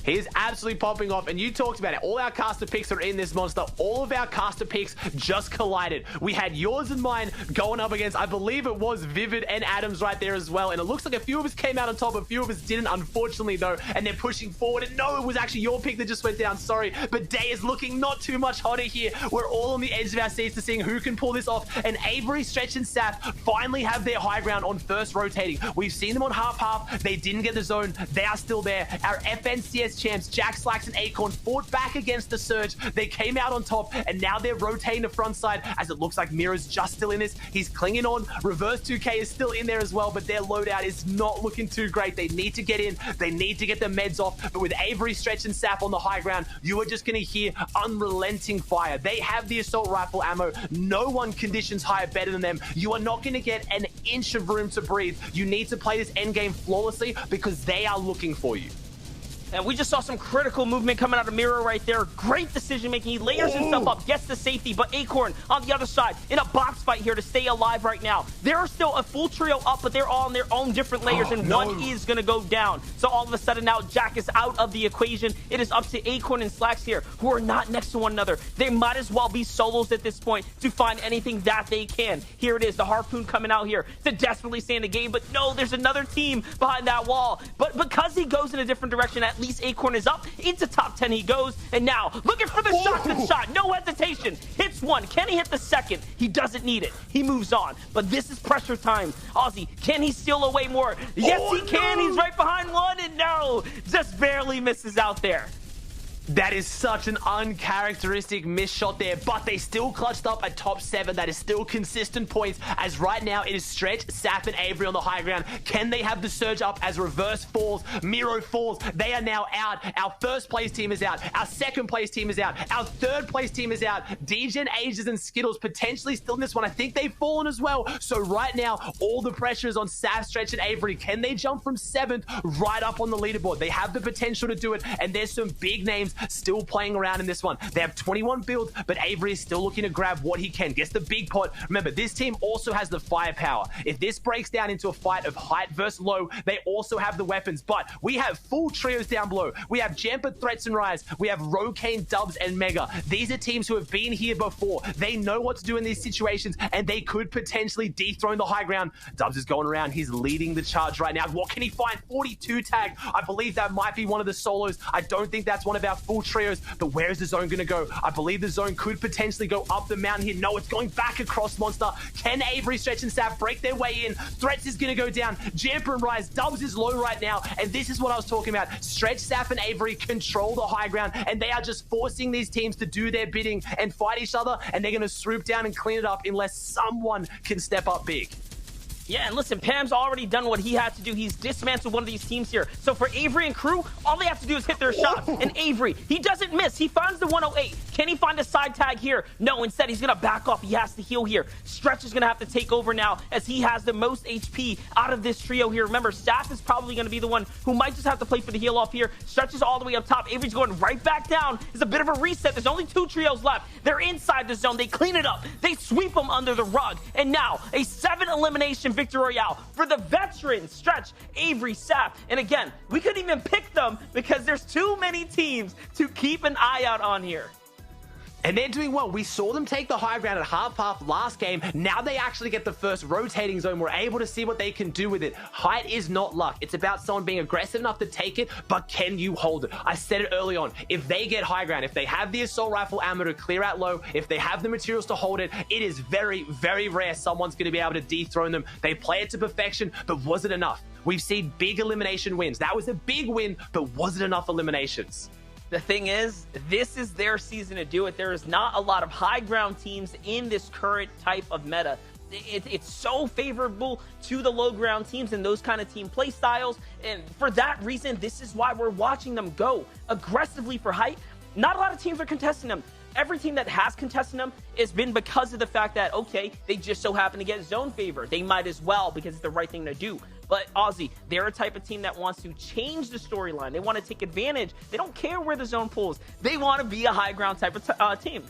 He is absolutely popping off, and you talked about it. All our caster picks are in this monster. All of our caster picks just collided. We had yours and mine going up against, I believe it was Vivid and Adams right there as well, and it looks like a few of us came out on top, a few of us didn't, unfortunately, though, and they're pushing forward, and no, it was actually your pick that just went down, sorry, but Day is looking not too much hotter here. We're all on the edge of our seats to seeing who can pull this off, and Avery, Stretch, and Saf finally have their high ground on first rotating. We've seen them on half-half. They didn't get the zone. They are still there. Our FNCS champs, Jack, Slacks, and Acorn, fought back against the surge. They came out on top, and now they're rotating the front side as it looks like Mira's just still in this. He's clinging on. Reverse 2K is still in there as well, but their loadout is not looking too great. They need to get in. They need to get the meds off, but with Avery, Stretch, and Sap on the high ground, you are just going to hear unrelenting fire. They have the assault rifle ammo. No one conditions higher better than them. You are not going to get an inch of room to breathe. You need to play this endgame flawlessly because they are looking for you. And we just saw some critical movement coming out of Miro right there. Great decision-making. He layers himself up, gets the safety, but Acorn on the other side in a box fight here to stay alive right now. There are still a full trio up, but they're all in their own different layers, and one is going to go down. So all of a sudden now, Jack is out of the equation. It is up to Acorn and Slacks here, who are not next to one another. They might as well be solos at this point to find anything that they can. Here it is, the Harpoon coming out here to desperately stay in the game, but no, there's another team behind that wall. But because he goes in a different direction, at least Acorn is up. Into top 10 he goes, and now looking for the shotgun shot. No hesitation. Hits one. Can he hit the second? He doesn't need it. He moves on. But this is pressure time. Ozzy, can he steal away more? Yes, he can. He's right behind one, and no, just barely misses out there. That is such an uncharacteristic miss shot there, but they still clutched up a top 7. That is still consistent points, as right now it is Stretch, Sap, and Avery on the high ground. Can they have the surge up as Reverse falls, Miro falls? They are now out. Our first place team is out. Our second place team is out. Our third place team is out. Degen, Ages, and Skittles potentially still in this one. I think they've fallen as well. So right now, all the pressure is on Sap, Stretch, and Avery. Can they jump from 7th right up on the leaderboard? They have the potential to do it, and there's some big names still playing around in this one. They have 21 builds, but Avery is still looking to grab what he can. Gets the big pot. Remember, this team also has the firepower. If this breaks down into a fight of height versus low, they also have the weapons, but we have full trios down below. We have Jamper, Threats, and Rise. We have Rokane, Dubs, and Mega. These are teams who have been here before. They know what to do in these situations, and they could potentially dethrone the high ground. Dubs is going around. He's leading the charge right now. What can he find? 42 tag. I believe that might be one of the solos. I don't think that's one of our full trios, but where is the zone going to go? I believe the zone could potentially go up the mountain here. No, it's going back across Monster. Can Avery, Stretch, and Saf break their way in? Threats is going to go down. Jamper and Rise. Dubs is low right now, and this is what I was talking about. Stretch, Saf, and Avery control the high ground, and they are just forcing these teams to do their bidding and fight each other, and they're going to swoop down and clean it up unless someone can step up big. Yeah, and listen, Pam's already done what he had to do. He's dismantled one of these teams here. So for Avery and crew, all they have to do is hit their shot. And Avery, he doesn't miss. He finds the 108. Can he find a side tag here? No, instead he's going to back off. He has to heal here. Stretch is going to have to take over now as he has the most HP out of this trio here. Remember, Staff is probably going to be the one who might just have to play for the heal off here. Stretch is all the way up top. Avery's going right back down. It's a bit of a reset. There's only 2 trios left. They're inside the zone. They clean it up. They sweep them under the rug. And now a 7 elimination victory royale for the veterans, Stretch, Avery, Saf. And again, we couldn't even pick them because there's too many teams to keep an eye out on here. And they're doing well. We saw them take the high ground at half last game. Now they actually get the first rotating zone. We're able to see what they can do with it. Height is not luck. It's about someone being aggressive enough to take it, but can you hold it? I said it early on. If they get high ground, if they have the assault rifle ammo to clear out low, if they have the materials to hold it, it is very, very rare someone's going to be able to dethrone them. They play it to perfection, but was it enough? We've seen big elimination wins. That was a big win, but was it enough eliminations? The thing is, this is their season to do it. There is not a lot of high ground teams in this current type of meta. It's so favorable to the low ground teams and those kind of team play styles. And for that reason, this is why we're watching them go aggressively for height. Not a lot of teams are contesting them. Every team that has contested them has been because of the fact that, okay, they just so happen to get zone favor. They might as well because it's the right thing to do. But Aussie, they're a type of team that wants to change the storyline. They want to take advantage. They don't care where the zone pulls. They want to be a high ground type of team.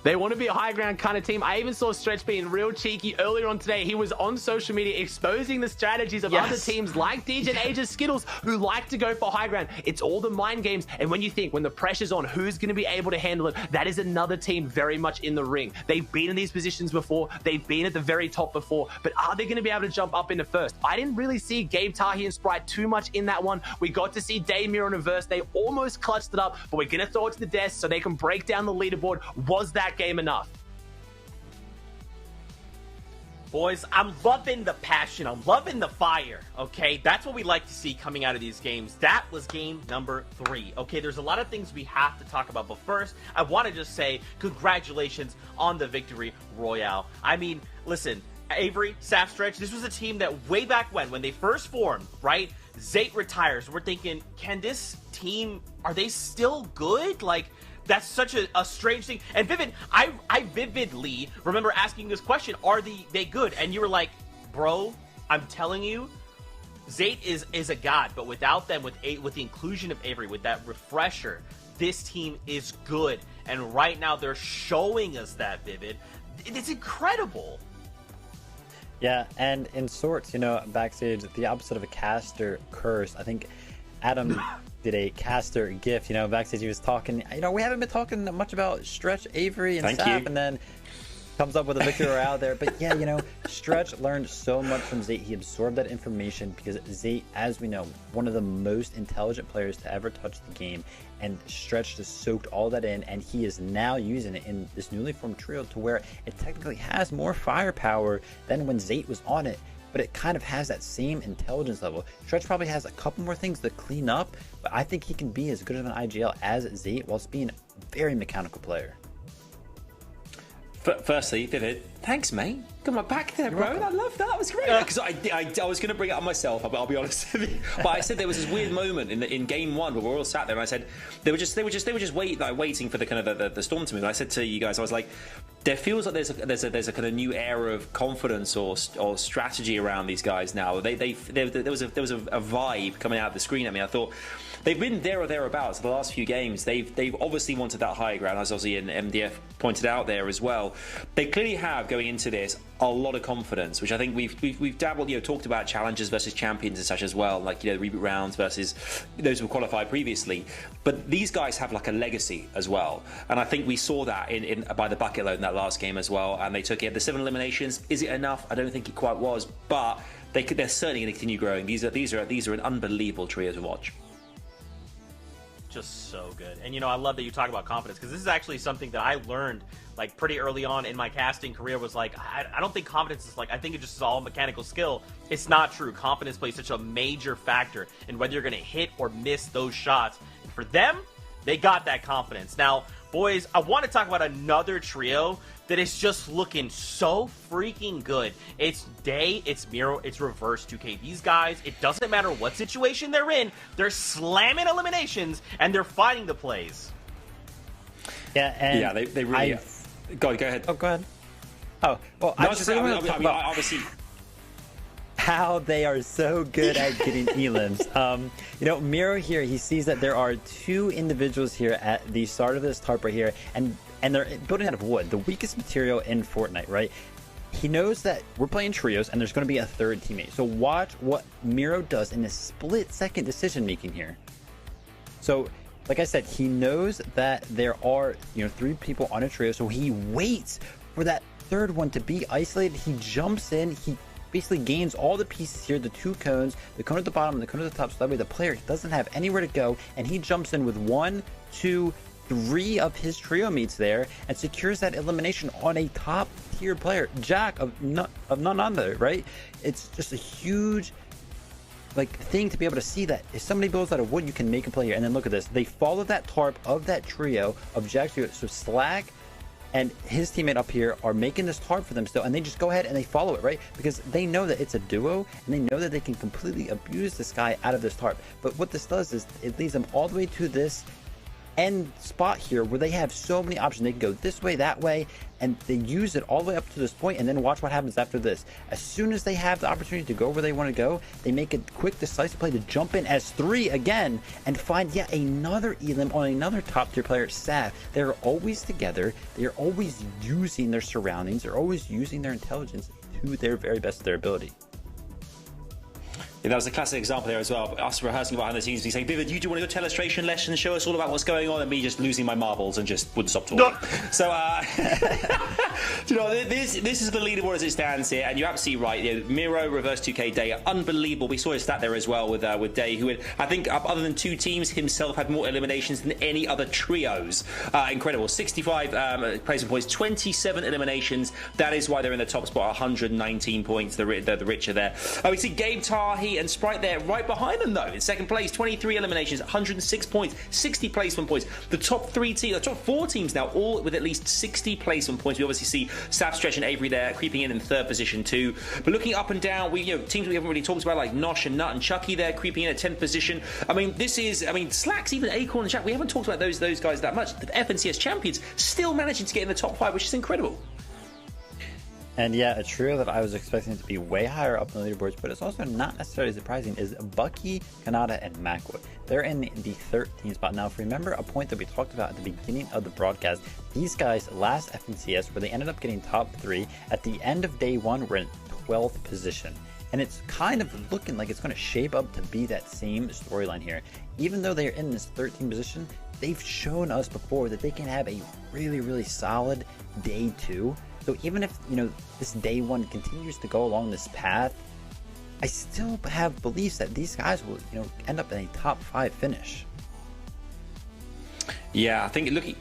They want to be a high ground kind of team. I even saw Stretch being real cheeky earlier on today. He was on social media exposing the strategies of other teams like DJ and Aegis Skittles who like to go for high ground. It's all the mind games. And when you think, when the pressure's on, who's going to be able to handle it? That is another team very much in the ring. They've been in these positions before. They've been at the very top before. But are they going to be able to jump up into first? I didn't really see Gabe Tahi and Sprite too much in that one. We got to see Damir and Averse. They almost clutched it up, but we're going to throw it to the desk so they can break down the leaderboard. Was that game enough? Boys, I'm loving the passion. I'm loving the fire, okay? That's what we like to see coming out of these games. That was game number 3, okay? There's a lot of things we have to talk about, but first, I want to just say congratulations on the victory royale. I mean, listen, Avery, Saf, Stretch, this was a team that way back when they first formed, right? Zate retires. We're thinking, can this team, are they still good? Like, that's such a strange thing. And Vivid, I vividly remember asking this question, are they good? And you were like, bro, I'm telling you, Zate is a god, but without them, with the inclusion of Avery, with that refresher, this team is good. And right now they're showing us that, Vivid. It's incredible. Yeah, and in sorts, you know, backstage, the opposite of a caster curse. I think Adam did a caster gift, you know, backstage he was talking, you know, we haven't been talking much about Stretch, Avery, and Saf, and then comes up with a victory royale there. But yeah, you know, Stretch learned so much from Zate. He absorbed that information because Zate, as we know, one of the most intelligent players to ever touch the game, and Stretch just soaked all that in, and he is now using it in this newly formed trio to where it technically has more firepower than when Zate was on it. But it kind of has that same intelligence level. Stretch probably has a couple more things to clean up, but I think he can be as good of an IGL as Zate whilst being a very mechanical player. Firstly, Vivid, thanks, mate. Got my back there, bro. I love that. That was great. Because I was going to bring it up myself, I'll be honest with you. But I said there was this weird moment in game 1 where we're all sat there, and I said they were just waiting for the kind of the storm to move. And I said to you guys, I was like, there feels like there's a kind of new era of confidence or strategy around these guys now. There was a vibe coming out of the screen at me. I thought they've been there or thereabouts the last few games. They've obviously wanted that high ground, as Ozzy and MDF pointed out there as well. They clearly have, going into this, a lot of confidence, which I think we've dabbled, you know, talked about challenges versus champions and such as well, like, you know, reboot rounds versus those who qualified previously. But these guys have like a legacy as well, and I think we saw that in by the bucket load in that last game as well. And they took it. The 7 eliminations, is it enough? I don't think it quite was, but they're certainly going to continue growing. These are an unbelievable trio to watch. just so good. And, you know, I love that you talk about confidence, because this is actually something that I learned, like, pretty early on in my casting career. Was like, I don't think confidence is, like, I think it just is all mechanical skill. It's not true. Confidence plays such a major factor in whether you're going to hit or miss those shots. And for them, they got that confidence. Now, boys, I want to talk about another trio that is just looking so freaking good. It's Day, it's Miro, it's Reverse 2K. These guys, it doesn't matter what situation they're in, they're slamming eliminations and they're fighting the plays. Yeah, and yeah, they really. Go ahead. Oh, go ahead. Oh, well, no, obviously. How they are so good at getting elims. You know, Miro here, he sees that there are two individuals here at the start of this tarp right here, and they're building out of wood, the weakest material in Fortnite, right? He knows that we're playing trios and there's going to be a third teammate. So watch what Miro does in a split-second decision-making here. So, like I said, he knows that there are, you know, 3 people on a trio, so he waits for that third one to be isolated. He jumps in, he basically gains all the pieces here, the 2 cones, the cone at the bottom and the cone at the top, so that way the player doesn't have anywhere to go, and he jumps in with 1, 2, 3 of his trio mates there and secures that elimination on a top tier player, Jack of none other, right? It's just a huge thing to be able to see that if somebody builds out of wood, you can make a play here. And then look at this, they follow that tarp of that trio of Jack's trio, so Slack and his teammate up here are making this tarp for them still, and they just go ahead and they follow it, right? Because they know that it's a duo, and they know that they can completely abuse this guy out of this tarp. But what this does is it leads them all the way to this end spot here where they have so many options. They can go this way, that way, and they use it all the way up to this point, and then watch what happens after this. As soon as they have the opportunity to go where they want to go, they make a quick decisive play to jump in as 3 again and find yet another elim on another top tier player, Saf. They're always together, they're always using their surroundings, they're always using their intelligence to their very best of their ability. Yeah, that was a classic example there as well. Us rehearsing behind the scenes, we saying, "Bizzle, do you want to go tell illustration lesson and show us all about what's going on?" And me just losing my marbles and just wouldn't stop talking. No. So, you know, this is the leaderboard as it stands here, and you're absolutely right. You know, Miro, Reverse 2K, Day are unbelievable. We saw his stat there as well with Day, who had, I think, other than 2 teams, himself had more eliminations than any other trios. Incredible. 65 placement points, 27 eliminations. That is why they're in the top spot, 119 points. The richer there. We see Gabe Tahi and Sprite there right behind them though in second place, 23 eliminations, 106 points, 60 placement points. The top 4 teams now all with at least 60 placement points. We obviously see Saf, Stretch and Avery there creeping in 3rd position too. But looking up and down, teams we haven't really talked about like Nosh and Nut and Chucky there creeping in at 10th position. Slacks, even Acorn and Jack, we haven't talked about those guys that much. The FNCS champions still managing to get in the top 5, which is incredible. And yeah, a trio that I was expecting to be way higher up in the leaderboards, but it's also not necessarily surprising, is Bucky, Kanata, and Macwood. They're in the 13th spot. Now, if you remember a point that we talked about at the beginning of the broadcast, these guys last FNCS, where they ended up getting top 3, at the end of day 1, were in 12th position. And it's kind of looking like it's going to shape up to be that same storyline here. Even though they're in this 13th position, they've shown us before that they can have a really, really solid day 2. So even if, you know, this day 1 continues to go along this path, I still have beliefs that these guys will, you know, end up in a top 5 finish. Yeah, I think looking.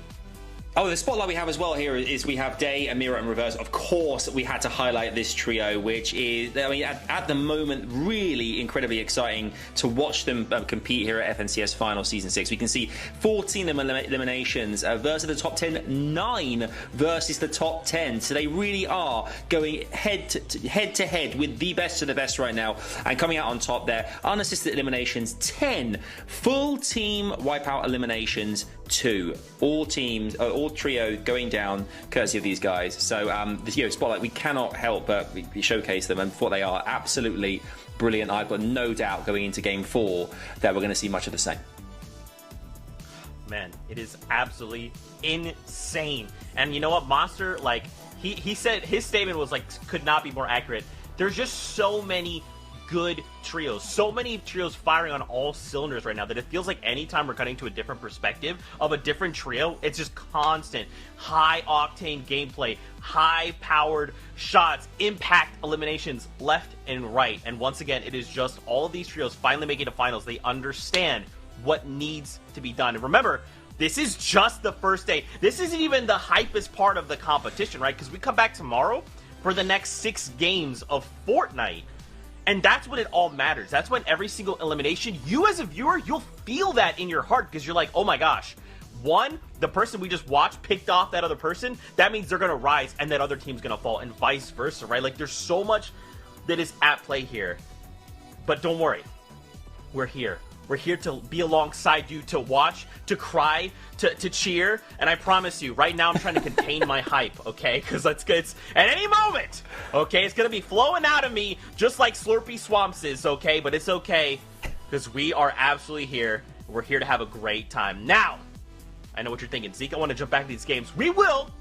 Oh, the spotlight we have as well here is we have Day, Amira, and Reverse. Of course, we had to highlight this trio, which is, I mean, at the moment, really incredibly exciting to watch them compete here at FNCS Final Season 6. We can see 14 eliminations versus the top 10, 9 versus the top 10. So they really are going head to head with the best of the best right now. And coming out on top there, unassisted eliminations, 10. Full team wipeout eliminations, 2. All trio going down courtesy of these guys. So spotlight, we cannot help but showcase them and for what they are, absolutely brilliant. I've got no doubt going into game 4 that we're going to see much of the same. Man, it is absolutely insane. And you know what, Monster, like he said, his statement was like, could not be more accurate. There's just so many good trios, so many trios firing on all cylinders right now that it feels like anytime we're cutting to a different perspective of a different trio, it's just constant high octane gameplay, high powered shots, impact eliminations left and right. And once again, it is just all of these trios finally making the finals. They understand what needs to be done. And remember, this is just the first day. This isn't even the hypest part of the competition, right? Because we come back tomorrow for the next 6 games of Fortnite. And that's when it all matters. That's when every single elimination, you as a viewer, you'll feel that in your heart because you're like, oh my gosh. One, the person we just watched picked off that other person. That means they're going to rise and that other team's going to fall and vice versa, right? Like, there's so much that is at play here. But don't worry. We're here. We're here to be alongside you, to watch, to cry, to cheer. And I promise you, right now I'm trying to contain my hype, okay? Because it's at any moment, okay? It's going to be flowing out of me just like Slurpee Swamps is, okay? But it's okay because we are absolutely here. We're here to have a great time. Now, I know what you're thinking. Zeke, I want to jump back to these games. We will!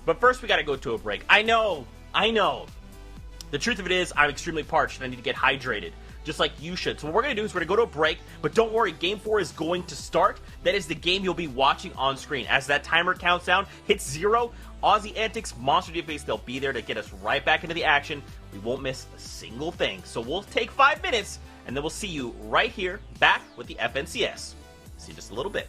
But first, we got to go to a break. I know. The truth of it is, I'm extremely parched and I need to get hydrated. Just like you should. So what we're going to do is we're going to go to a break, but don't worry, Game 4 is going to start. That is the game you'll be watching on screen. As that timer counts down, hits 0, Aussie Antics, Monster Database, they'll be there to get us right back into the action. We won't miss a single thing. So we'll take 5 minutes, and then we'll see you right here, back with the FNCS. See you in just a little bit.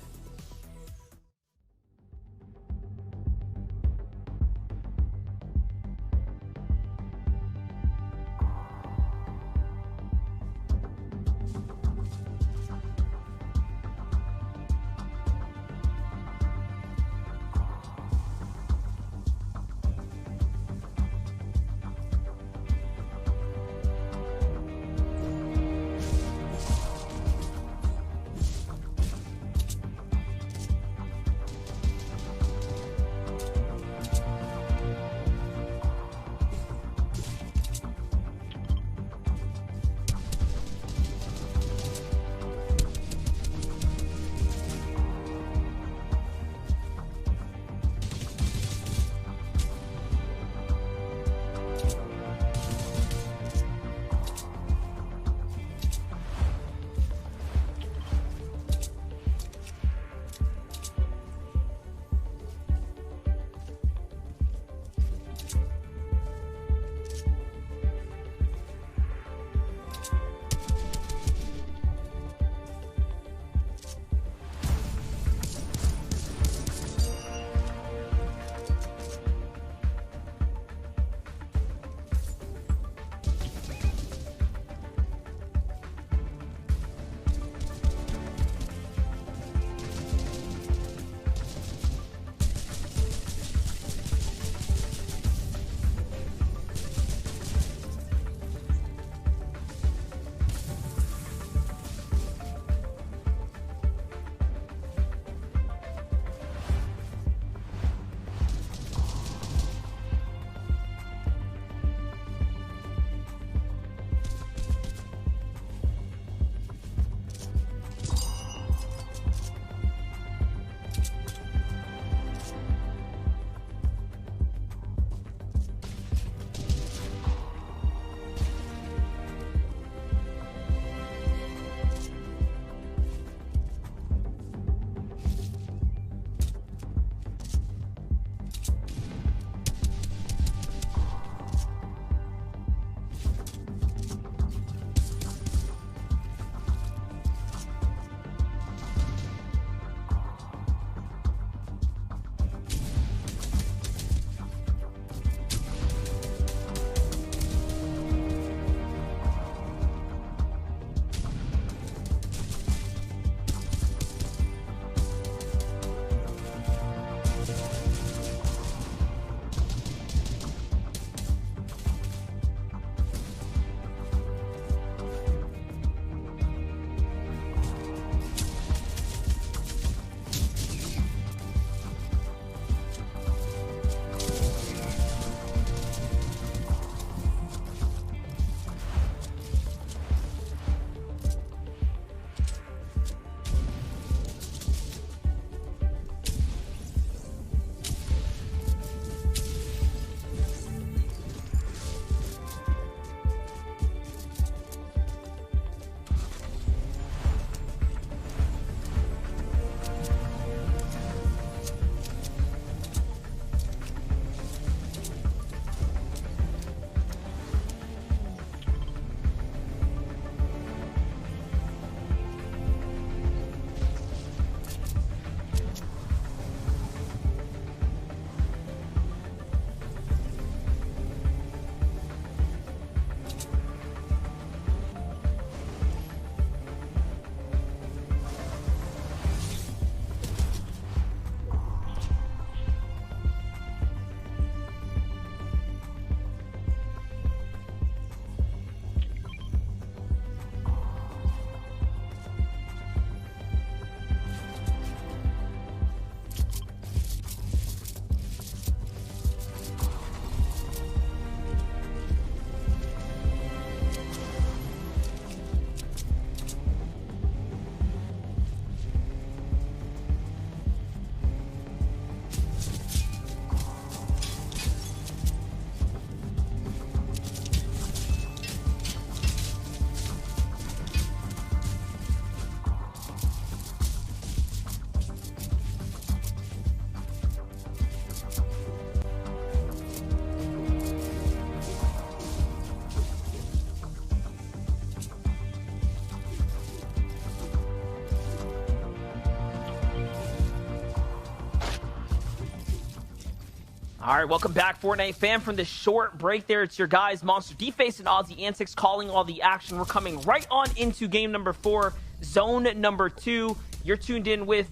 All right, welcome back, Fortnite fan. From the short break there, it's your guys, Monster D-Face and Aussie Antics, calling all the action. We're coming right on into game number 4, zone number 2. You're tuned in with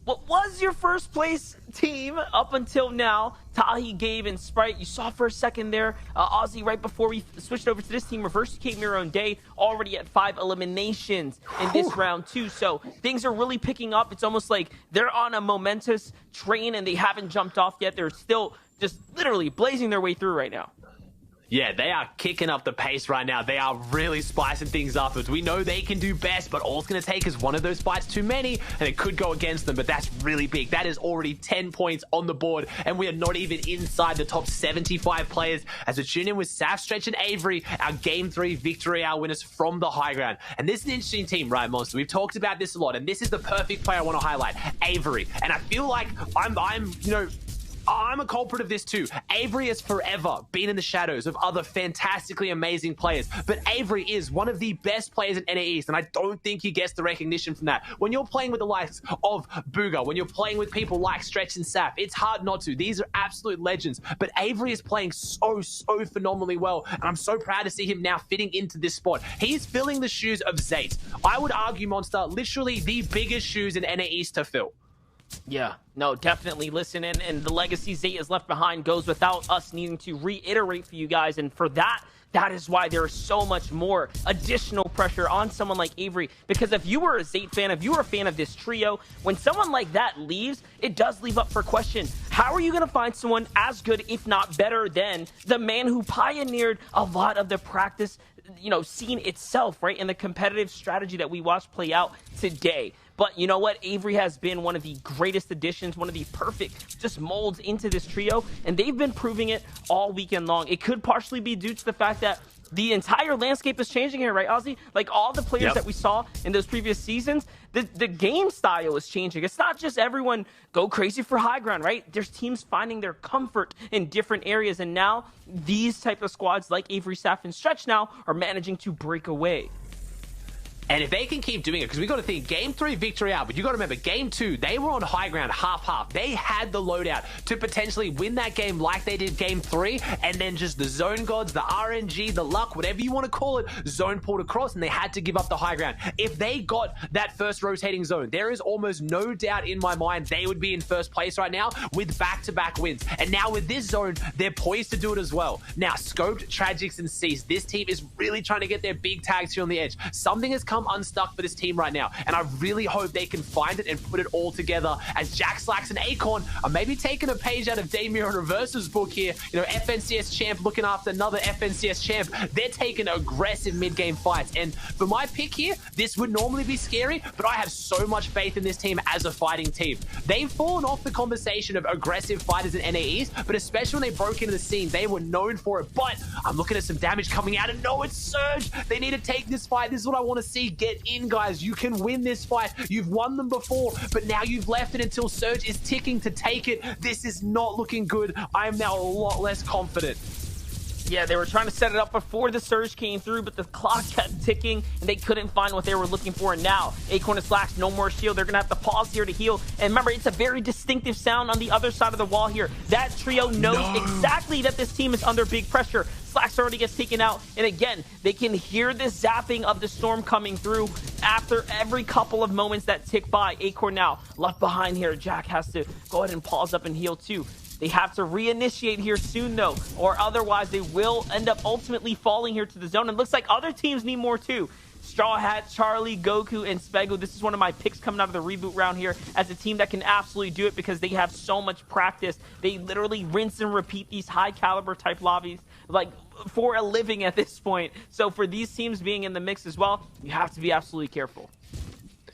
what was your first place team up until now, Tahi, Gabe, and Sprite. You saw for a second there, Aussie, right before we switched over to this team, reverse came your own day, already at 5 eliminations in this round 2. So things are really picking up. It's almost like they're on a momentous train and they haven't jumped off yet. They're still just literally blazing their way through right now. Yeah, they are kicking up the pace right now. They are really spicing things up. As we know they can do best, but all it's going to take is one of those fights too many, and it could go against them, but that's really big. That is already 10 points on the board, and we are not even inside the top 75 players as we tune in with Saf, Stretch, and Avery, our Game 3 victory hour winners from the high ground. And this is an interesting team, right, Monster? We've talked about this a lot, and this is the perfect player I want to highlight, Avery. And I feel like I'm a culprit of this too. Avery has forever been in the shadows of other fantastically amazing players, but Avery is one of the best players in NAE, and I don't think he gets the recognition from that. When you're playing with the likes of Bugha, when you're playing with people like Stretch and Saf, it's hard not to. These are absolute legends, but Avery is playing so phenomenally well, and I'm so proud to see him now fitting into this spot. He's filling the shoes of Zayt. I would argue, Monster, literally the biggest shoes in NAE to fill. Yeah, no, definitely. Listen, and the legacy Zayt is left behind goes without us needing to reiterate for you guys. And for that is why there is so much more additional pressure on someone like Avery. Because if you were a Zayt fan, if you were a fan of this trio, when someone like that leaves, it does leave up for question. How are you going to find someone as good, if not better, than the man who pioneered a lot of the practice, scene itself, right? And the competitive strategy that we watched play out today. But you know what? Avery has been one of the greatest additions, one of the perfect just molds into this trio, and they've been proving it all weekend long. It could partially be due to the fact that the entire landscape is changing here, right, Ozzy? Like all the players that we saw in those previous seasons, the game style is changing. It's not just everyone go crazy for high ground, right? There's teams finding their comfort in different areas, and now these type of squads like Avery, Saf, and Stretch now are managing to break away. And if they can keep doing it, because we got to think, Game 3 victory out, but you got to remember, Game 2, they were on high ground half-half. They had the loadout to potentially win that game like they did Game 3, and then just the zone gods, the RNG, the luck, whatever you want to call it, zone pulled across, and they had to give up the high ground. If they got that first rotating zone, there is almost no doubt in my mind they would be in first place right now with back-to-back wins. And now with this zone, they're poised to do it as well. Now, Scoped, Tragics, and Cease, this team is really trying to get their big tags here on the edge. Something has come unstuck for this team right now, and I really hope they can find it and put it all together as Jack Slacks and Acorn are maybe taking a page out of Damir and Reverse's book here. FNCS champ looking after another FNCS champ. They're taking aggressive mid-game fights, and for my pick here, this would normally be scary, but I have so much faith in this team as a fighting team. They've fallen off the conversation of aggressive fighters in NAEs, but especially when they broke into the scene, they were known for it. But I'm looking at some damage coming out, and no, it's Surge. They need to take this fight. This is what I want to see. Get in, guys. You can win this fight. You've won them before, but now you've left it until Surge is ticking to take it. This is not looking good. I am now a lot less confident. Yeah, they were trying to set it up before the surge came through, but the clock kept ticking, and they couldn't find what they were looking for. And now, Acorn and Slacks, no more shield. They're going to have to pause here to heal. And remember, it's a very distinctive sound on the other side of the wall here. That trio knows exactly that this team is under big pressure. Slacks already gets taken out, and again, they can hear the zapping of the storm coming through after every couple of moments that tick by. Acorn now left behind here. Jack has to go ahead and pause up and heal too. They have to reinitiate here soon, though, or otherwise they will end up ultimately falling here to the zone. And looks like other teams need more, too. Straw Hat, Charlie, Goku, and Spego. This is one of my picks coming out of the reboot round here as a team that can absolutely do it because they have so much practice. They literally rinse and repeat these high-caliber type lobbies like for a living at this point. So for these teams being in the mix as well, you have to be absolutely careful.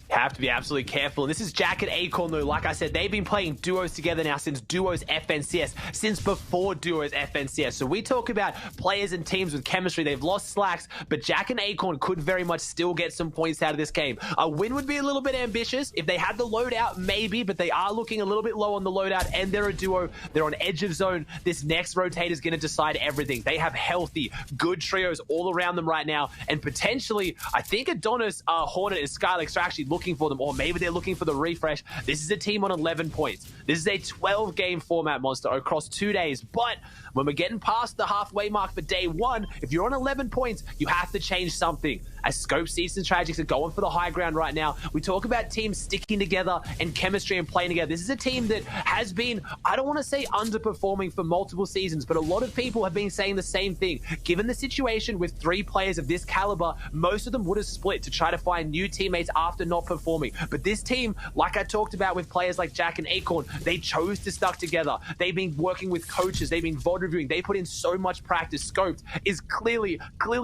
Have to be absolutely careful. And this is Jack and Acorn, though. Like I said, they've been playing duos together now since duos FNCS, since before duos FNCS. So we talk about players and teams with chemistry. They've lost Slacks, but Jack and Acorn could very much still get some points out of this game. A win would be a little bit ambitious. If they had the loadout, maybe, but they are looking a little bit low on the loadout, and they're a duo. They're on edge of zone. This next rotate is going to decide everything. They have healthy, good trios all around them right now, and potentially, I think Adonis, Hornet, and Skylix are actually looking looking for them, or maybe they're looking for the refresh. This is a team on 11 points. This is a 12-game format, Monster, across 2 days. But when we're getting past the halfway mark for day one, if you're on 11 points, you have to change something. As Scope, Seas, and Tragics are going for the high ground right now, we talk about teams sticking together and chemistry and playing together. This is a team that has been, I don't want to say underperforming for multiple seasons, but a lot of people have been saying the same thing. Given the situation with 3 players of this caliber, most of them would have split to try to find new teammates after not performing. But this team, like I talked about with players like Jack and Acorn, they chose to stuck together. They've been working with coaches. They've been VOD reviewing. They put in so much practice. Scoped is clearly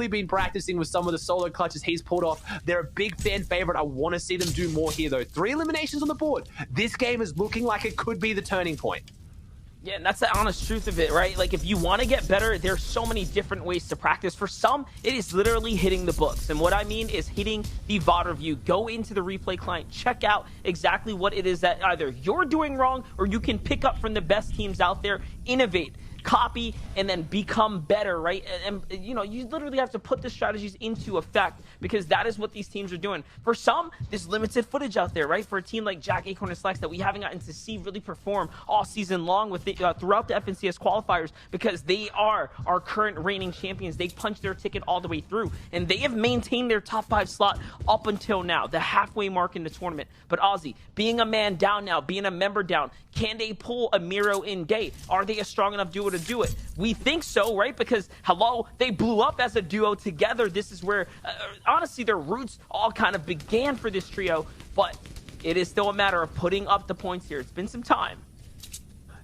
been practicing with some of the solo clutches he's pulled off. They're a big fan favorite. I want to see them do more here, though. 3 eliminations on the board. This game is looking like it could be the turning point. Yeah, and that's the honest truth of it, right? Like, if you want to get better, there's so many different ways to practice. For some, it is literally hitting the books. And what I mean is hitting the VOD review. Go into the replay client, check out exactly what it is that either you're doing wrong or you can pick up from the best teams out there, innovate, copy, and then become better, right? And you know, you literally have to put the strategies into effect, because that is what these teams are doing. For some, there's limited footage out there, right? For a team like Jack, Acorn, and Slex that we haven't gotten to see really perform all season long with the, throughout the FNCS qualifiers, because they are our current reigning champions. They punched their ticket all the way through, and they have maintained their top 5 slot up until now, the halfway mark in the tournament. But Ozzy, being a man down now, being a member down, can they pull a Miro in day? Are they a strong enough duo to do it? We think so, right? Because, hello, they blew up as a duo together. This is where, honestly, their roots all kind of began for this trio. But it is still a matter of putting up the points here. It's been some time.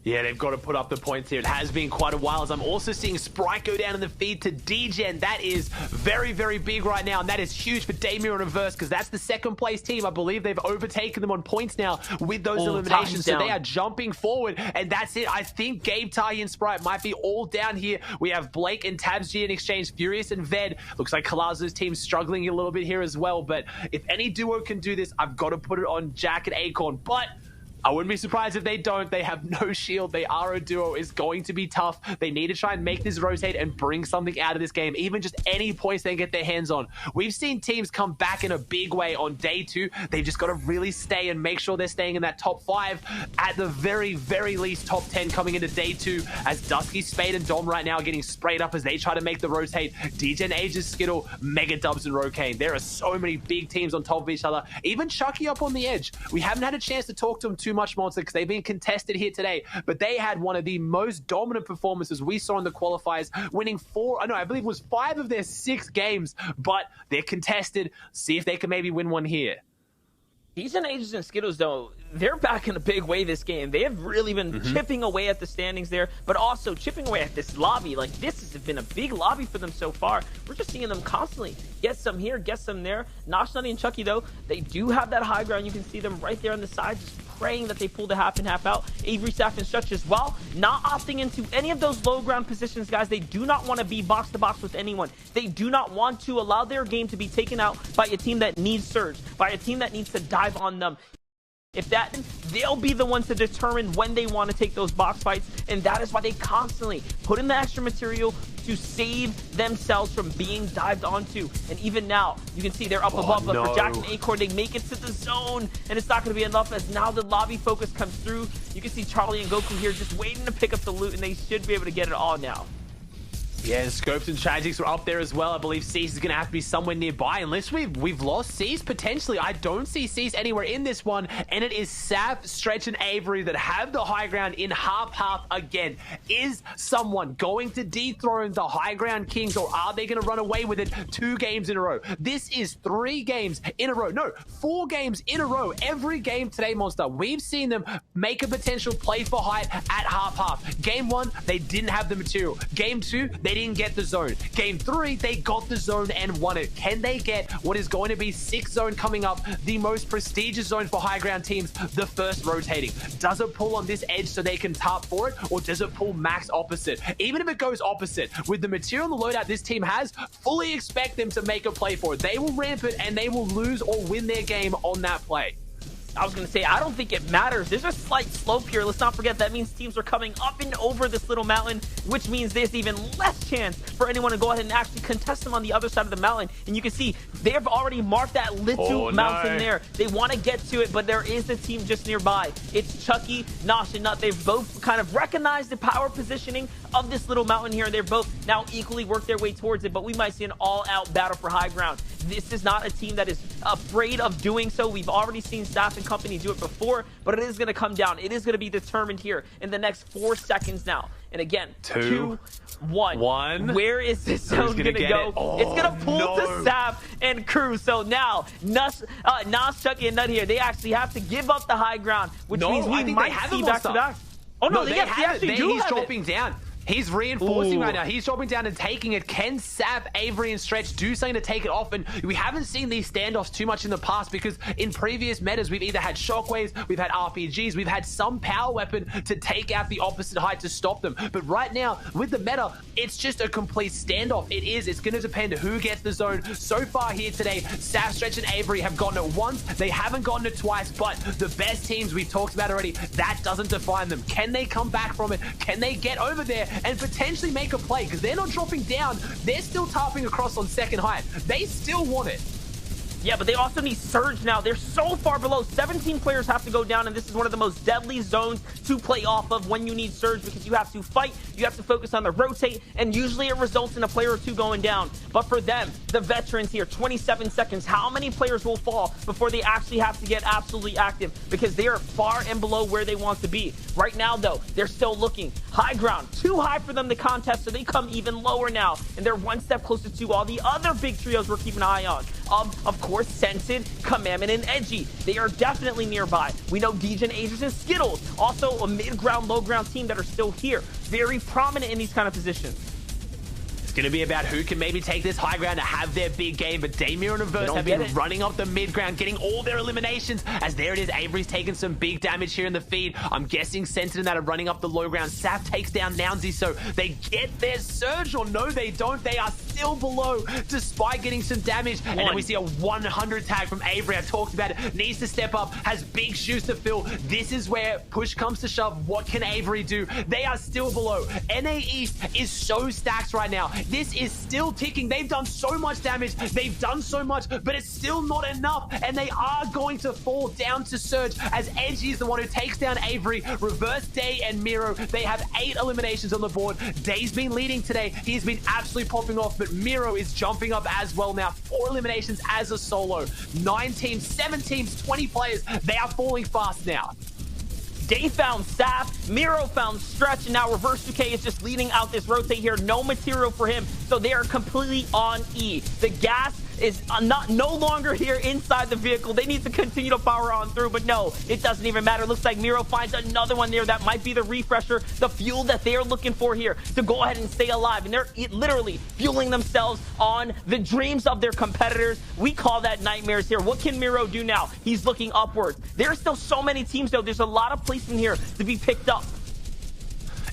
Yeah, they've got to put up the points here. It has been quite a while, as I'm also seeing Sprite go down in the feed to DGen. That is very, very big right now, and that is huge for Daymir and Reverse, because that's the second place team. I believe they've overtaken them on points now with those eliminations, so they are jumping forward, and that's it. I think Gabe, Tahi, and Sprite might be all down here. We have Blake and Tabs G in exchange, Furious and Ved. Looks like Kalazu's team struggling a little bit here as well, but if any duo can do this, I've got to put it on Jack and Acorn. But I wouldn't be surprised if they don't. They have no shield. They are a duo. It's going to be tough. They need to try and make this rotate and bring something out of this game, even just any points they can get their hands on. We've seen teams come back in a big way on day 2. They've just got to really stay and make sure they're staying in that top 5, at the very, very least top 10 coming into day 2, as Dusky, Spade, and Dom right now are getting sprayed up as they try to make the rotate. DGen, Aegis, Skittle, Mega Dubs, and Rokane. There are so many big teams on top of each other. Even Chucky up on the edge. We haven't had a chance to talk to him too much, Monster, because they've been contested here today, but they had one of the most dominant performances we saw in the qualifiers, winning 5 of their 6 games, but they're contested. See if they can maybe win one here. DGen, Aegis, and Skittles, though, they're back in a big way this game. They have really been chipping away at the standings there, but also chipping away at this lobby. Like, this has been a big lobby for them so far. We're just seeing them constantly get some here, get some there. Nosh, Nutty, and Chucky, though, they do have that high ground. You can see them right there on the side, just praying that they pull the half in, half out. Avery, Staff, and Stretch as well, not opting into any of those low ground positions, guys. They do not want to be box to box with anyone. They do not want to allow their game to be taken out by a team that needs surge, by a team that needs to dive on them. If that, they'll be the ones to determine when they want to take those box fights, and that is why they constantly put in the extra material to save themselves from being dived onto. And even now, you can see they're up above, but for Jack and Acorn, they make it to the zone, and it's not going to be enough, as now the lobby focus comes through. You can see Charlie and Goku here just waiting to pick up the loot, and they should be able to get it all now. Yeah, Scopes and Tragics are up there as well. I believe Cease is going to have to be somewhere nearby, unless we've lost Cease potentially. I don't see Cease anywhere in this one, and it is Saf, Stretch, and Avery that have the high ground in half again. Is someone going to dethrone the high ground kings, or are they going to run away with it 2 games in a row? This is 3 games in a row. No, 4 games in a row. Every game today, Monster, we've seen them make a potential play for height at half. Game 1, they didn't have the material. Game 2, they didn't get the zone. Game 3, they got the zone and won it. Can they get what is going to be 6th zone coming up, the most prestigious zone for high ground teams, the first rotating? Does it pull on this edge so they can tarp for it, or does it pull max opposite? Even if it goes opposite, with the material and the loadout this team has, fully expect them to make a play for it. They will ramp it, and they will lose or win their game on that play. I was going to say, I don't think it matters. There's a slight slope here. Let's not forget that means teams are coming up and over this little mountain, which means there's even less chance for anyone to go ahead and actually contest them on the other side of the mountain. And you can see they've already marked that little mountain there. They want to get to it, but there is a team just nearby. It's Chucky, Nosh, and Nut. They've both kind of recognized the power positioning of this little mountain here, and they're both now equally worked their way towards it, but we might see an all-out battle for high ground. This is not a team that is afraid of doing so. We've already seen Staff and company do it before, but it is going to come down. It is going to be determined here in the next 4 seconds now. And again, 2, 1. Where is this zone going to go? It's going to pull to Staff and Crew. So now, Nas, Chucky, and Nut here, they actually have to give up the high ground, which means we might see back-to-back. Oh, no, they actually do have it. He's dropping down. He's reinforcing right now. He's dropping down and taking it. Can Sap, Avery, and Stretch do something to take it off? And we haven't seen these standoffs too much in the past because in previous metas, we've either had shockwaves, we've had RPGs, we've had some power weapon to take out the opposite height to stop them. But right now, with the meta, it's just a complete standoff. It's going to depend who gets the zone. So far here today, Sap, Stretch, and Avery have gotten it once. They haven't gotten it twice, but the best teams we've talked about already, that doesn't define them. Can they come back from it? Can they get over there and potentially make a play? Because they're not dropping down. They're still tarping across on second height. They still want it. Yeah, but they also need Surge now. They're so far below. 17 players have to go down, and this is one of the most deadly zones to play off of when you need Surge, because you have to fight, you have to focus on the rotate, and usually it results in a player or two going down. But for them, the veterans here, 27 seconds, how many players will fall before they actually have to get absolutely active? Because they are far and below where they want to be. Right now, though, they're still looking. High ground, too high for them to contest, so they come even lower now, and they're one step closer to all the other big trios we're keeping an eye on. Of course, Scented, Commandment, and Edgy. They are definitely nearby. We know Degen, Agers, and Skittles. Also a mid-ground, low-ground team that are still here. Very prominent in these kind of positions. Going to be about who can maybe take this high ground to have their big game, but Damir and Reverse have been running up the mid ground, getting all their eliminations, as there it is. Avery's taking some big damage here in the feed. I'm guessing Sentinel that are running up the low ground. Sap takes down Nounsy, so they get their Surge, or no, they don't. They are still below, despite getting some damage. And then we see a 100 tag from Avery. I talked about it. Needs to step up, has big shoes to fill. This is where push comes to shove. What can Avery do? They are still below. NA East is so stacked right now. This is still ticking. They've done so much damage. They've done so much, but it's still not enough. And they are going to fall down to Surge, as Edgy is the one who takes down Avery. Reverse, Day, and Miro. They have 8 eliminations on the board. Day's been leading today. He's been absolutely popping off, but Miro is jumping up as well now. 4 eliminations as a solo. 9 teams, 7 teams, 20 players. They are falling fast now. Day found Sap, Miro found Stretch, and now Reverse 2K is just leading out this rotate here. No material for him, so they are completely on E. The gas is no longer here inside the vehicle. They need to continue to power on through, but no, it doesn't even matter. Looks like Miro finds another one there. That might be the refresher, the fuel that they're looking for here to go ahead and stay alive. And they're literally fueling themselves on the dreams of their competitors. We call that nightmares here. What can Miro do now? He's looking upwards. There are still so many teams, though. There's a lot of placement here to be picked up.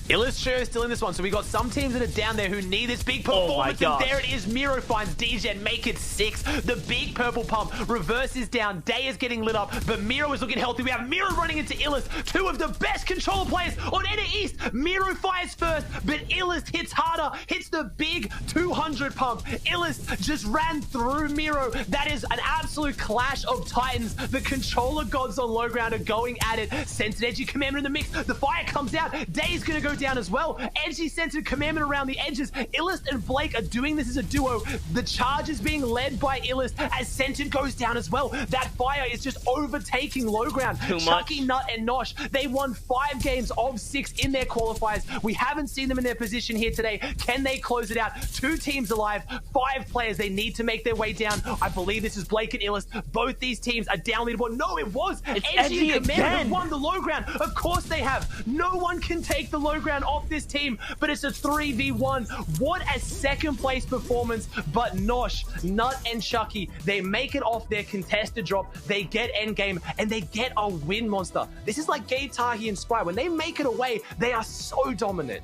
Illustrator is still in this one, so we got some teams that are down there who need this big performance, and there it is. Miro finds Degen, make it 6. The big purple pump. Reverse is down. Day is getting lit up, but Miro is looking healthy. We have Miro running into Illust, 2 of the best controller players on NA East. Miro fires first, but Illust hits harder, hits the big 200 pump. Illust just ran through Miro. That is an absolute clash of titans. The controller gods on low ground are going at it. Scented, Edgy, Commandment in the mix. The fire comes out. Day's gonna go down as well. Edgy, Scented, Commandment around the edges. Illust and Blake are doing this as a duo. The charge is being led by Illust as Scented goes down as well. That fire is just overtaking low ground. Chucky, Nut, and Nosh, they won 5 games of 6 in their qualifiers. We haven't seen them in their position here today. Can they close it out? 2 teams alive, 5 players. They need to make their way down. I believe this is Blake and Illust. Both these teams are down leaderboard. No, it was Edgy and Commandment have won the low ground. Of course they have. No one can take the low ground off this team, but it's a 3v1. What a second place performance. But Nosh, Nut, and Chucky, they make it off their contested drop. They get endgame, and they get a win, Monster. This is like Gabe, Tahi, and Spry. When they make it away, they are so dominant.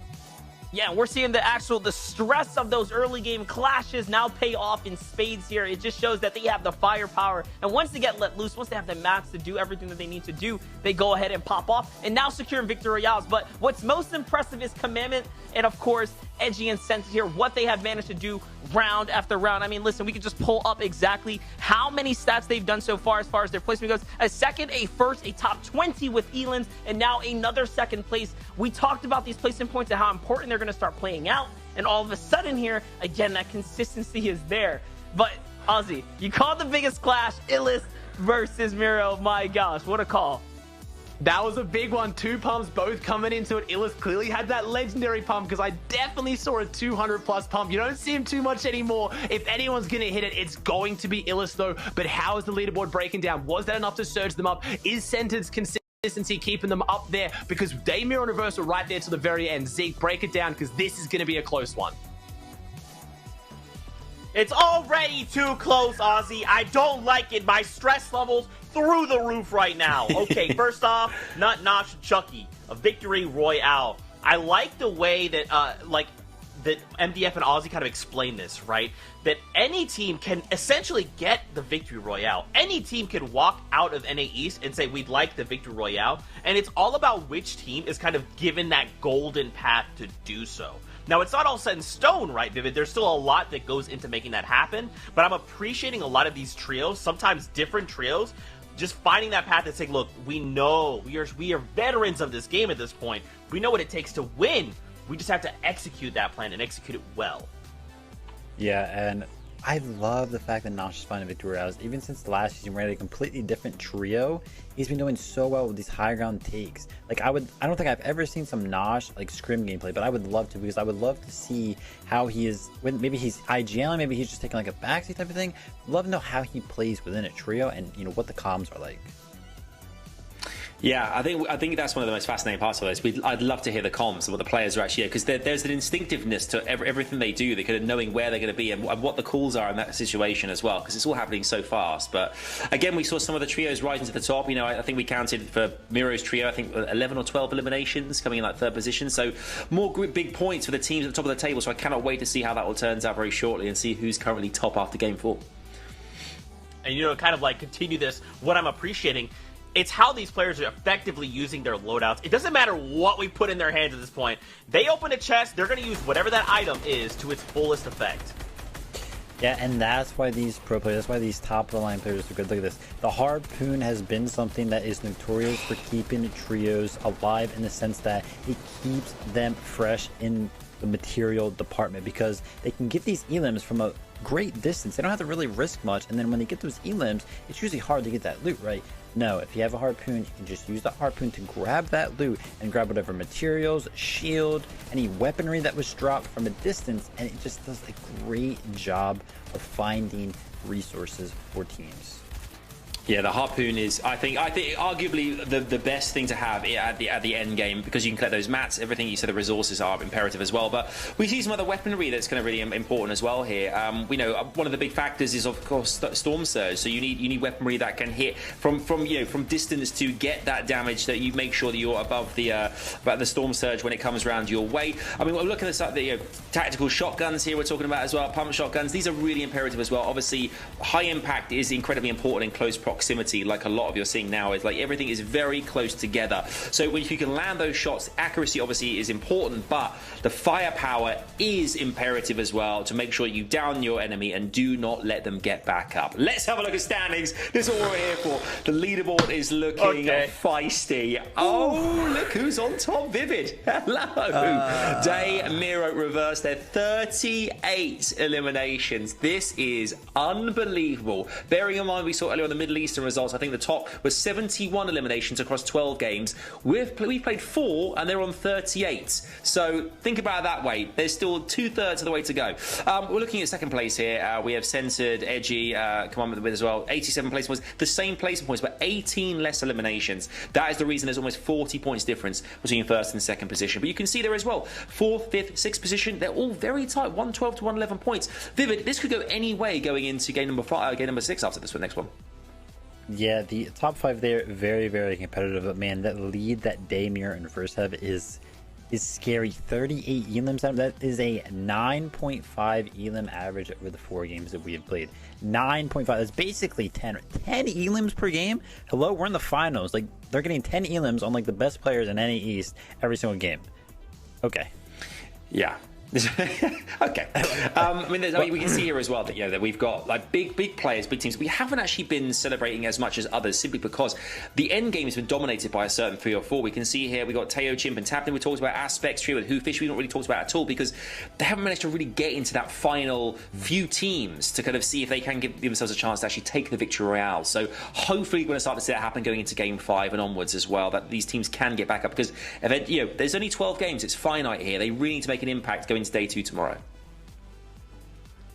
Yeah, and we're seeing the stress of those early game clashes now pay off in spades here. It just shows that they have the firepower. And once they get let loose, once they have the mats to do everything that they need to do, they go ahead and pop off and now securing victory royales. But what's most impressive is Commandment and, of course, Edgy and Sensed here, what they have managed to do round after round. I mean, listen, we could just pull up exactly how many stats they've done so far as their placement goes. A second, a first, a top 20 with Elans, and now another second place. We talked about these placement points and how important they're going to start playing out, and all of a sudden here, again, that consistency is there. But, Ozzy, you called the biggest clash, Illest versus Miro. My gosh, what a call. That was a big one. Two pumps both coming into it. Illest clearly had that legendary pump because I definitely saw a 200 plus pump. You don't see him too much anymore. If anyone's going to hit it, it's going to be Illest though. But how is the leaderboard breaking down? Was that enough to surge them up? Is Sented's consistency keeping them up there? Because Damir and Reverse are right there to the very end. Zeke, break it down because this is going to be a close one. It's already too close, Ozzy. I don't like it. My stress levels through the roof right now. Okay, first off, Nut Notch Chucky, a victory royale. I like the way that that MDF and Ozzy kind of explain this, right? That any team can essentially get the victory royale. Any team can walk out of NA East and say, we'd like the victory royale. And it's all about which team is kind of given that golden path to do so. Now, it's not all set in stone, right, Vivid? There's still a lot that goes into making that happen. But I'm appreciating a lot of these trios, sometimes different trios, just finding that path and saying, look, we know, we are veterans of this game at this point. We know what it takes to win. We just have to execute that plan and execute it well. Yeah, and I love the fact that Nosh is finding victory royales. Even since last season, we had a completely different trio. He's been doing so well with these high ground takes. Like, I don't think I've ever seen some Nosh like scrim gameplay, but I would love to, because I would love to see how he is. When maybe he's IGL, maybe he's just taking like a backseat type of thing. I'd love to know how he plays within a trio, and you know what the comms are like. Yeah, I think that's one of the most fascinating parts of this. I'd love to hear the comms and what the players are actually, because there's an instinctiveness to everything they do. They're kind of knowing where they're going to be and what the calls are in that situation as well, because it's all happening so fast. But again, we saw some of the trios rising to the top. You know, I think we counted for Miro's trio, I think 11 or 12 eliminations coming in like third position. So more big points for the teams at the top of the table. So I cannot wait to see how that all turns out very shortly and see who's currently top after game 4. And, you know, kind of like continue this, what I'm appreciating, it's how these players are effectively using their loadouts. It doesn't matter what we put in their hands at this point. They open a chest, they're going to use whatever that item is to its fullest effect. Yeah, and that's why these pro players, that's why these top-of-the-line players are good. Look at this. The Harpoon has been something that is notorious for keeping trios alive, in the sense that it keeps them fresh in the material department, because they can get these elims from a great distance. They don't have to really risk much, and then when they get those elims, it's usually hard to get that loot, right? No, if you have a Harpoon, you can just use the Harpoon to grab that loot and grab whatever materials, shield, any weaponry that was dropped from a distance, and it just does a great job of finding resources for teams. Yeah, the Harpoon is, I think arguably the best thing to have at the end game, because you can collect those mats, everything. You said the resources are imperative as well, but we see some other weaponry that's kind of really important as well here. We know one of the big factors is, of course, Storm Surge. So you need weaponry that can hit from distance to get that damage, that you make sure that you're above the Storm Surge when it comes around your way. I mean, we're looking at the tactical shotguns here. We're talking about as well, pump shotguns. These are really imperative as well. Obviously, high impact is incredibly important in close proximity, like a lot of you're seeing now. Is like everything is very close together, so when you can land those shots, accuracy obviously is important, but the firepower is imperative as well, to make sure you down your enemy and do not let them get back up. Let's have a look at standings. This is what we're here for. The leaderboard is looking feisty. Oh, look who's on top. Vivid, hello. Day, Miro, Reverse. They're 38 eliminations. This is unbelievable, bearing in mind we saw earlier on the Middle Eastern results. I think the top was 71 eliminations across 12 games. We've played 4 and they're on 38. So think about it that way. There's still 2/3 of the way to go. We're looking at second place here. We have Censored, Edgy, come on with it as well. 87 placement points. The same placement points, but 18 less eliminations. That is the reason there's almost 40 points difference between first and second position. But you can see there as well, 4th, 5th, 6th position, they're all very tight. 112 to 111 points. Vivid, this could go any way going into game number 6 after this next one. Yeah, the top 5 there, very, very competitive. But man, that lead that Daymir and Verse have is is scary. 38 elims. That is a 9.5 elim average over the 4 games that we have played. 9.5. That's basically 10 elims per game. Hello, we're in the finals. Like, they're getting 10 elims on like the best players in NA East every single game. Okay. Yeah. Okay. I mean, we can see here as well that that we've got like big players, big teams. We haven't actually been celebrating as much as others simply because the end game has been dominated by a certain 3 or 4. We can see here we got Teo, Chimp, and Tapton. We talked about Aspects, Trio, and Whofish. We don't really talked about at all because they haven't managed to really get into that final few teams to kind of see if they can give themselves a chance to actually take the victory royale. So hopefully we're going to start to see that happen going into Game 5 and onwards as well. That these teams can get back up because there's only 12 games. It's finite here. They really need to make an impact going into Day 2 tomorrow.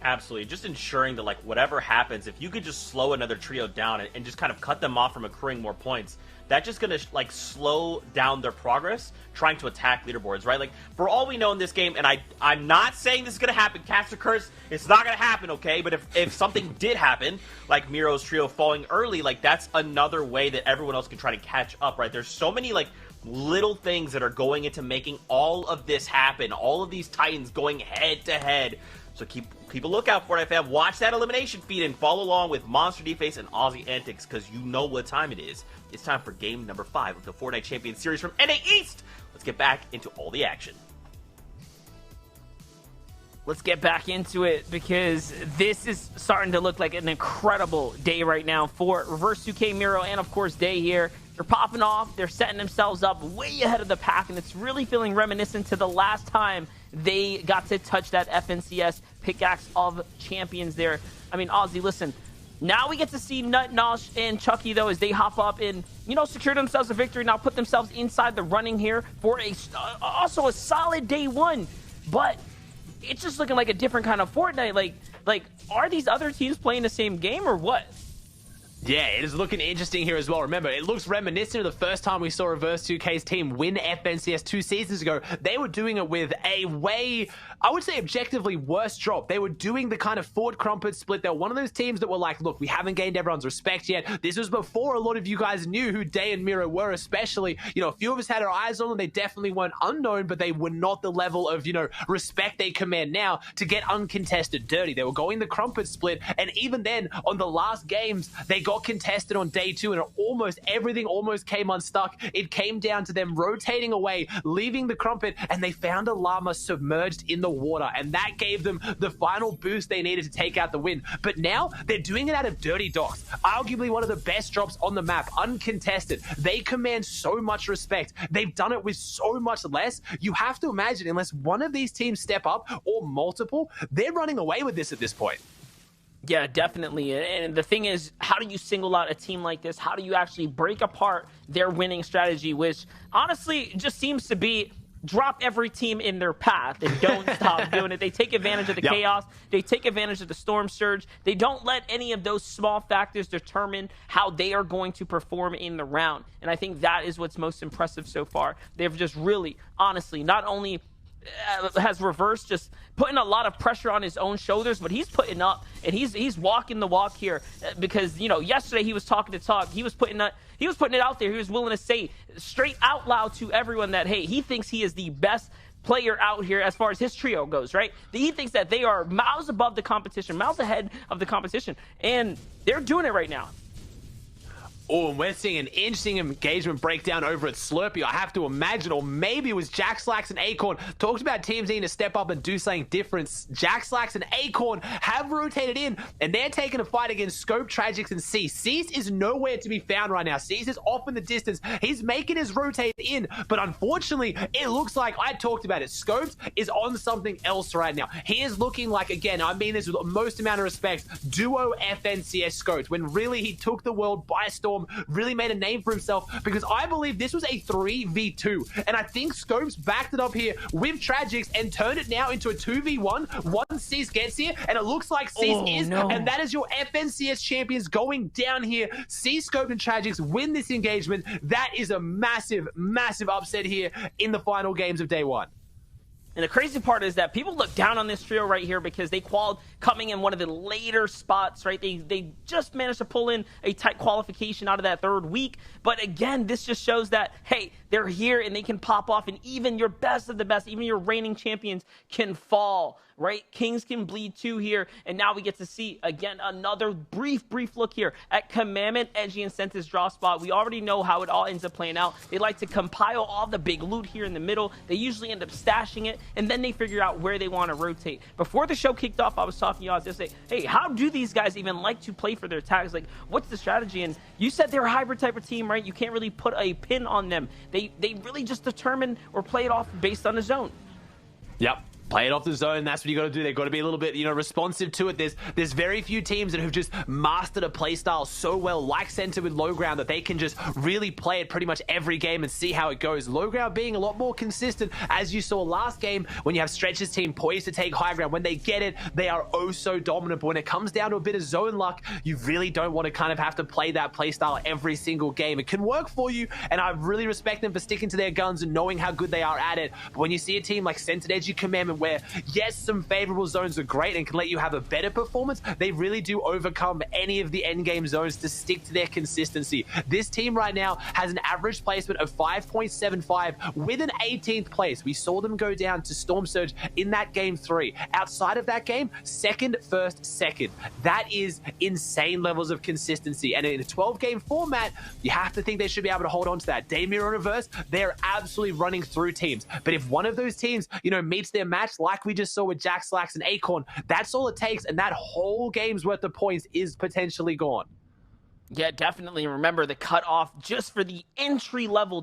Absolutely. Just ensuring that, like, whatever happens, if you could just slow another trio down and just kind of cut them off from accruing more points, that's just going to, like, slow down their progress trying to attack leaderboards, right? Like, for all we know in this game, and I'm not saying this is going to happen, Caster Curse, it's not going to happen, okay? But if something did happen, like Miro's trio falling early, like, that's another way that everyone else can try to catch up, right? There's so many, like, little things that are going into making all of this happen, all of these Titans going head to head. So keep a lookout for it, fam. Watch that elimination feed and follow along with Monster D-Face and Aussie Antics because you know what time it is. It's time for game number 5 of the Fortnite Champions Series from NA East. Let's get back into all the action. Let's get back into it because this is starting to look like an incredible day right now for Reverse 2K, Miro, and of course Day here. They're popping off. They're setting themselves up way ahead of the pack, and it's really feeling reminiscent to the last time they got to touch that FNCS Pickaxe of Champions there. I mean, Aussie, listen, now we get to see Nut, Nosh, and Chucky, though, as they hop up and, secure themselves a victory, now put themselves inside the running here for also a solid Day 1. But it's just looking like a different kind of Fortnite. Like, are these other teams playing the same game or what? Yeah, it is looking interesting here as well. Remember, it looks reminiscent of the first time we saw Reverse 2K's team win FNCS 2 seasons ago. They were doing it with a way, I would say, objectively worse drop. They were doing the kind of Fort Crumpet split. They're one of those teams that were like, look, we haven't gained everyone's respect yet. This was before a lot of you guys knew who Day and Miro were, especially. A few of us had our eyes on them. They definitely weren't unknown, but they were not the level of, respect they command now to get uncontested dirty. They were going the Crumpet split, and even then, on the last games, they got contested on Day 2, and everything almost came unstuck. It came down to them rotating away, leaving the Crumpet, and they found a llama submerged in the water, and that gave them the final boost they needed to take out the win. But now they're doing it out of Dirty Docks, arguably one of the best drops on the map, uncontested. They command so much respect. They've done it with so much less. You have to imagine, unless one of these teams step up, or multiple, they're running away with this at this point. Yeah, definitely. And the thing is, how do you single out a team like this? How do you actually break apart their winning strategy, which honestly just seems to be drop every team in their path and don't stop doing it. They take advantage of the chaos. They take advantage of the storm surge. They don't let any of those small factors determine how they are going to perform in the round. And I think that is what's most impressive so far. They've just really, honestly, not only has Reverse just putting a lot of pressure on his own shoulders, but he's putting up and he's walking the walk here because yesterday he was talking the talk. He was putting it out there. He was willing to say straight out loud to everyone that, hey, he thinks he is the best player out here as far as his trio goes, right? He thinks that they are miles above the competition, miles ahead of the competition, and they're doing it right now. Oh, and we're seeing an interesting engagement breakdown over at Slurpee. I have to imagine, or maybe it was Jack Slacks and Acorn. Talked about teams needing to step up and do something different. Jack Slacks and Acorn have rotated in, and they're taking a fight against Scope, Tragics, and Cease. Cease is nowhere to be found right now. Cease is off in the distance. He's making his rotate in, but unfortunately, it looks like, I talked about it, Scopes is on something else right now. He is looking like, again, I mean this with the most amount of respect, duo FNCS Scopes, when really he took the world by storm, really made a name for himself, because I believe this was a 3v2, and I think Scopes backed it up here with Tragics and turned it now into a 2v1 once Cease gets here, and it looks like Cease and that is your FNCS champions going down here. Cease, Scope, and Tragics win this engagement. That is a massive, massive upset here in the final games of Day 1. And the crazy part is that people look down on this trio right here because they qualified coming in one of the later spots, right? They just managed to pull in a tight qualification out of that third week. But again, this just shows that, hey, They're here and they can pop off, and even your best of the best, even your reigning champions can fall, right? Kings can bleed too here, and now we get to see, again, another brief look here at Commandment, Edgy, and Sentis draw spot. We already know how it all ends up playing out. They like to compile all the big loot here in the middle. They usually end up stashing it, and then they figure out where they want to rotate. Before the show kicked off, I was talking to you all to say, hey, how do these guys even like to play for their tags? Like, what's the strategy? And you said they're a hybrid type of team, right? You can't really put a pin on them. They really just determine or play it off based on the zone. Yep. Play it off the zone. That's what you got to do. They've got to be a little bit, responsive to it. There's very few teams that have just mastered a play style so well, like Center with low ground, that they can just really play it pretty much every game and see how it goes. Low ground being a lot more consistent, as you saw last game when you have Stretch's team poised to take high ground. When they get it, they are oh so dominant. But when it comes down to a bit of zone luck, you really don't want to kind of have to play that play style every single game. It can work for you, and I really respect them for sticking to their guns and knowing how good they are at it. But when you see a team like Centered Edgy Commandment, where yes, some favorable zones are great and can let you have a better performance, they really do overcome any of the endgame zones to stick to their consistency. This team right now has an average placement of 5.75 with an 18th place. We saw them go down to Storm Surge in that game 3. Outside of that game, second, first, second. That is insane levels of consistency. And in a 12-game format, you have to think they should be able to hold on to that. Daymir and Reverse, they're absolutely running through teams. But if one of those teams, meets their match, like we just saw with Jack Slacks and Acorn, that's all it takes, and that whole game's worth of points is potentially gone. Yeah, definitely. Remember, the cutoff just for the entry level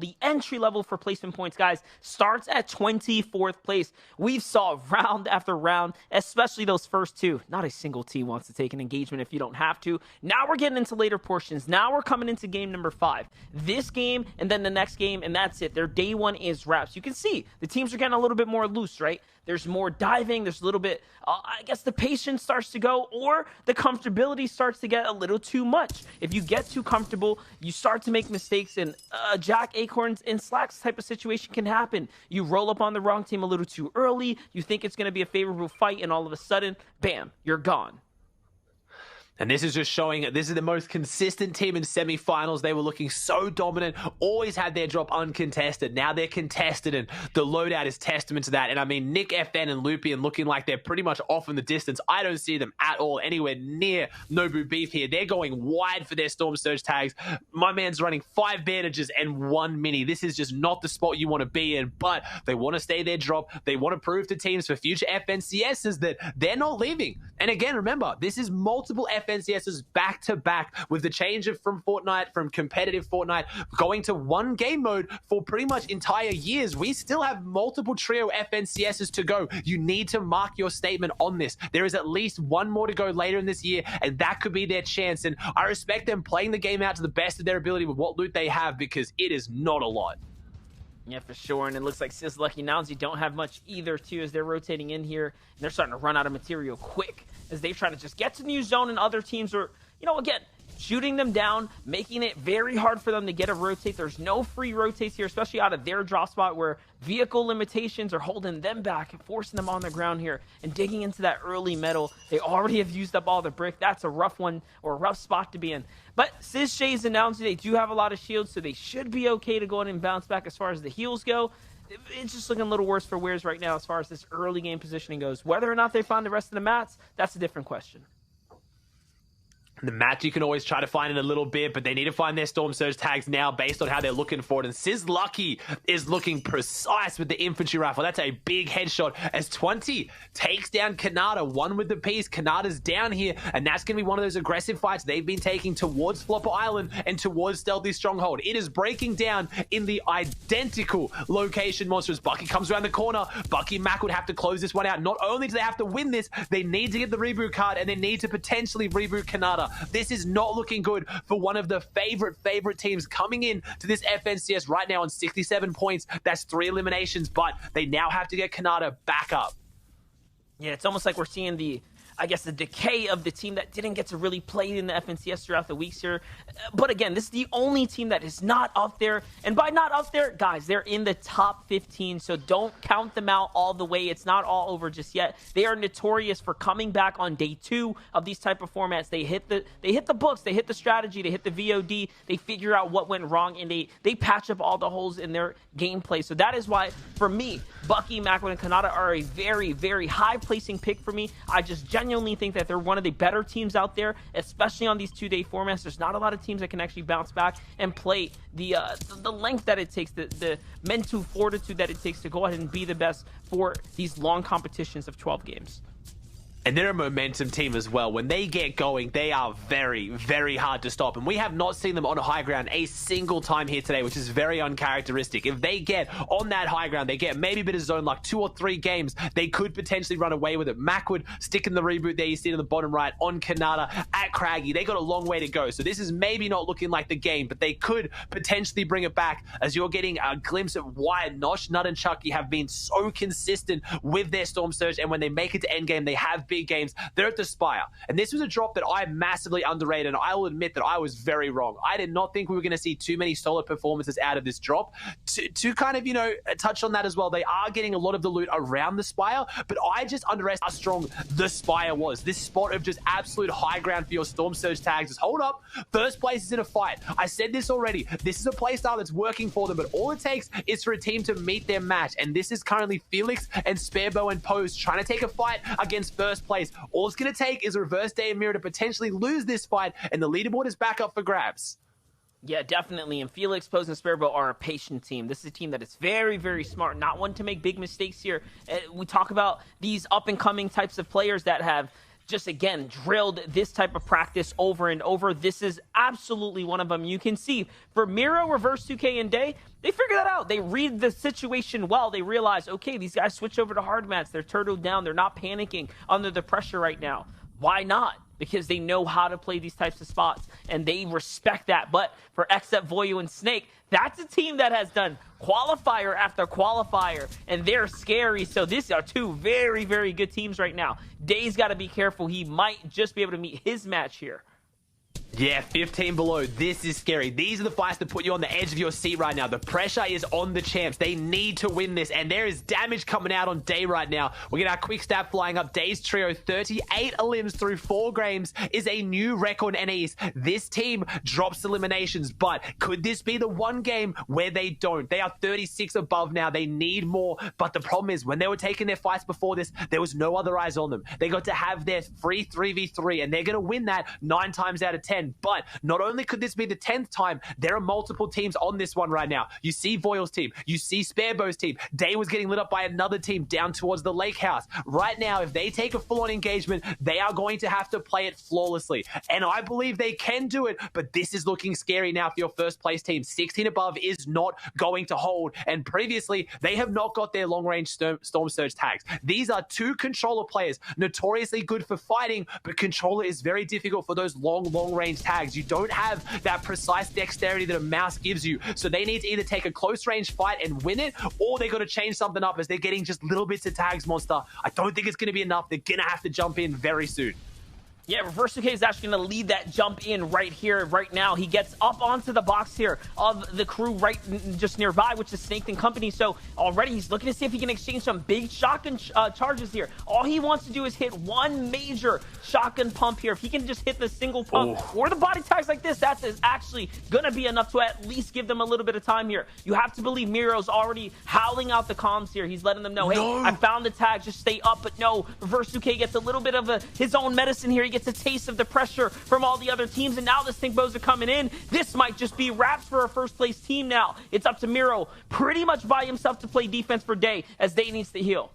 for placement points, guys, starts at 24th place. We've saw round after round, especially those first two. Not a single team wants to take an engagement if you don't have to. Now we're getting into later portions. Now we're coming into game number 5. This game and then the next game, and that's it. Their day one is wraps. You can see the teams are getting a little bit more loose, right? There's more diving. There's a little bit, I guess the patience starts to go, or the comfortability starts to get a little too much. If you get too comfortable, you start to make mistakes, and Jack, Acorns, and Slacks type of situation can happen. You roll up on the wrong team a little too early. You think it's going to be a favorable fight, and all of a sudden, bam, you're gone. And this is just showing this is the most consistent team in semifinals. They were looking so dominant, always had their drop uncontested. Now they're contested, and the loadout is testament to that. And I mean, Nick FN and Lupian looking like they're pretty much off in the distance. I don't see them at all anywhere near Nobu Beef here. They're going wide for their Storm Surge tags. My man's running 5 bandages and 1 mini. This is just not the spot you want to be in, but they want to stay their drop. They want to prove to teams for future FNCSs that they're not leaving. And again, remember, this is multiple FNCSs back to back, with the change from Fortnite, from competitive Fortnite, going to one game mode for pretty much entire years. We still have multiple trio FNCSs to go. You need to mark your statement on this. There is at least one more to go later in this year, and that could be their chance. And I respect them playing the game out to the best of their ability with what loot they have, because it is not a lot. Yeah, for sure. And it looks like Sis Lucky Nounsy don't have much either, too, as they're rotating in here. And they're starting to run out of material quick as they try to just get to the new zone, and other teams are, again, shooting them down, making it very hard for them to get a rotate. There's no free rotates here, especially out of their drop spot, where vehicle limitations are holding them back and forcing them on the ground here and digging into that early metal. They already have used up all the brick. That's a rough one, or a rough spot to be in. But Sis Shays announced they do have a lot of shields, so they should be okay to go in and bounce back as far as the heals go. It's just looking a little worse for Wares right now as far as this early game positioning goes. Whether or not they find the rest of the mats, that's a different question. The match you can always try to find in a little bit, but they need to find their Storm Surge tags now based on how they're looking for it. And Sis Lucky is looking precise with the infantry rifle. That's a big headshot as 20 takes down Kanata, one with the piece. Kanata's down here, and that's going to be one of those aggressive fights they've been taking towards Flopper Island and towards Stealthy Stronghold. It is breaking down in the identical location monsters. Bucky comes around the corner. Bucky Mac would have to close this one out. Not only do they have to win this, they need to get the reboot card, and they need to potentially reboot Kanata. This is not looking good for one of the favorite teams coming in to this FNCS right now on 67 points. That's 3 eliminations, but they now have to get Kanata back up. Yeah, it's almost like we're seeing the I guess, the decay of the team that didn't get to really play in the FNCS throughout the weeks here. But again, this is the only team that is not up there. And by not up there, guys, they're in the top 15. So don't count them out all the way. It's not all over just yet. They are notorious for coming back on day 2 of these type of formats. They hit the books, they hit the strategy, they hit the VOD, they figure out what went wrong, and they patch up all the holes in their gameplay. So that is why, for me, Bucky, Macklin, and Kanata are a very, very high placing pick for me. I just genuinely think that they're one of the better teams out there, especially on these 2-day formats. There's not a lot of teams that can actually bounce back and play the length that it takes, the mental fortitude that it takes to go ahead and be the best for these long competitions of 12 games. And they're a momentum team as well. When they get going, they are very, very hard to stop. And we have not seen them on a high ground a single time here today, which is very uncharacteristic. If they get on that high ground, they get maybe a bit of zone luck, 2 or 3 games, they could potentially run away with it. Mac would stick in the reboot there, you see it on the bottom right, on Kanata, at Craggy. They got a long way to go. So this is maybe not looking like the game, but they could potentially bring it back, as you're getting a glimpse of why Nosh, Nut, and Chucky have been so consistent with their Storm Surge. And when they make it to endgame, they have big games. They're at the Spire. And this was a drop that I massively underrated, and I will admit that I was very wrong. I did not think we were going to see too many solid performances out of this drop. To kind of, touch on that as well, they are getting a lot of the loot around the Spire, but I just underestimated how strong the Spire was. This spot of just absolute high ground for your Storm Surge tags is, hold up, first place is in a fight. I said this already. This is a playstyle that's working for them, but all it takes is for a team to meet their match, and this is currently Felix and Sparebow and Pose trying to take a fight against first place. All it's going to take is a reverse day and mirror to potentially lose this fight, and the leaderboard is back up for grabs. Yeah, definitely. And Felix, Pose, and Sparebow are a patient team. This is a team that is very, very smart, not one to make big mistakes here. We talk about these up-and-coming types of players that have just, again, drilled this type of practice over and over. This is absolutely one of them. You can see for Miro, Reverse 2K, and Day, they figure that out. They read the situation well. They realize, okay, these guys switch over to hard mats. They're turtled down. They're not panicking under the pressure right now. Why not? Because they know how to play these types of spots, and they respect that. But for Xep, Voyu, and Snake, that's a team that has done qualifier after qualifier, and they're scary. So these are 2 very, very good teams right now. Day's got to be careful. He might just be able to meet his match here. Yeah, 15 below. This is scary. These are the fights that put you on the edge of your seat right now. The pressure is on the champs. They need to win this, and there is damage coming out on Day right now. We get our quick stat flying up. Day's trio, 38 elims through 4 games, is a new record in NAEs. This team drops eliminations, but could this be the one game where they don't? They are 36 above now. They need more, but the problem is when they were taking their fights before this, there was no other eyes on them. They got to have their free 3v3, and they're going to win that 9 times out of 10. But not only could this be the 10th time, there are multiple teams on this one right now. You see Voil's team, you see Sparebow's team. Day was getting lit up by another team down towards the lake house. Right now, if they take a full-on engagement, they are going to have to play it flawlessly. And I believe they can do it, but this is looking scary now for your first place team. 16 above is not going to hold. And previously, they have not got their long-range Storm Surge tags. These are 2 controller players, notoriously good for fighting, but controller is very difficult for those long-range tags. You don't have that precise dexterity that a mouse gives you. So they need to either take a close range fight and win it, or they got to change something up as they're getting just little bits of tags, Monster. I don't think it's going to be enough. They're going to have to jump in very soon. Yeah, Reverse 2K is actually going to lead that jump in right here, right now. He gets up onto the box here of the crew right just nearby, which is Snake and Company. So already he's looking to see if he can exchange some big shotgun charges here. All he wants to do is hit one major shotgun pump here. If he can just hit the single pump or the body tags like this, that is actually going to be enough to at least give them a little bit of time here. You have to believe Miro's already howling out the comms here. He's letting them know, hey, I found the tag, just stay up. But no, Reverse 2K gets a little bit of his own medicine here. He gets a taste of the pressure from all the other teams, and now the Stink Bows are coming in. This might just be wraps for a first place team now. It's up to Miro pretty much by himself to play defense for Day, as Day needs to heal.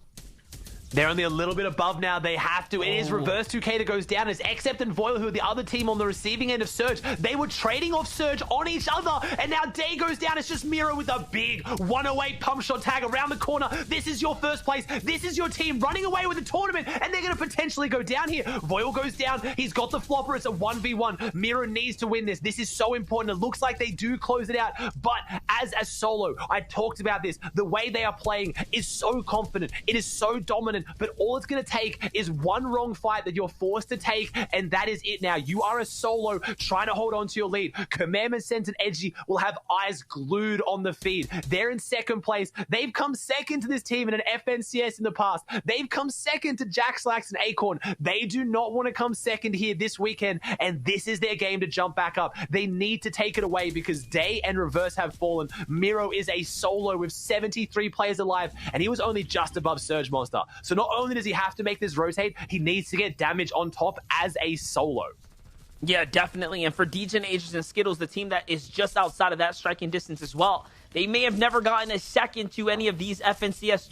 They're only a little bit above now. They have to. It is Reverse 2K that goes down. It's Xep and Voil, who are the other team on the receiving end of Surge. They were trading off Surge on each other, and now Day goes down. It's just Miro with a big 108 pump shot tag around the corner. This is your first place. This is your team running away with the tournament, and they're going to potentially go down here. Voil goes down. He's got the flopper. It's a 1v1. Miro needs to win this. This is so important. It looks like they do close it out, but as a solo, I talked about this. The way they are playing is so confident. It is so dominant. running, but all it's going to take is one wrong fight that you're forced to take, and that is it now. You are a solo trying to hold on to your lead. Commandment Sense and Edgy will have eyes glued on the feed. They're in second place. They've come second to this team in an FNCS in the past. They've come second to Jack Slacks and Acorn. They do not want to come second here this weekend, and this is their game to jump back up. They need to take it away because Day and Reverse have fallen. Miro is a solo with 73 players alive, and he was only just above Surge Monster. So not only does he have to make this rotate, he needs to get damage on top as a solo. Yeah, definitely. And for Degen, Aegis, and Skittles, the team that is just outside of that striking distance as well, they may have never gotten a second to any of these FNCS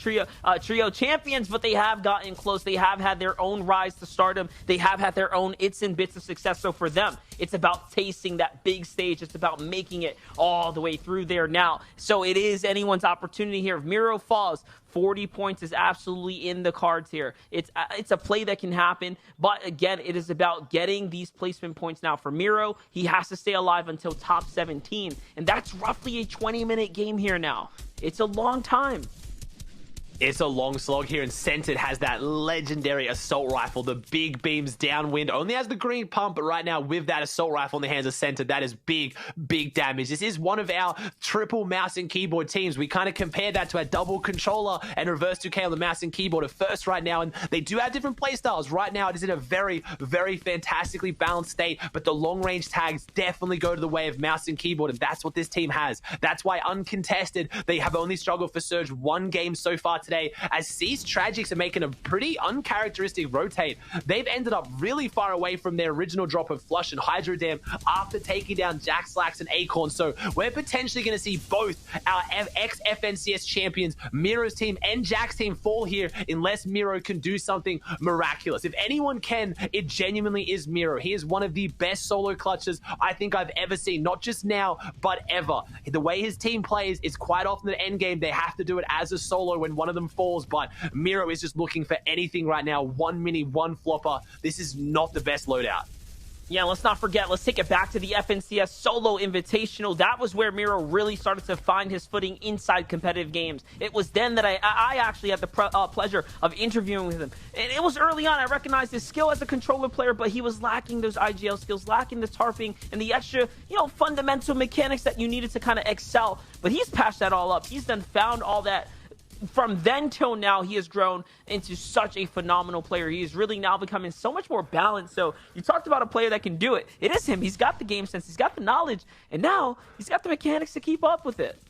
trio champions, but they have gotten close. They have had their own rise to stardom. They have had their own its and bits of success. So for them, it's about tasting that big stage. It's about making it all the way through there now. So it is anyone's opportunity here. If Miro falls, 40 points is absolutely in the cards here. It's a play that can happen, but again, it is about getting these placement points now. For Miro, he has to stay alive until top 17, and that's roughly a 20-minute game here now. It's a long time. It's a long slog here, and Scented has that legendary assault rifle, the big beams downwind. Only has the green pump, but right now with that assault rifle in the hands of Scented, that is big damage. This is one of our triple mouse and keyboard teams. We kind of compare that to our double controller and reverse 2K on the mouse and keyboard at first right now, and they do have different playstyles. Right now, it is in a very fantastically balanced state, but the long-range tags definitely go to the way of mouse and keyboard, and that's what this team has. That's why uncontested, they have only struggled for Surge one game so far today, as Cease Tragics are making a pretty uncharacteristic rotate. They've ended up really far away from their original drop of Flush and Hydro Dam after taking down Jack Slacks and Acorn. So we're potentially going to see both our ex-FNCS champions, Miro's team and Jack's team, fall here unless Miro can do something miraculous. If anyone can, it genuinely is Miro. He is one of the best solo clutches I think I've ever seen, not just now, but ever. The way his team plays is quite often at endgame, they have to do it as a solo when one of them falls, but Miro is just looking for anything right now. One mini, one flopper. This is not the best loadout. Yeah, let's not forget, let's take it back to the FNCS Solo Invitational. That was where Miro really started to find his footing inside competitive games. It was then that I actually had the pleasure of interviewing with him. And it was early on. I recognized his skill as a controller player, but he was lacking those IGL skills, lacking the tarping and the extra, fundamental mechanics that you needed to kind of excel. But he's patched that all up. He's then found all that. From then till now, he has grown into such a phenomenal player. He is really now becoming so much more balanced. So you talked about a player that can do it. It is him. He's got the game sense. He's got the knowledge. And now he's got the mechanics to keep up with it.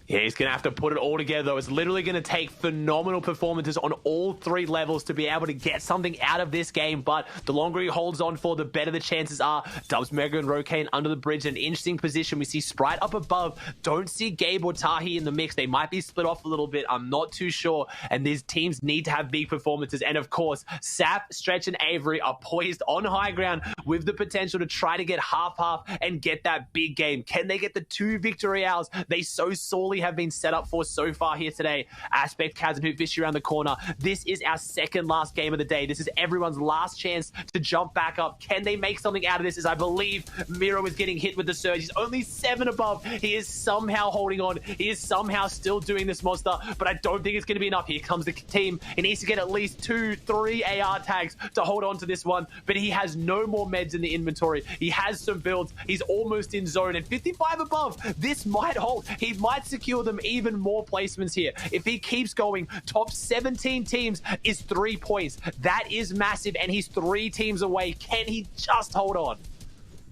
Yeah, he's going to have to put it all together, though. It's literally going to take phenomenal performances on all three levels to be able to get something out of this game. But the longer he holds on for, the better the chances are. Dubs, Mega, and Rokane under the bridge. An interesting position. We see Sprite up above. Don't see Gabe or Tahi in the mix. They might be split off a little bit. I'm not too sure. And these teams need to have big performances. And of course, Sap, Stretch, and Avery are poised on high ground with the potential to try to get half-half and get that big game. Can they get the 2 victory hours they so sorely have been set up for so far here today? Aspect, Kaz, and Hoopfish around the corner. This is our second last game of the day. This is everyone's last chance to jump back up. Can they make something out of this? As I believe Miro is getting hit with the surge. He's only 7 above. He is somehow holding on. He is somehow still doing this, monster, but I don't think it's going to be enough. Here comes the team. He needs to get at least 2, 3 AR tags to hold on to this one, but he has no more meds in the inventory. He has some builds. He's almost in zone, and 55 above. This might hold. He might secure them even more placements here. If he keeps going, top 17 teams is 3 points. That is massive, and he's 3 teams away. Can he just hold on?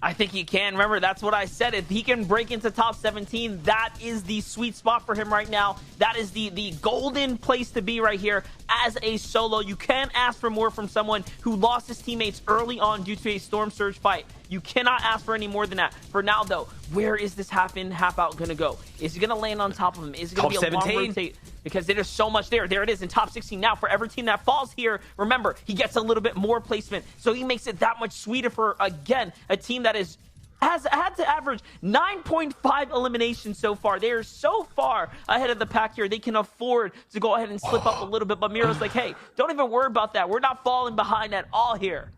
I think he can. Remember, that's what I said. If he can break into top 17, that is the sweet spot for him right now. That is the golden place to be right here as a solo. You can't ask for more from someone who lost his teammates early on due to a Storm Surge fight. You cannot ask for any more than that. For now, though, where is this half in, half out going to go? Is he going to land on top of him? Is it going to be a long rotate? Because there's so much there. There it is in top 16 now. For every team that falls here, remember, he gets a little bit more placement. So he makes it that much sweeter for, again, a team that has had to average 9.5 eliminations so far. They are so far ahead of the pack here. They can afford to go ahead and slip up a little bit. But Miro's like, hey, don't even worry about that. We're not falling behind at all here.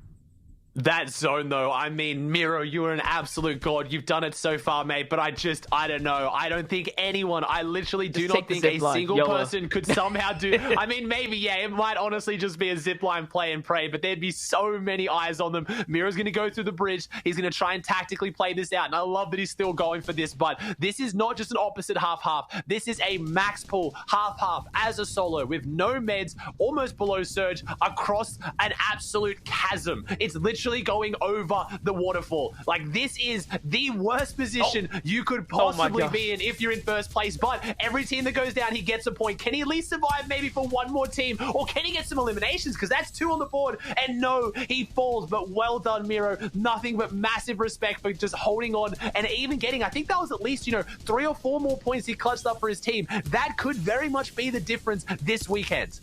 That zone, though, I mean, Miro, you are an absolute god. You've done it so far, mate, but I don't know. I don't think anyone, I literally do not think a single person could somehow do... I mean, maybe, yeah, it might honestly just be a zipline play and pray, but there'd be so many eyes on them. Miro's going to go through the bridge. He's going to try and tactically play this out, and I love that he's still going for this, but this is not just an opposite half-half. This is a max pull half-half as a solo with no meds, almost below surge, across an absolute chasm. It's literally going over the waterfall. Like, this is the worst position you could possibly be in if you're in first place, but every team that goes down, he gets a point. Can he at least survive maybe for one more team, or can he get some eliminations? Because that's 2 on the board, and no, he falls, but well done, Miro. Nothing but massive respect for just holding on and even getting, I think that was at least, 3 or 4 more points he clutched up for his team. That could very much be the difference this weekend.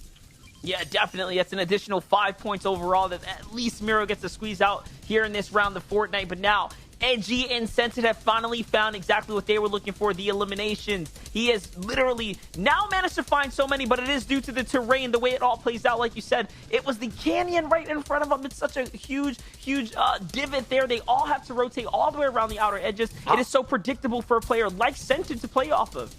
Yeah, definitely. That's an additional 5 points overall that at least Miro gets to squeeze out here in this round of Fortnite. But now, Edgy and Scented have finally found exactly what they were looking for, the eliminations. He has literally now managed to find so many, but it is due to the terrain, the way it all plays out. Like you said, it was the canyon right in front of him. It's such a huge divot there. They all have to rotate all the way around the outer edges. It is so predictable for a player like Scented to play off of.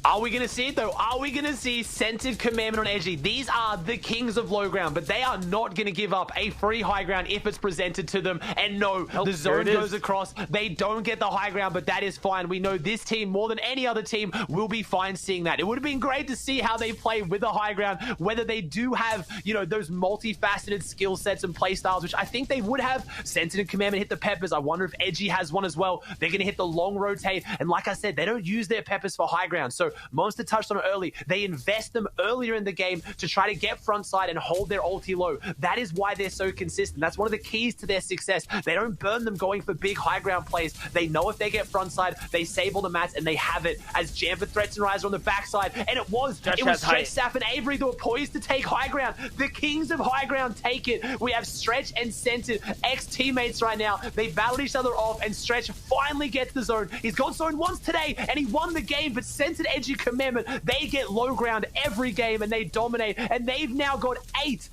Are we going to see it, though? Are we going to see Scented Commandment on Edgy? These are the kings of low ground, but they are not going to give up a free high ground if it's presented to them. And no, the zone goes across. They don't get the high ground, but that is fine. We know this team, more than any other team, will be fine seeing that. It would have been great to see how they play with the high ground, whether they do have, those multifaceted skill sets and play styles, which I think they would have. Scented and Commandment hit the peppers. I wonder if Edgy has one as well. They're going to hit the long rotate. And like I said, they don't use their peppers for high ground. So Monster touched on it early. They invest them earlier in the game to try to get frontside and hold their ulti low. That is why they're so consistent. That's one of the keys to their success. They don't burn them going for big high ground plays. They know if they get frontside, they save all the mats, and they have it. As Jamfer threats and Riser on the backside, and it was Stretch, Saf, and Avery that were poised to take high ground. The kings of high ground take it. We have Stretch and Scented, ex-teammates right now. They battled each other off, and Stretch finally gets the zone. He's got zone once today, and he won the game, but Scented, Edgy, Commandment, they get low ground every game and they dominate, and they've now got eight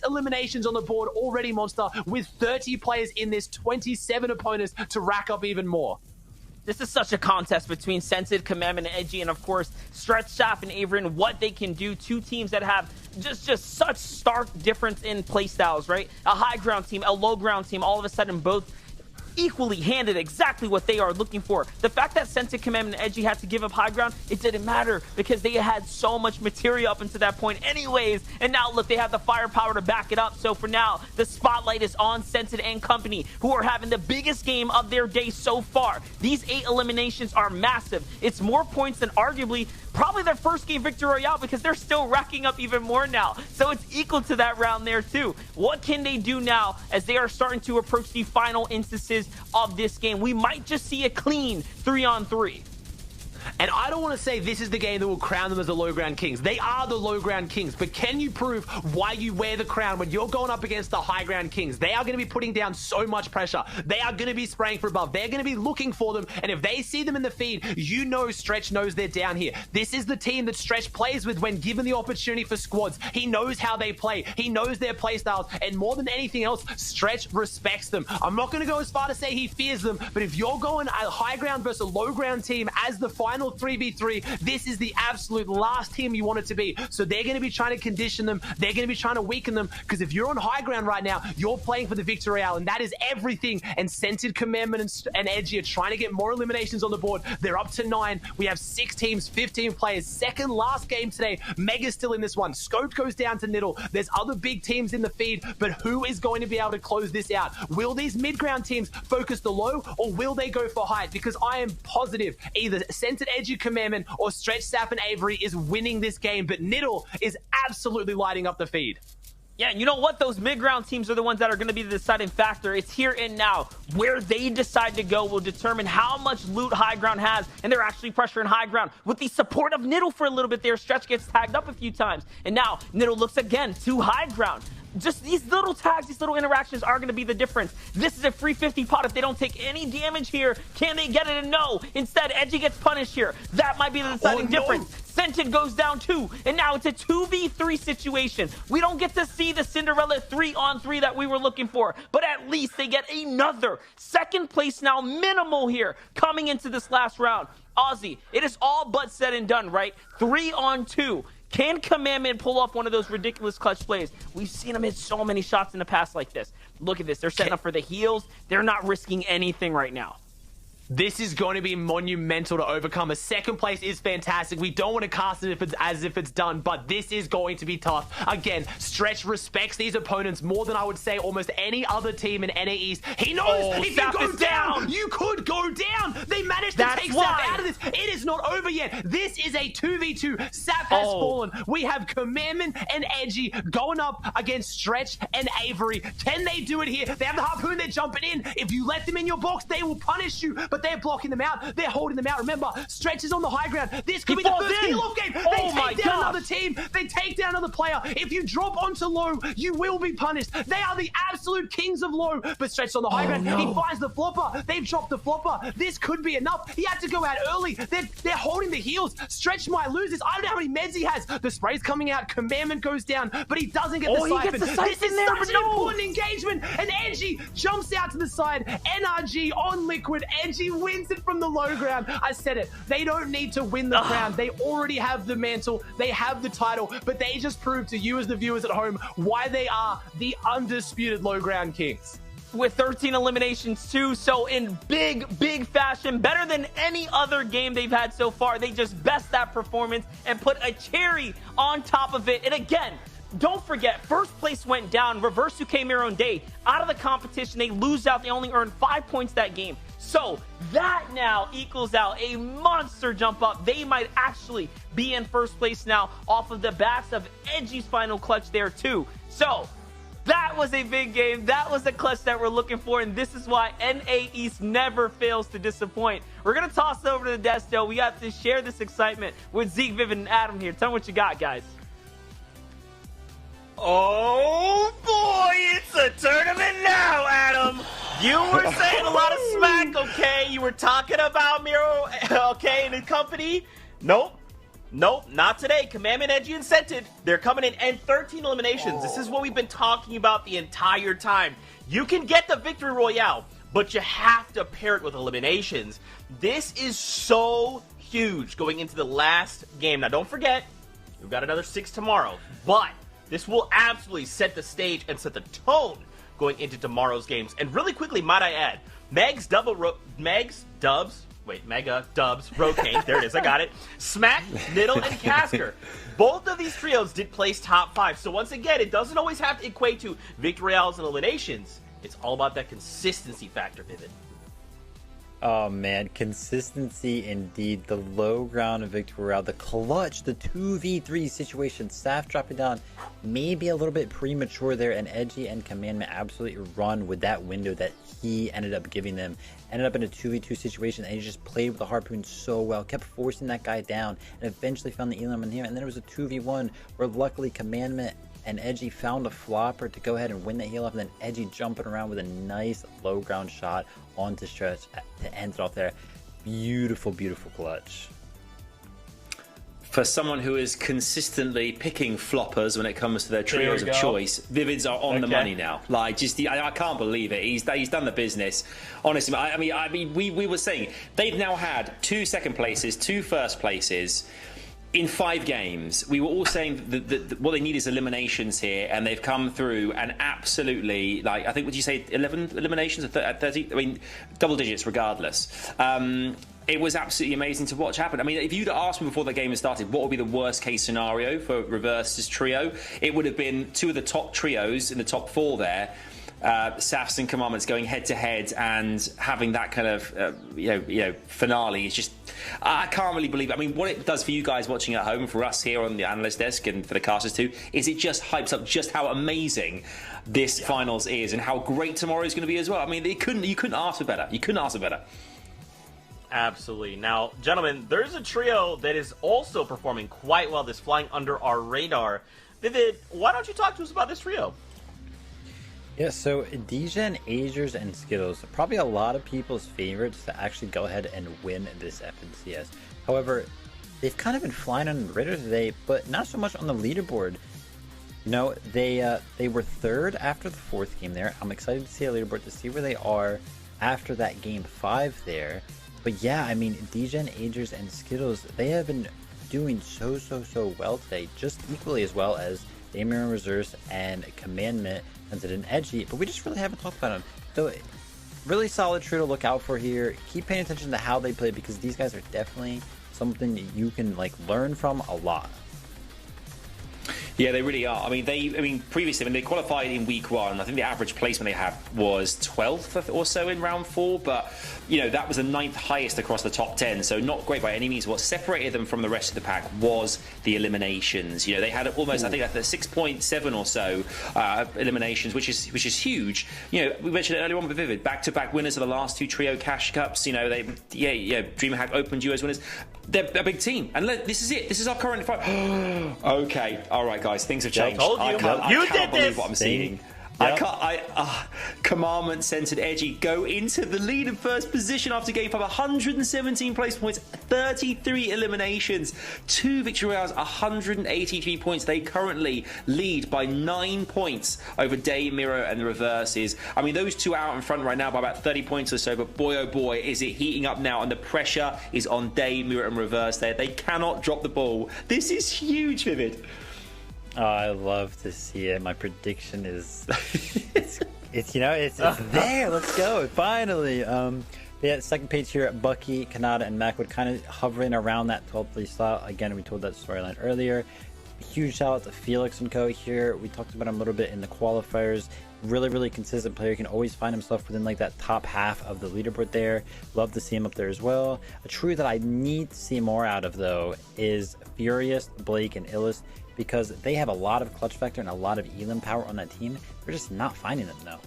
eliminations on the board already, Monster, with 30 players in this, 27 opponents to rack up even more. This is such a contest between Scented, Commandment, and Edgy, and of course, Stretch, Shaft, and Avery, and what they can do. 2 teams that have just such stark difference in playstyles, right? A high ground team, a low ground team, all of a sudden both equally handed exactly what they are looking for. The fact that Scented, Commandment, and Edgy had to give up high ground, it didn't matter because they had so much material up until that point anyways. And now look, they have the firepower to back it up. So for now, the spotlight is on Scented and company, who are having the biggest game of their day so far. These 8 eliminations are massive. It's more points than arguably probably their first game victory royale, because they're still racking up even more now. So it's equal to that round there too. What can they do now as they are starting to approach the final instances of this game? We might just see a clean 3-on-3. And I don't want to say this is the game that will crown them as the low ground kings. They are the low ground kings, but can you prove why you wear the crown when you're going up against the high ground kings? They are going to be putting down so much pressure. They are going to be spraying for above. They're going to be looking for them, and if they see them in the feed, Stretch knows they're down here. This is the team that Stretch plays with when given the opportunity for squads. He knows how they play. He knows their play styles, and more than anything else, Stretch respects them. I'm not going to go as far to say he fears them, but if you're going a high ground versus a low ground team as the final 3v3, this is the absolute last team you want it to be. So they're going to be trying to condition them. They're going to be trying to weaken them, because if you're on high ground right now, you're playing for the victory royale, and that is everything. And Scented, Commandment, and Edgy are trying to get more eliminations on the board. They're up to 9. We have 6 teams, 15 players. Second last game today. Mega's still in this one. Scope goes down to Niddle. There's other big teams in the feed, but who is going to be able to close this out? Will these mid-ground teams focus the low, or will they go for height? Because I am positive either Scented, Edgy, Commandment, or Stretch, Saf, and Avery is winning this game, but Niddle is absolutely lighting up the feed. Yeah, and you know what? Those mid-ground teams are the ones that are going to be the deciding factor. It's here and now. Where they decide to go will determine how much loot high ground has, and they're actually pressuring high ground. With the support of Niddle for a little bit there, Stretch gets tagged up a few times, and now Niddle looks again to high ground. just these little tags, these little interactions are going to be the difference. This is a free 50 pot. If they don't take any damage here, can they get it? And no. Instead, Edgy gets punished here. That might be the deciding difference. Scented goes down 2, and now it's a 2v3 situation. We don't get to see the Cinderella 3-on-3 that we were looking for, but at least they get another second place now, minimal here, coming into this last round. Ozzy, it is all but said and done, right? 3-on-2. Can Commandment pull off one of those ridiculous clutch plays? We've seen him hit so many shots in the past like this. Look at this. They're setting up for the heals. They're not risking anything right now. This is going to be monumental to overcome. A second place is fantastic. We don't want to cast it as if it's done, but this is going to be tough. Again, Stretch respects these opponents more than I would say almost any other team in NAEs. He knows if you go down, you could go down. They managed to take Sap out of this. It is not over yet. This is a 2v2. Sap has fallen. We have Commandment and Edgy going up against Stretch and Avery. Can they do it here? They have the Harpoon. They're jumping in. If you let them in your box, they will punish you. But they're blocking them out. They're holding them out. Remember, Stretch is on the high ground. This could be the first kill-off game. They take down another team. They take down another player. If you drop onto low, you will be punished. They are the absolute kings of low. But Stretch on the high ground. He finds the flopper. They've dropped the flopper. This could be enough. He had to go out early. They're holding the heals. Stretch might lose this. I don't know how many meds he has. The spray's coming out. Commandment goes down, but he doesn't get the siphon. This is such an important engagement. And Edgy jumps out to the side. NRG on Liquid. Edgy wins it from the low ground. I said it. They don't need to win the crown. They already have the mantle. They have the title, but they just proved to you as the viewers at home why they are the undisputed low ground kings. With 13 eliminations too, so in big fashion, better than any other game they've had so far. They just best that performance and put a cherry on top of it. And again, don't forget, first place went down. Reverse, who came here on day, out of the competition. They lose out. They only earned 5 points that game. So that now equals out a monster jump up. They might actually be in first place now off of the backs of Edgy's final clutch there too. So that was a big game. That was the clutch that we're looking for, and this is why NA East never fails to disappoint. We're going to toss it over to the desk, though. We got to share this excitement with Zeke, Vivid, and Adam here. Tell me what you got, guys. Oh boy, it's a tournament now, Adam. You were saying a lot of smack, okay? You were talking about Miro, okay, and his company. Nope, not today. Commandment, Edgy, and Scented, they're coming in, and 13 eliminations. This is what we've been talking about the entire time. You can get the victory royale, but you have to pair it with eliminations. This is so huge going into the last game. Now, don't forget, we've got another 6 tomorrow, but this will absolutely set the stage and set the tone going into tomorrow's games. And really quickly, might I add, Mega Dubs, Rocane, there it is, I got it, Smack, Middle, and Casker. Both of these trios did place top 5. So once again, it doesn't always have to equate to victory royales and eliminations. It's all about that consistency factor, Vivid. Oh man, consistency indeed. The low ground of victory royale, the clutch, the 2v3 situation. Saf dropping down, maybe a little bit premature there, and Edgy and Commandment absolutely run with that window that he ended up giving them. Ended up in a 2v2 situation, and he just played with the Harpoon so well, kept forcing that guy down, and eventually found the Elam in here. And then it was a 2v1 where luckily Commandment and Edgy found a flopper to go ahead and win that heal off, and then Edgy jumping around with a nice low ground shot onto Stretch to end it off there. Beautiful clutch. For someone who is consistently picking floppers when it comes to their trios of choice, Vivids are on the money now. Like, just I can't believe it. He's done the business. Honestly, I mean, we were saying they've now had 2 second places, 2 first places in 5 games. We were all saying that what they need is eliminations here, and they've come through and absolutely, like, I think, would you say 11 eliminations at 30? I mean, double digits regardless. It was absolutely amazing to watch happen. I mean, if you'd asked me before the game had started what would be the worst case scenario for Reverse's trio, it would have been 2 of the top trios in the top 4 there. Safs and Commandments going head to head and having that kind of finale is just, I can't really believe it. I mean, what it does for you guys watching at home, for us here on the analyst desk and for the casters too, is it just hypes up just how amazing this finals is and how great tomorrow is going to be as well. I mean, you couldn't ask for better. You couldn't ask for better. Absolutely. Now, gentlemen, there's a trio that is also performing quite well, that's flying under our radar. Vivid, why don't you talk to us about this trio? Yeah, so Degen, Azers, and Skittles, probably a lot of people's favorites to actually go ahead and win this FNCS. However, they've kind of been flying under the radar today, but not so much on the leaderboard. You know, they were third after the fourth game there. I'm excited to see a leaderboard to see where they are after that game 5 there. But yeah, I mean, Degen, Azers, and Skittles, they have been doing so well today, just equally as well as Damir Reserves and Commandment and an Edgy, but we just really haven't talked about them. So really solid trio to look out for here. Keep paying attention to how they play, because these guys are definitely something you can like learn from a lot. Yeah, they really are. I mean, previously when they qualified in week 1, I think the average placement they had was 12th or so in round 4, but you know, that was the 9th highest across the top 10, so not great by any means. What separated them from the rest of the pack was the eliminations. You know, they had almost, I think, like 6.7 or so eliminations, which is huge. You know, we mentioned it earlier on with Vivid, back-to-back winners of the last 2 Trio Cash Cups. You know, DreamHack Open Duos winners. They're a big team, and this is it. This is our current fight. Okay, all right, guys, things have changed. I told you. I can't believe what I'm seeing. Yep. Commandment centered Edgy go into the lead in first position after game 5, 117 place points, 33 eliminations, 2 victory rounds, 183 points. They currently lead by 9 points over Day, Miro, and the Reverses. I mean, those two are out in front right now by about 30 points or so, but boy, oh boy, is it heating up now, and the pressure is on Day, Miro, and Reverse there. They cannot drop the ball. This is huge, Vivid. Oh, I love to see it. My prediction is, it's there. Let's go. Finally. Yeah, second page here at Bucky, Kanata, and Macwood kind of hovering around that 12th place slot. Again, we told that storyline earlier. Huge shout out to Felix and Co. here. We talked about him a little bit in the qualifiers. Really consistent player. Can always find himself within like that top half of the leaderboard there. Love to see him up there as well. A true that I need to see more out of though is Furious, Blake, and Illus, because they have a lot of clutch factor and a lot of elim power on that team. We're just not finding them though.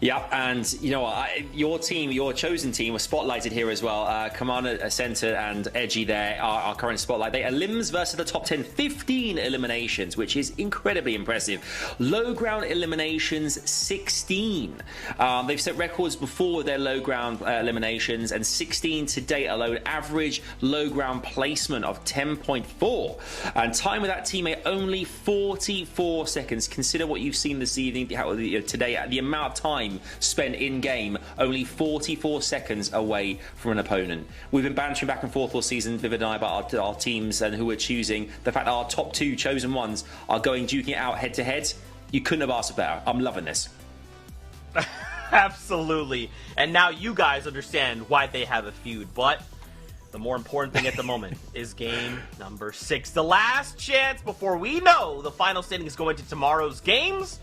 Yeah, and you know what? Your team, your chosen team, was spotlighted here as well. Commander Center and Edgy there are our current spotlight. They are Limbs versus the top 10, 15 eliminations, which is incredibly impressive. Low ground eliminations, 16. They've set records before with their low ground eliminations, and 16 to date alone. Average low ground placement of 10.4. And time with that teammate, only 44 seconds. Consider what you've seen this evening, today, the amount of time spent in game, only 44 seconds away from an opponent. We've been bantering back and forth all season, Vivid and I, about our teams and who we're choosing. The fact that our top 2 chosen ones are going duking it out head to head, you couldn't have asked for better. I'm loving this. Absolutely. And now you guys understand why they have a feud, but the more important thing at the moment is game number 6. The last chance before we know the final standings go into tomorrow's games.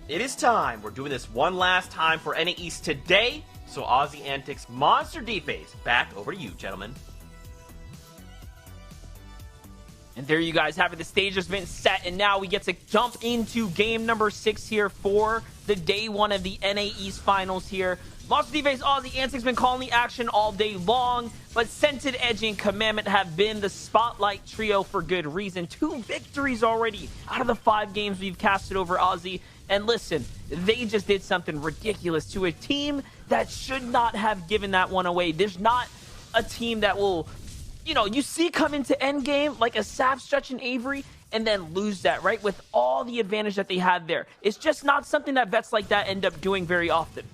It is time. We're doing this one last time for NA East today. So Aussie Antics, Monster D-Face, back over to you, gentlemen. And there you guys have it. The stage has been set, and now we get to jump into game number 6 here for the day 1 of the NA East finals here. Monster D-Face, Aussie Antics been calling the action all day long, but Scented, Edgy, and Commandment have been the spotlight trio for good reason. 2 victories already out of the 5 games we've casted over Aussie. And listen, they just did something ridiculous to a team that should not have given that one away. There's not a team that will, you see come into endgame like a Saf, Stretch, and Avery and then lose that, right? With all the advantage that they had there. It's just not something that vets like that end up doing very often.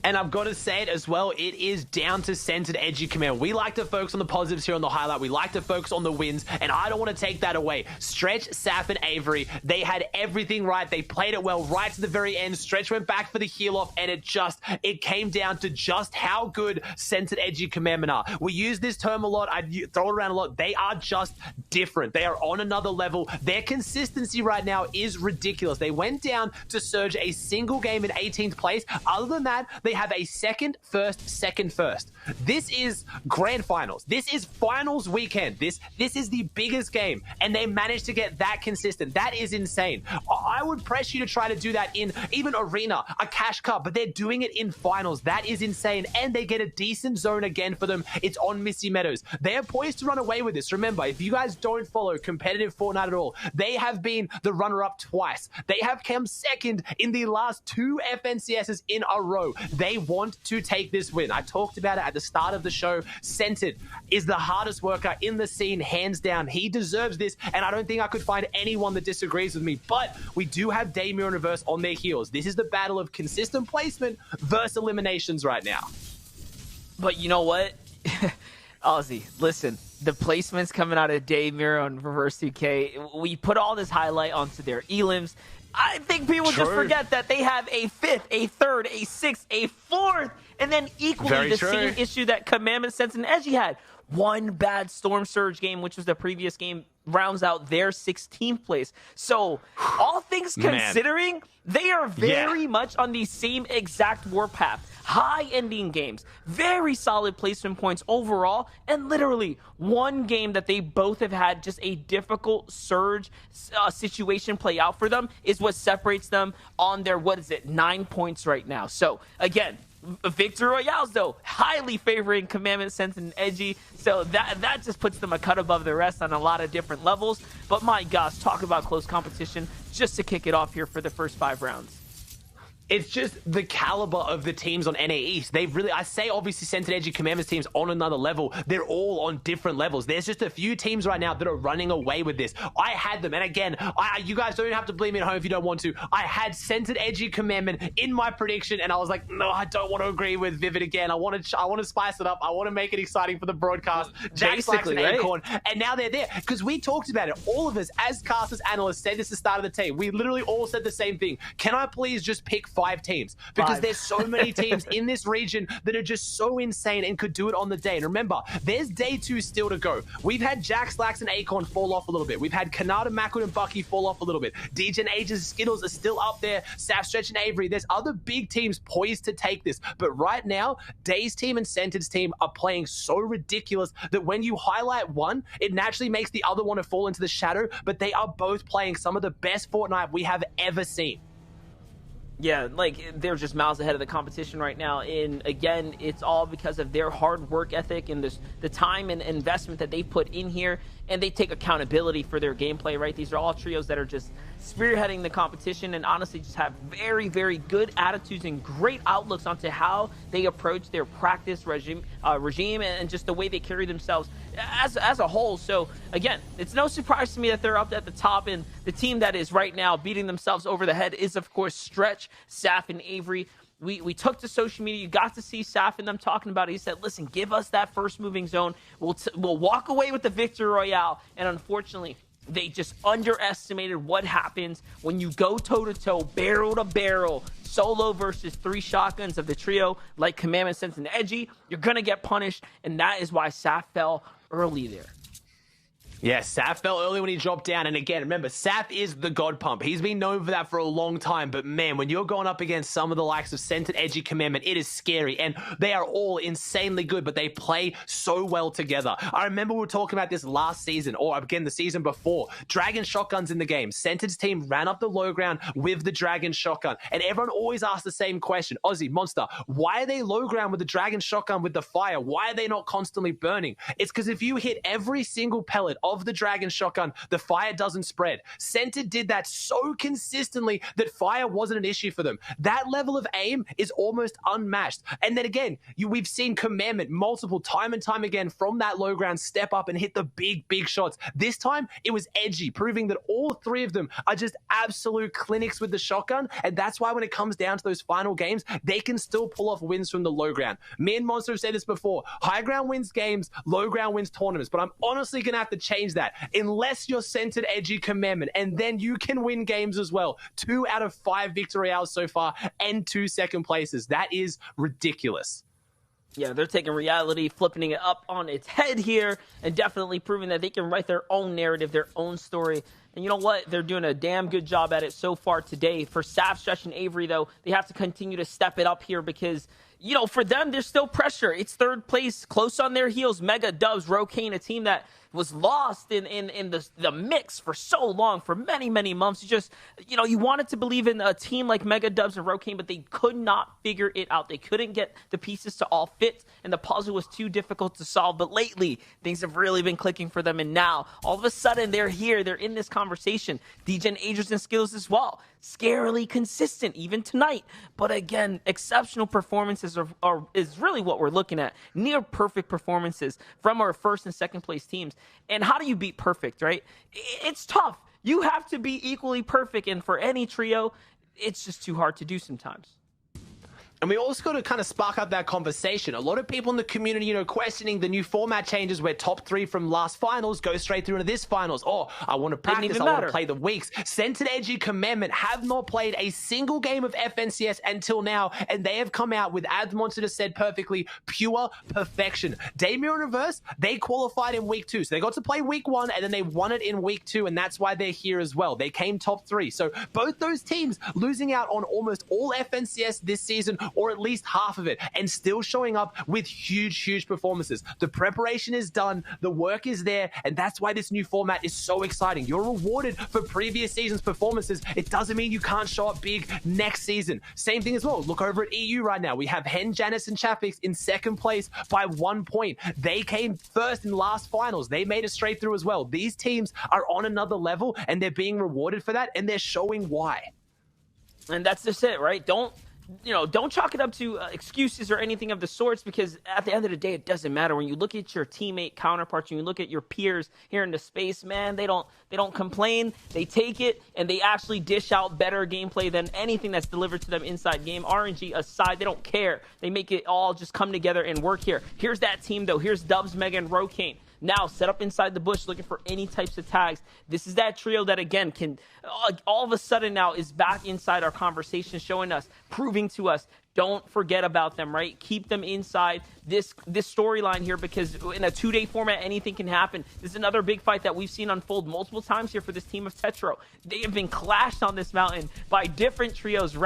And I've got to say it as well, it is down to Centered, Edgy, Command. We like to focus on the positives here on the highlight. We like to focus on the wins, and I don't want to take that away. Stretch, Saf, and Avery, they had everything right. They played it well right to the very end. Stretch went back for the heal off, and it came down to just how good Centered, Edgy, Commandment are. We use this term a lot. I throw it around a lot. They are just different. They are on another level. Their consistency right now is ridiculous. They went down to Surge a single game in 18th place. Other than that, they have a second, first, second, first. This is grand finals. This is finals weekend. This is the biggest game, and they managed to get that consistent. That is insane. I would press you to try to do that in even Arena, a Cash Cup, but they're doing it in finals. That is insane, and they get a decent zone again for them. It's on Misty Meadows. They are poised to run away with this. Remember, if you guys don't follow competitive Fortnite at all, they have been the runner-up twice. They have come second in the last 2 FNCSs in a row. They want to take this win. I talked about it at the start of the show. Scented is the hardest worker in the scene, hands down. He deserves this, and I don't think I could find anyone that disagrees with me. But we do have Damir and Reverse on their heels. This is the battle of consistent placement versus eliminations right now. But you know what? Ozzy, listen, the placements coming out of Damir on Reverse 2K, we put all this highlight onto their elims. I think people just forget that they have a 5th, a 3rd, a 6th, a 4th, and then equally the same issue that Commandment, Sense, and Edgy had. One bad Storm Surge game, which was the previous game, rounds out their 16th place. So, all things considering, they are very much on the same exact warpath. High ending games, very solid placement points overall, and literally one game that they both have had just a difficult Surge situation play out for them is what separates them on their, 9 points right now. So, again, Victory Royales, though, highly favoring Commandment, Sense, and Edgy. So that just puts them a cut above the rest on a lot of different levels. But my gosh, talk about close competition just to kick it off here for the first 5 rounds. It's just the caliber of the teams on NAE. They've really, I say obviously Scented Edgy Commanders teams on another level. They're all on different levels. There's just a few teams right now that are running away with this. I had them, and again, you guys don't have to blame me at home if you don't want to. I had Scented Edgy Commandment in my prediction, and I was like, no, I don't want to agree with Vivid again. I want to spice it up. I want to make it exciting for the broadcast. Jack Slacks and Acorn, and now they're there because we talked about it. All of us as casters, analysts said this at the start of the team. We literally all said the same thing. Can I please just pick 5 teams? Because there's so many teams in this region that are just so insane and could do it on the day. And remember, there's day 2 still to go. We've had Jack Slacks and Acorn fall off a little bit. We've had Kanata, Macwood, and Bucky fall off a little bit. DJ Ages, Skittles are still up there. Saf, Stretch, and Avery. There's other big teams poised to take this. But right now, Day's team and Cented's team are playing so ridiculous that when you highlight one, it naturally makes the other one to fall into the shadow. But they are both playing some of the best Fortnite we have ever seen. Yeah, like, they're just miles ahead of the competition right now. And again, it's all because of their hard work ethic and the time and investment that they put in here. And they take accountability for their gameplay, right? These are all trios that are just spearheading the competition and honestly just have very, very good attitudes and great outlooks onto how they approach their practice regime and just the way they carry themselves as a whole. So again, it's no surprise to me that they're up at the top, and the team that is right now beating themselves over the head is of course Stretch, Saf, and Avery. We took to social media. You got to see Saf and them talking about it. He said, listen, give us that first moving zone. We'll walk away with the Victory Royale. And unfortunately, they just underestimated what happens when you go toe-to-toe, barrel-to-barrel, solo versus 3 shotguns of the trio like Commandment, Sense, and Edgy. You're going to get punished, and that is why Saf fell early there. Yeah, Saf fell early when he dropped down. And again, remember, Saf is the God Pump. He's been known for that for a long time. But man, when you're going up against some of the likes of Scented Edgy Commandment, it is scary. And they are all insanely good, but they play so well together. I remember we were talking about this last season, or again, the season before. Dragon shotguns in the game. Scented's team ran up the low ground with the Dragon shotgun. And everyone always asks the same question. Ozzy, Monster, why are they low ground with the Dragon shotgun with the fire? Why are they not constantly burning? It's because if you hit every single pellet of the Dragon shotgun, the fire doesn't spread. Scented did that so consistently that fire wasn't an issue for them. That level of aim is almost unmatched. And then again, we've seen Commandment multiple time and time again from that low ground step up and hit the big shots. This time, it was Edgy, proving that all 3 of them are just absolute clinics with the shotgun. And that's why when it comes down to those final games, they can still pull off wins from the low ground. Me and Monster have said this before. High ground wins games, low ground wins tournaments. But I'm honestly going to have to change that. Unless you're Scented Edgy Commandment, and then you can win games as well. 2 out of 5 victory hours so far, and 2 second places. That is ridiculous. Yeah, they're taking reality, flipping it up on its head here, and definitely proving that they can write their own narrative, their own story. And you know what? They're doing a damn good job at it so far today. For Saf, Stretch, and Avery, though, they have to continue to step it up here because you know, for them, there's still pressure. It's third place, close on their heels. Mega Dubs, Rokane, a team that was lost in the mix for so long, for many, many months. You just, you know, you wanted to believe in a team like Mega Dubs and Rokane, but they could not figure it out. They couldn't get the pieces to all fit, and the puzzle was too difficult to solve. But lately, things have really been clicking for them, and now, all of a sudden, they're here. They're in this conversation. DJ Agers and Skills as well. Scarily consistent, even tonight. But again, exceptional performances is really what we're looking at. Near perfect performances from our first and second place teams. And how do you beat perfect, right? It's tough. You have to be equally perfect. And for any trio, it's just too hard to do sometimes. And we also got to kind of spark up that conversation. A lot of people in the community, you know, questioning the new format changes where top 3 from last finals go straight through into this finals. Oh, I want to practice. I want to play the weeks. Scented Edgy Commandment have not played a single game of FNCS until now, and they have come out with, as Monster said perfectly, pure perfection. Damir and Reverse, they qualified in week 2. So they got to play week 1, and then they won it in week 2, and that's why they're here as well. They came top 3. So both those teams losing out on almost all FNCS this season, or at least half of it, and still showing up with huge performances. The preparation is done, the work is there, and that's why this new format is so exciting. You're rewarded for previous season's performances. It doesn't mean you can't show up big next season. Same thing as well. Look over at EU right now. We have Hen, Janice, and Chapix in second place by 1 point. They came first in last finals. They made it straight through as well. These teams are on another level, and they're being rewarded for that, and they're showing why. And that's just it, right? Don't chalk it up to excuses or anything of the sorts, because at the end of the day, it doesn't matter. When you look at your teammate counterparts, when you look at your peers here in the space, man, they don't complain. They take it, and they actually dish out better gameplay than anything that's delivered to them inside game. RNG aside, they don't care. They make it all just come together and work here. Here's that team, though. Here's Dubs, Mega, and Rokane. Now set up inside the bush looking for any types of tags. This is that trio that, again, can all of a sudden now is back inside our conversation, showing us, proving to us, don't forget about them, right? Keep them inside this storyline here, because in a 2-day format, anything can happen. This is another big fight that we've seen unfold multiple times here for this team of Tetro. They have been clashed on this mountain by different trios.